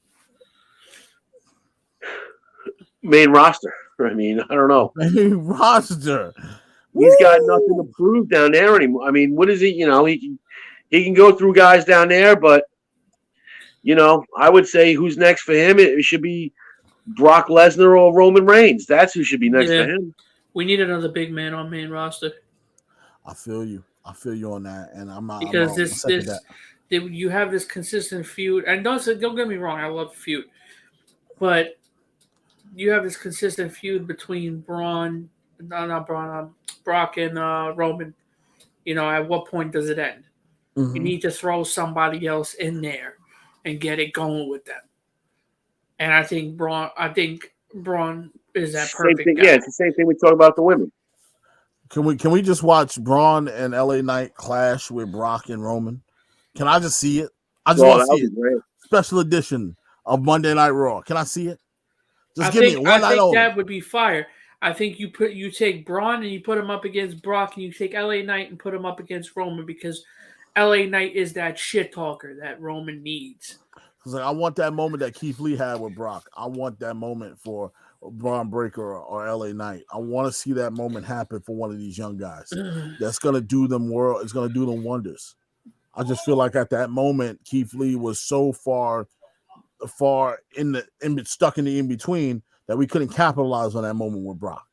Main roster. I mean, I don't know. Main roster. He's got nothing to prove down there anymore. I mean, what is he? He can go through guys down there, but I would say who's next for him? It should be Brock Lesnar or Roman Reigns. That's who should be next for him. We need another big man on main roster. I feel you on that, and I'm not because you have this consistent feud, and don't get me wrong, I love the feud, but you have this consistent feud between not Braun, Brock and Roman. At what point does it end? You Mhm. need to throw somebody else in there and get it going with them. And I think Braun is that Same perfect thing. guy. Yeah, it's the same thing we talk about the women. Can we just watch Braun and LA Knight clash with Brock and Roman? Can I just see it? I just Oh, want to that see would it. be great. Special edition of Monday Night Raw. Can I see it? Just I give me think one night only. that would be fire. I think you take Braun and you put him up against Brock, and you take LA Knight and put him up against Roman, because LA Knight is that shit talker that Roman needs. It's like, I want that moment that Keith Lee had with Brock. I want that moment for Braun Breaker or LA Knight. I want to see that moment happen for one of these young guys. That's gonna do them It's gonna do them wonders. I just feel like at that moment, Keith Lee was so far stuck in the in between that we couldn't capitalize on that moment with Brock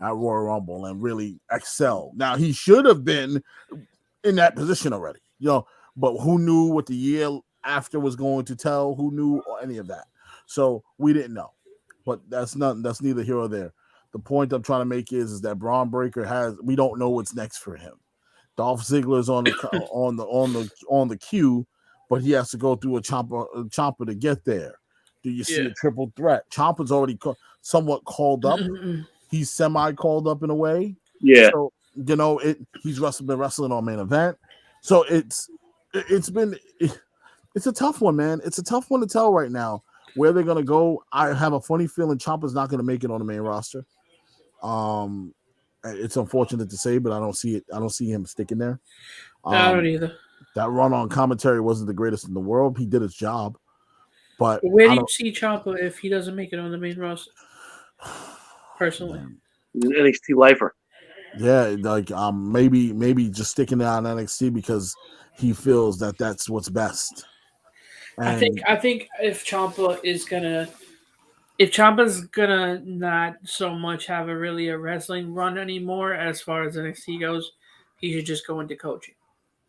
at Royal Rumble and really excel. Now he should have been in that position already, but who knew what the year after was going to tell? Who knew any of that? So we didn't know. But that's neither here or there. The point I'm trying to make is that Braun Breaker we don't know what's next for him. Dolph Ziggler's on the queue, but he has to go through a Ciampa to get there. Do you see a triple threat? Ciampa's already somewhat called up. He's semi called up in a way. Yeah. So he's been wrestling on Main Event. So it's a tough one, man. It's a tough one to tell right now where they're gonna go. I have a funny feeling Ciampa's not gonna make it on the main roster. It's unfortunate to say, but I don't see it. I don't see him sticking there. I don't either. That run on commentary wasn't the greatest in the world. He did his job, but where do you see Ciampa if he doesn't make it on the main roster? Personally, He's an NXT lifer. Yeah, like maybe just sticking there on NXT because he feels that that's what's best. And I think if Ciampa's gonna not so much have a wrestling run anymore as far as NXT goes, he should just go into coaching.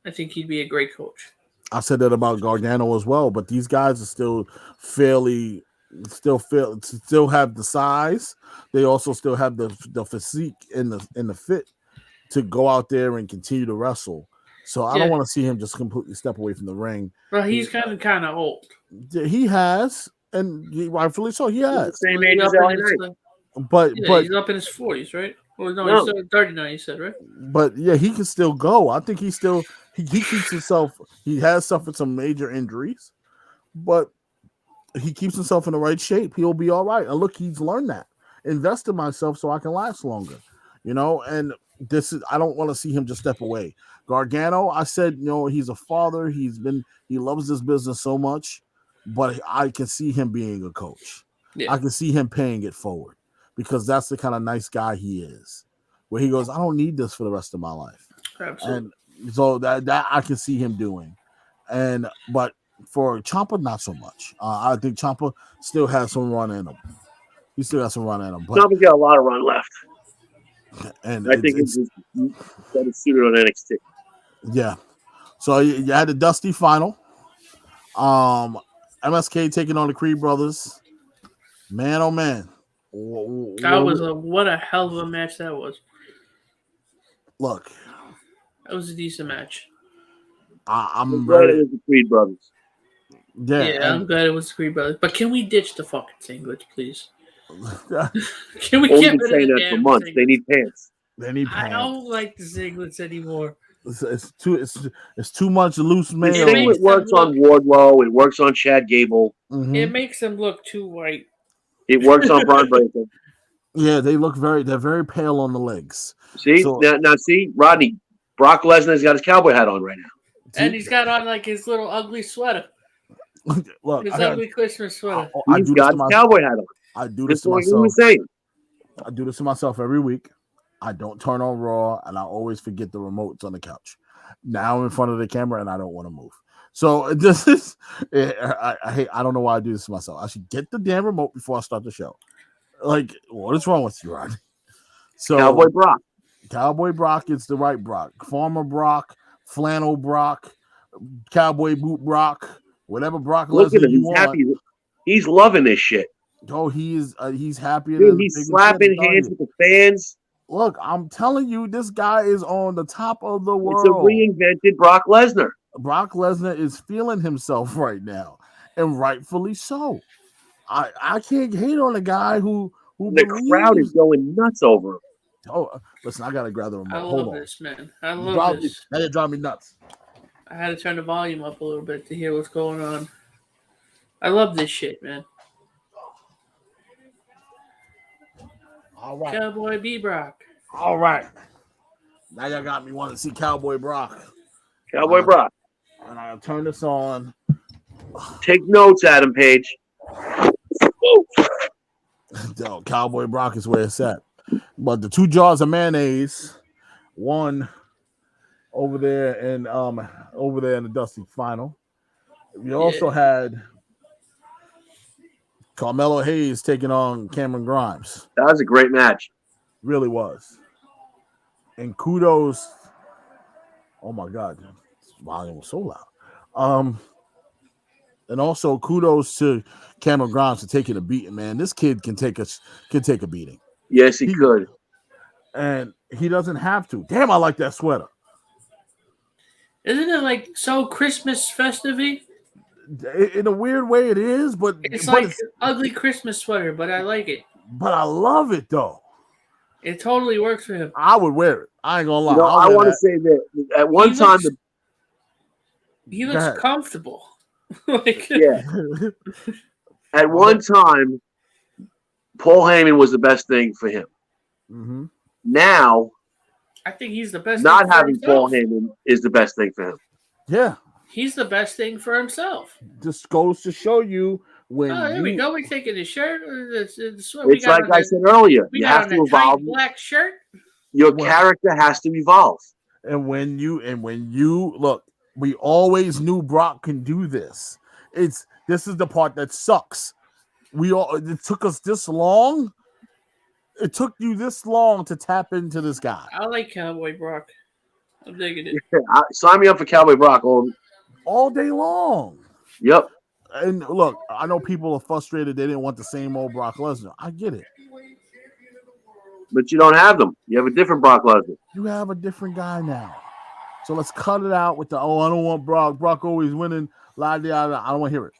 I think he'd be a great coach. I said that about Gargano as well, but these guys are still still have the size. They also still have the physique and the fit to go out there and continue to wrestle. So I don't want to see him just completely step away from the ring. Well, he's kind of old. He has, and rightfully so. He has. Same age as LA Knight. But he's up in his 40s, right? Or no, he's 39. You said, right? But yeah, he can still go. I think he keeps himself. He has suffered some major injuries, but he keeps himself in the right shape. He'll be all right. And look, he's learned that. Invest in myself so I can last longer. And I don't want to see him just step away. Gargano, I said, he's a father. He loves this business so much, but I can see him being a coach. Yeah. I can see him paying it forward because that's the kind of nice guy he is, where he goes, I don't need this for the rest of my life. Absolutely. And so that I can see him doing. But for Ciampa, not so much. I think Ciampa still has some run in him. He still has some run in him. Ciampa's got a lot of run left. And I think he's better suited on NXT. Yeah. So you had the Dusty final. MSK taking on the Creed brothers. Man, oh man. What a hell of a match that was. Look. That was a decent match. I'm glad it was the Creed brothers. Yeah, I'm glad it was the Creed brothers. But can we ditch the fucking singlets, please? Can we get rid of that for months? They need pants. They need pants. I don't like the singlets anymore. It's too much loose mail. It works on Wardlow. It works on Chad Gable. Mm-hmm. It makes them look too white. It works on Braun Breaker. Yeah, they're very pale on the legs. See now, see Rodney, Brock Lesnar's got his cowboy hat on right now, and he's got on like his little ugly sweater. Look, his ugly Christmas sweater. He's got his cowboy hat on. I do this to myself. I do this to myself every week. I don't turn on Raw, and I always forget the remotes on the couch. Now I'm in front of the camera, and I don't want to move. So this is, I don't know why I do this to myself. I should get the damn remote before I start the show. Like, what is wrong with you, Rodney? So Cowboy Brock. Cowboy Brock is the right Brock. Farmer Brock, Flannel Brock, cowboy boot Brock, whatever Brock Look at Lesnar him. you He's want. happy. He's loving this shit. Oh, he's happier Dude, than he's the biggest slapping shit, I'm telling hands you. with the fans. Look, I'm telling you, this guy is on the top of the It's a world. reinvented Brock Lesnar. Brock Lesnar is feeling himself right now, and rightfully so. I can't hate on a guy who The crowd is believes. going nuts over him. Oh, listen, I gotta grab the remote. I Hold love on. this, man. I love this. That drive me nuts. I had to turn the volume up a little bit to hear what's going on. I love this shit, man. All right. Cowboy B Brock. All right. Now y'all got me wanting to see Cowboy Brock. Cowboy Brock. And I'll turn this on. Take notes, Adam Page. Yo, Cowboy Brock is where it's at. But the 2 jars of mayonnaise, one over there in the Dusty final. We also had Carmelo Hayes taking on Cameron Grimes. That was a great match. Really was. And kudos. Oh my God. This volume was so loud. And also kudos to Cameron Grimes for taking a beating, man. This kid can take a beating. Yes, he could. And he doesn't have to. Damn, I like that sweater. Isn't it like so Christmas festive-y? In a weird way it is, but It's but like an ugly Christmas sweater, but I like it. But I love it though. It totally works for him. I would wear it. I ain't gonna lie. You know, I want to say that at one time, He looks comfortable. yeah. At one time, Paul Heyman was the best thing for him. Mm-hmm. Now, I think he's the best. not thing for having Paul himself. Heyman is the best thing for him. Yeah. He's the best thing for himself. Just goes to show you when. Oh, there we go. We're taking the shirt. The sweater. It's like I said earlier. We You got have on to a tight evolve. black shirt. Your character has to evolve. And when you look, we always knew Brock can do this. This is the part that sucks. It took us this long. It took you this long to tap into this guy. I like Cowboy Brock. I'm digging it. Sign me up for Cowboy Brock all day long. Yep. And look, I know people are frustrated. They didn't want the same old Brock Lesnar. I get it. But you don't have them. You have a different Brock Lesnar. You have a different guy now. So let's cut it out with I don't want Brock. Brock always winning. I don't want to hear it.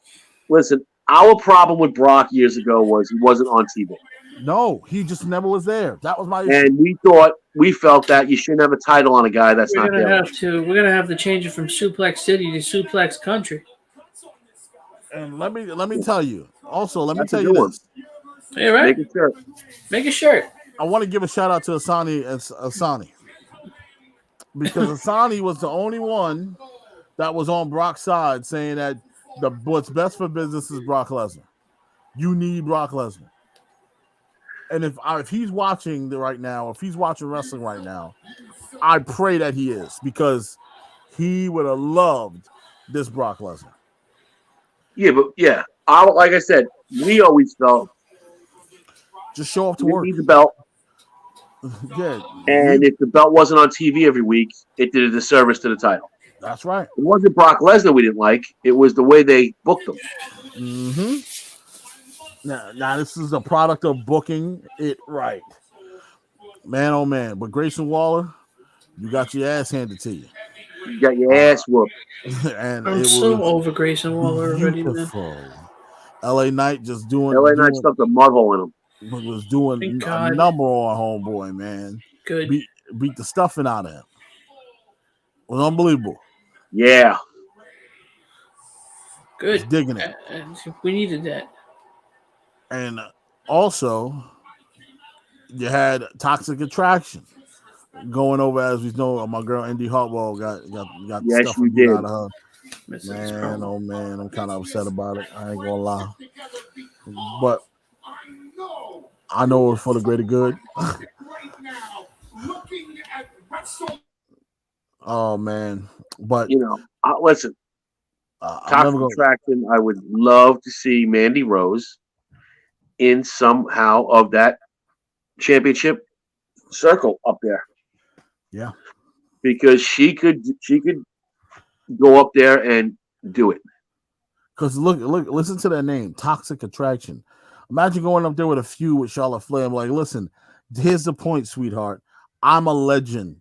Listen, our problem with Brock years ago was he wasn't on TV. No, he just never was there. That was my issue. And we felt that you shouldn't have a title on a guy that's not there. We're gonna have to change it from Suplex City to Suplex Country. And let me tell you. Also, let me That's tell a you good this. Hey, right? Make a shirt. I want to give a shout out to Asani. Because Asani was the only one that was on Brock's side saying that what's best for business is Brock Lesnar. You need Brock Lesnar. And if he's watching right now, if he's watching wrestling right now, I pray that he is, because he would have loved this Brock Lesnar. Yeah, but like I said, we always felt just show up to work. Need the belt. Yeah. And if the belt wasn't on TV every week, it did a disservice to the title. That's right. It wasn't Brock Lesnar we didn't like. It was the way they booked him. Mm-hmm. Now this is a product of booking it right. Man, oh man. But Grayson Waller, you got your ass handed to you. You got your ass whooped. And I'm so over Grayson Waller already, man. LA Knight just doing. LA Knight stuffed a mud hole in him. Was doing a number on homeboy, man. Good. Beat the stuffing out of him. It was unbelievable. Yeah. Good. He's digging it. We needed that. And also, you had Toxic Attraction going over, as we know. My girl Indy Hartwell got yes, stuff you did. out of her. Man, oh man, I'm kind of upset about it. I ain't gonna lie, but I know it's for the greater good. Oh man, but listen. Toxic Attraction. I would love to see Mandy Rose in somehow of that championship circle up there. Yeah, because she could go up there and do it. Because look, listen to that name, Toxic Attraction. Imagine going up there with a feud with Charlotte Flair. I'm like, listen, here's the point, sweetheart. I'm a legend.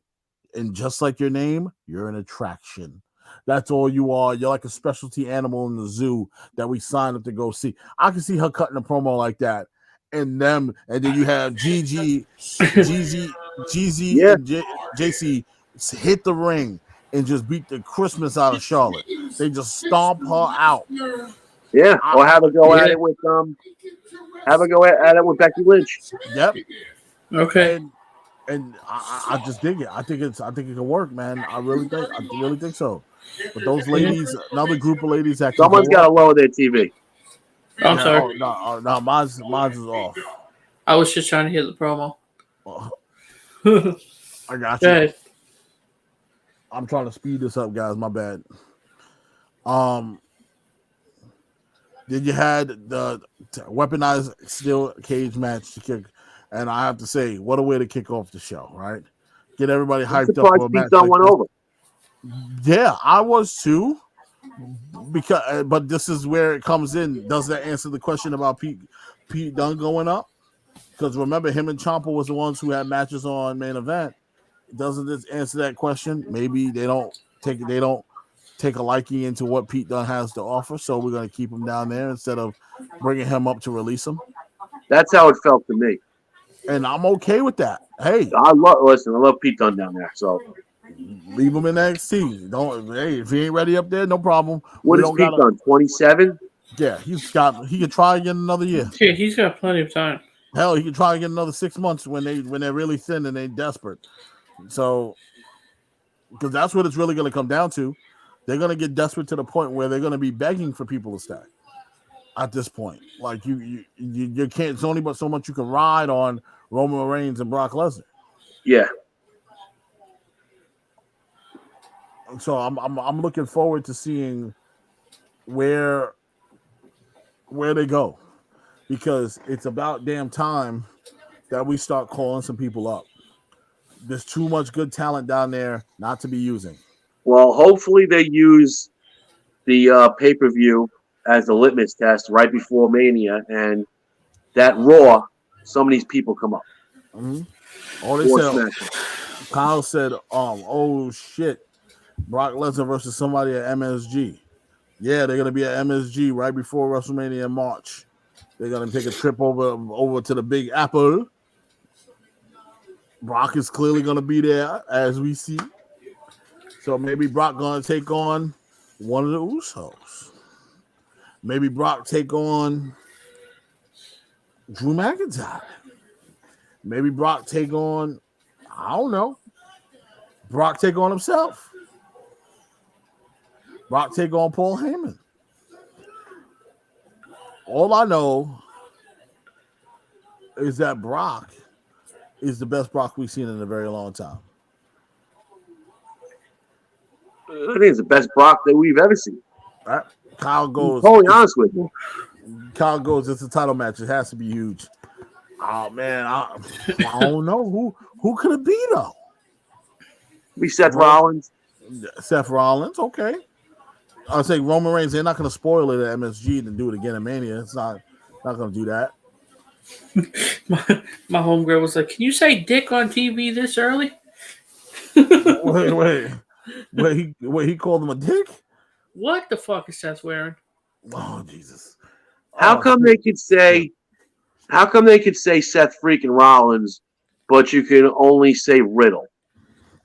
And just like your name, you're an attraction. That's all you are. You're like a specialty animal in the zoo that we signed up to go see. I can see her cutting a promo like that. And then you have Gigi, Yeah. and JC hit the ring and just beat the Christmas out of Charlotte. They just stomp her out. Yeah. Or have a go at it with Becky Lynch. Yep. Okay. And I just dig it. I think it can work, man. I really think so. But those ladies, another group of ladies that Someone's got to lower their TV. I'm sorry. No, mine's is off. I was just trying to hear the promo. I got you. Good. I'm trying to speed this up, guys. My bad. Then you had the weaponized steel cage match to kick, and I have to say, what a way to kick off the show, right? Get everybody hyped up for a match. Pete went over. Yeah, I was too. But this is where it comes in. Does that answer the question about Pete Dunne going up? Because remember, him and Ciampa was the ones who had matches on main event. Doesn't this answer that question? Maybe they don't take a liking into what Pete Dunne has to offer, so we're going to keep him down there instead of bringing him up to release him. That's how it felt to me, and I'm okay with that. Hey, I love Pete Dunne down there, so leave him in NXT. If he ain't ready up there, no problem. What is Pete Dunne? 27? Yeah, he can try again another year. Yeah, he's got plenty of time. Hell, he can try again another 6 months when they're really thin and they're desperate. So, because that's what it's really going to come down to. They're going to get desperate to the point where they're going to be begging for people to stay. At this point, like you can't. It's only but so much you can ride on Roman Reigns and Brock Lesnar. Yeah. So I'm looking forward to seeing where they go, because it's about damn time that we start calling some people up. There's too much good talent down there not to be using. Well, hopefully they use the pay-per-view as a litmus test right before Mania, and that Raw, some of these people come up. Mm-hmm. Oh, they said, Kyle said, oh shit, Brock Lesnar versus somebody at MSG. Yeah, they're gonna be at MSG right before WrestleMania in March. They're gonna take a trip over to the Big Apple. Brock is clearly gonna be there, as we see. So maybe Brock gonna take on one of the Usos. Maybe Brock take on Drew McIntyre. Maybe Brock take on, I don't know. Brock take on himself. Brock take on Paul Heyman. All I know is that Brock is the best Brock we've seen in a very long time. I think it's the best Brock that we've ever seen. All right. Kyle goes. Totally honest with you. Kyle goes. It's a title match. It has to be huge. Oh man, I don't know who could it be though. Be Seth Rollins. Seth Rollins, okay. I'll say Roman Reigns. They're not going to spoil it at MSG to do it again in Mania. It's not going to do that. My homegirl was like, "Can you say dick on TV this early?" Wait, he called him a dick? What the fuck is Seth wearing? Oh Jesus! How come they could say Seth freaking Rollins, but you can only say Riddle?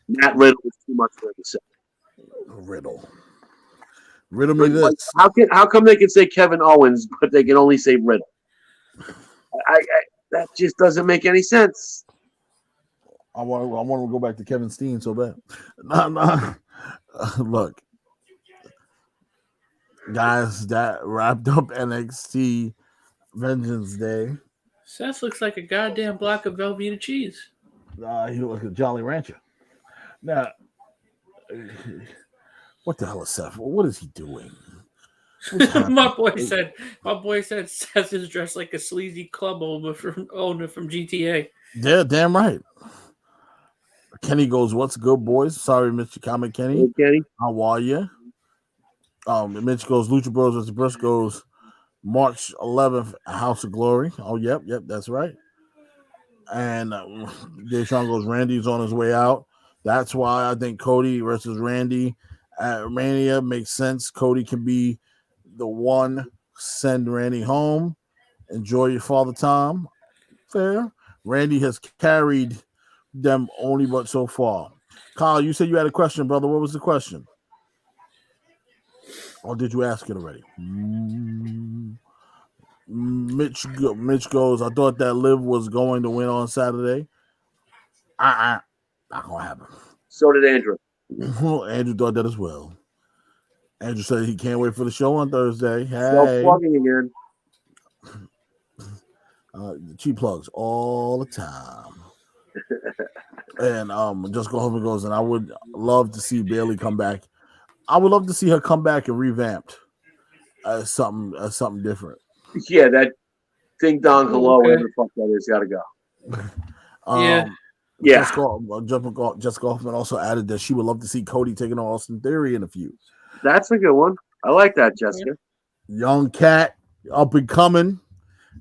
Matt Riddle is too much for him to say. Riddle me this. How come they can say Kevin Owens, but they can only say Riddle? That just doesn't make any sense. I want to go back to Kevin Steen so bad. Nah. Look, guys, that wrapped up NXT Vengeance Day. Seth looks like a goddamn block of Velveeta cheese. He looks like a Jolly Rancher. Now, what the hell is Seth? What is he doing? my boy said Seth is dressed like a sleazy club owner from GTA. Yeah, damn right. Kenny goes, "What's good, boys? Sorry, Mr. Comment, Kenny. Hey, Kenny. How are you?" Mitch goes Lucha Bros versus Briscoes March 11th, House of Glory. Oh, yep, that's right. And Deshaun goes, Randy's on his way out. That's why I think Cody versus Randy at Mania makes sense. Cody can be the one, send Randy home. Enjoy your father time. Fair. Randy has carried them only but so far. Kyle, you said you had a question, brother. What was the question? Or did you ask it already? Mitch goes, I thought that Liv was going to win on Saturday. Not gonna happen. So did Andrew. Andrew thought that as well. Andrew said he can't wait for the show on Thursday. Hey. Self-plugging again. Cheap plugs all the time. And Just Go Home and goes, and I would love to see Bailey come back. I would love to see her come back and revamped as something different. Yeah, that ding dong hello, Okay. whatever the fuck that is, gotta go. Yeah. Jessica Hoffman also added that she would love to see Cody taking on Austin Theory in a feud. That's a good one. I like that, Jessica. Young cat, up and coming.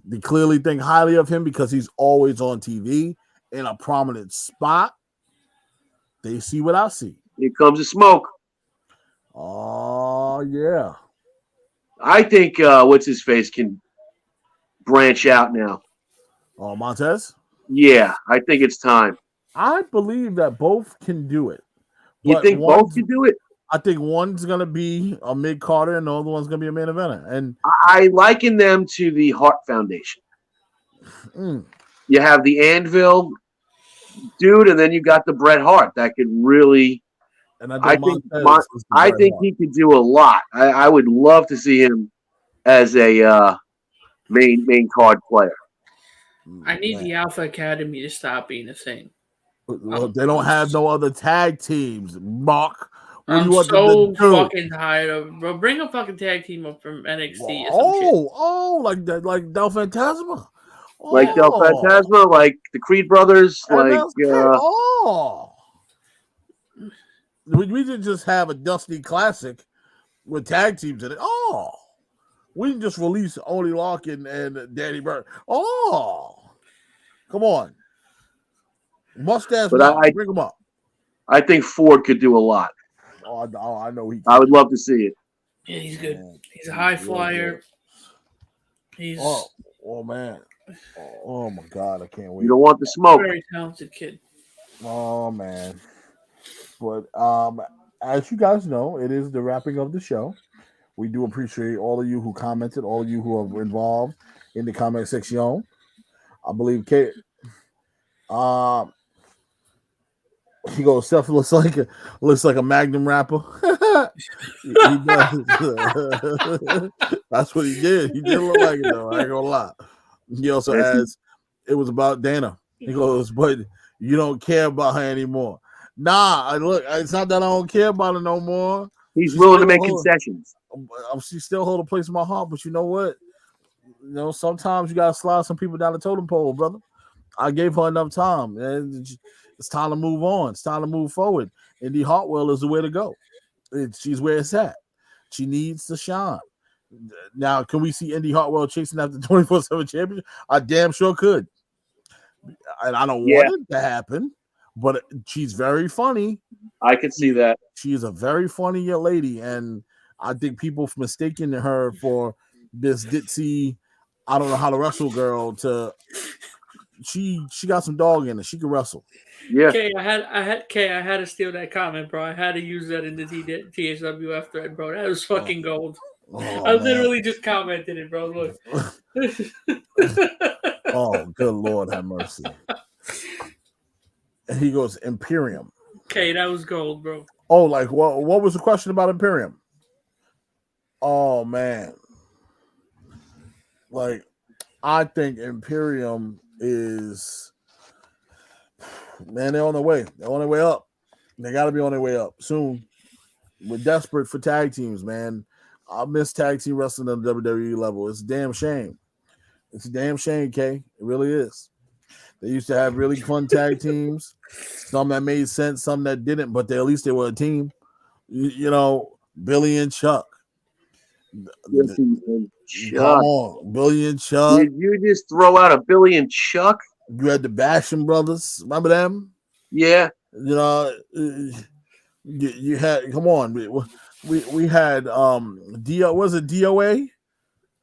They clearly think highly of him because he's always on TV in a prominent spot. They see what I see. Here comes the smoke. Oh, yeah. I think what's his face can branch out now. Oh, Montez? Yeah, I think it's time. I believe that both can do it. You But think both can do it? I think one's going to be a mid-carder and the other one's going to be a main eventer. And I liken them to the Hart Foundation. You have the Anvil dude, and then you got the Bret Hart that could really. and I think think he could do a lot. I would love to see him as a main card player. I need the Alpha Academy to stop being a thing. Well, they don't have no other tag teams, Mark. What do I'm you want so them to do? fucking tired of bro. Bring a fucking tag team up from NXT. Or some shit. Like that, like Del Fantasma. Like Del Fantasma, like the Creed brothers, like we didn't just have a Dusty Classic with tag teams in it. We didn't just release Oney Lorcan and Danny Burke. Come on, mustache. But bring them up. I think Ford could do a lot. I know he. I would love to see it. Yeah, he's good. He's a high flyer. He's oh man. Oh my God, I can't wait. You don't want the smoke. Very talented kid. Oh man. But as you guys know, it is the wrapping of the show. We do appreciate all of you who commented, all of you who are involved in the comment section. I believe Kate. He goes, Seth looks like a Magnum rapper. He does. That's what he did. He did look like it though. I ain't gonna lie. He also adds, it was about Dana. He goes, but you don't care about her anymore. Nah, it's not that I don't care about her no more. He's willing to make concessions. She still hold a place in my heart, but you know what? Sometimes you gotta slide some people down the totem pole, brother. I gave her enough time, and it's time to move on. It's time to move forward. Indy Hartwell is the way to go. She's where it's at. She needs to shine. Now, can we see Indy Hartwell chasing after 24/7 championship? I damn sure could. And I don't want it to happen, but she's very funny. I can see that. She is a very funny young lady, and I think people mistaking her for this ditzy, I don't know how to wrestle girl. She got some dog in her. She can wrestle. Yeah. Okay, I had to steal that comment, bro. I had to use that in the THWF thread, bro. That was fucking gold. I literally just commented it, bro. Look. Oh, good Lord, have mercy. And he goes, Imperium. Okay, that was gold, bro. Oh, like what was the question about Imperium? Oh man. Like, I think Imperium is, man, they're on their way. They're on their way up. They gotta be on their way up soon. We're desperate for tag teams, man. I miss tag team wrestling on the WWE level. It's a damn shame. It's a damn shame, Kay. It really is. They used to have really fun tag teams. Some that made sense, some that didn't, but at least they were a team. You know, Billy and Chuck, And Come Chuck. on, Billy and Chuck. Did you just throw out a Billy and Chuck? You had the Basham brothers. Remember them? Yeah. You know, you had. Come on, we had was it DOA?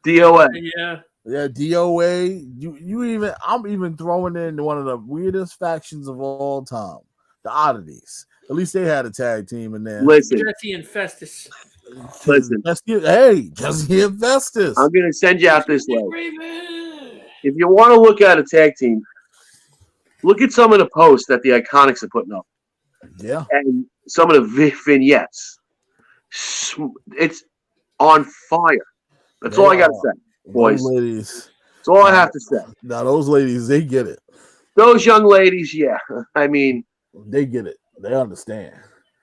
DOA. Yeah. Yeah, DOA. I'm even throwing in one of the weirdest factions of all time, the Oddities. At least they had a tag team in there. Listen, Jesse and Festus. listen. Jesse and Festus. I'm going to send you out this way. Raven. If you want to look at a tag team, look at some of the posts that the Iconics are putting up. Yeah. And some of the vignettes. It's on fire. That's all I got to say, boys. Those ladies. That's all I have to say. Now, those ladies, they get it. Those young ladies, yeah. I mean, they get it. They understand.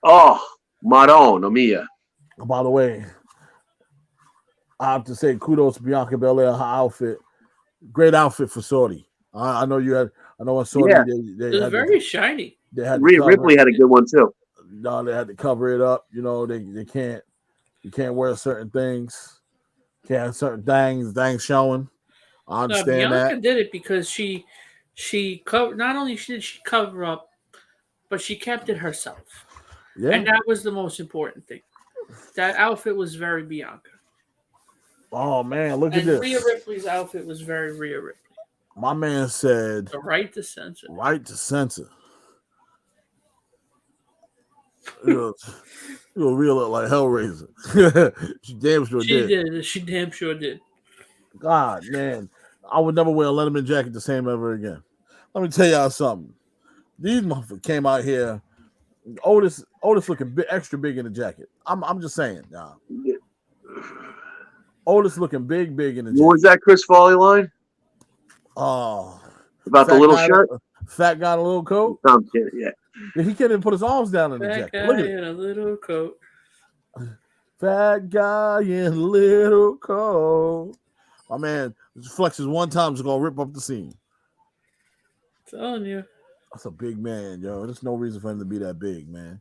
Oh, Madonna mia. By the way, I have to say kudos to Bianca Belair, her outfit. Great outfit for Saudi. I know you had. I know in Saudi Yeah. they It was had very shiny. They had Rhea Ripley had a good one too. No, they had to cover it up. You know, they can't. You can't wear certain things. Can't have certain things showing. I understand Bianca that. did it because she covered. Not only did she cover up, but she kept it herself. Yeah. And that was the most important thing. That outfit was very Bianca. Oh man, look at And this. Rhea Ripley's outfit was very Rhea Ripley. My man said The right to censor. Right to censor. You real look like Hellraiser. She damn sure did. She damn sure did. God, man. I would never wear a Letterman jacket the same ever again. Let me tell y'all something. These motherfuckers came out here. Otis looking extra big in the jacket. I'm just saying. Otis looking big in the jacket. What was that Chris Farley line? Oh. About the little shirt? Fat guy in a little coat? No, I'm kidding, yeah. He can't even put his arms down in the jacket. Fat Look guy at it. in a little coat. Fat guy in a little coat. My man flexes one time, is gonna rip up the scene. Telling you. That's a big man, yo. There's no reason for him to be that big, man.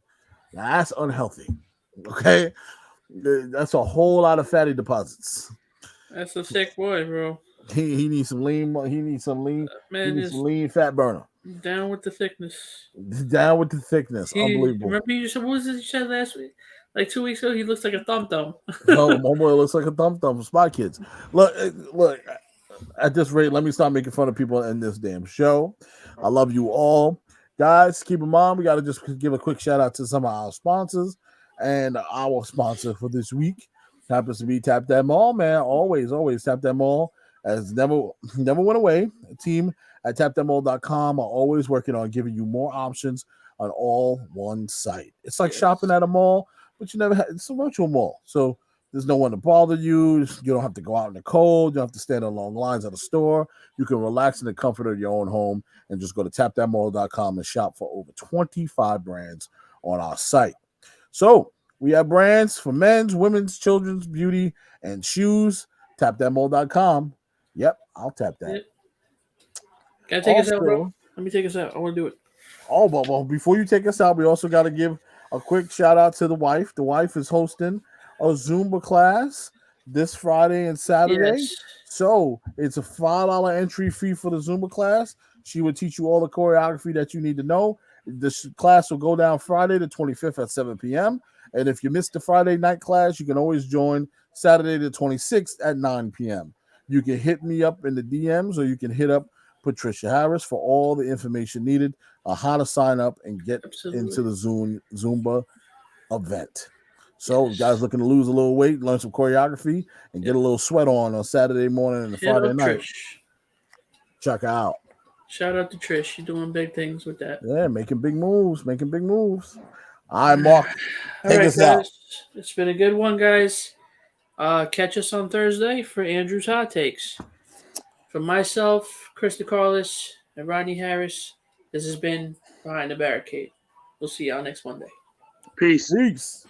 Now, that's unhealthy. Okay? That's a whole lot of fatty deposits. That's a sick boy, bro. He needs some lean. He needs some lean. Man he needs is some lean fat burner. down with the thickness. Down with the thickness. Unbelievable. Remember you said, what was it you said last week? Like 2 weeks ago, he looks like a thumb. No, my boy looks like a thumb from Spy Kids. Look. At this rate, let me stop making fun of people in this damn show. I love you all, guys. Keep in mind, we got to just give a quick shout out to some of our sponsors, and our sponsor for this week happens to be Tap That Mall, man. Always Tap That Mall has never went away. A team at tapthatmall.com are always working on giving you more options on all one site. It's like shopping at a mall, but you never had. It's a virtual mall, so there's no one to bother you. You don't have to go out in the cold. You don't have to stand in long lines at a store. You can relax in the comfort of your own home and just go to tapthatmall.com and shop for over 25 brands on our site. So we have brands for men's, women's, children's, beauty, and shoes. Tapthatmall.com. Yep, I'll tap that. Yep. Can I take us out, bro? Let me take us out. I want to do it. Oh, well, before you take us out, we also got to give a quick shout out to the wife. The wife is hosting a Zumba class this Friday and Saturday. Yes. So it's a $5 entry fee for the Zumba class. She will teach you all the choreography that you need to know. This class will go down Friday the 25th at 7 p.m. And if you missed the Friday night class, you can always join Saturday the 26th at 9 p.m. You can hit me up in the DMs, or you can hit up Patricia Harris for all the information needed on how to sign up and get into the Zumba event. So, guys looking to lose a little weight, learn some choreography, and get a little sweat on Saturday morning and Friday night. Trish. Check her out. Shout out to Trish. She's doing big things with that. Yeah, making big moves. All right, Mark, take us out. It's been a good one, guys. Catch us on Thursday for Andrew's Hot Takes. For myself, Chris DeCarlis, and Rodney Harris, this has been Behind the Barricade. We'll see y'all next Monday. Peace.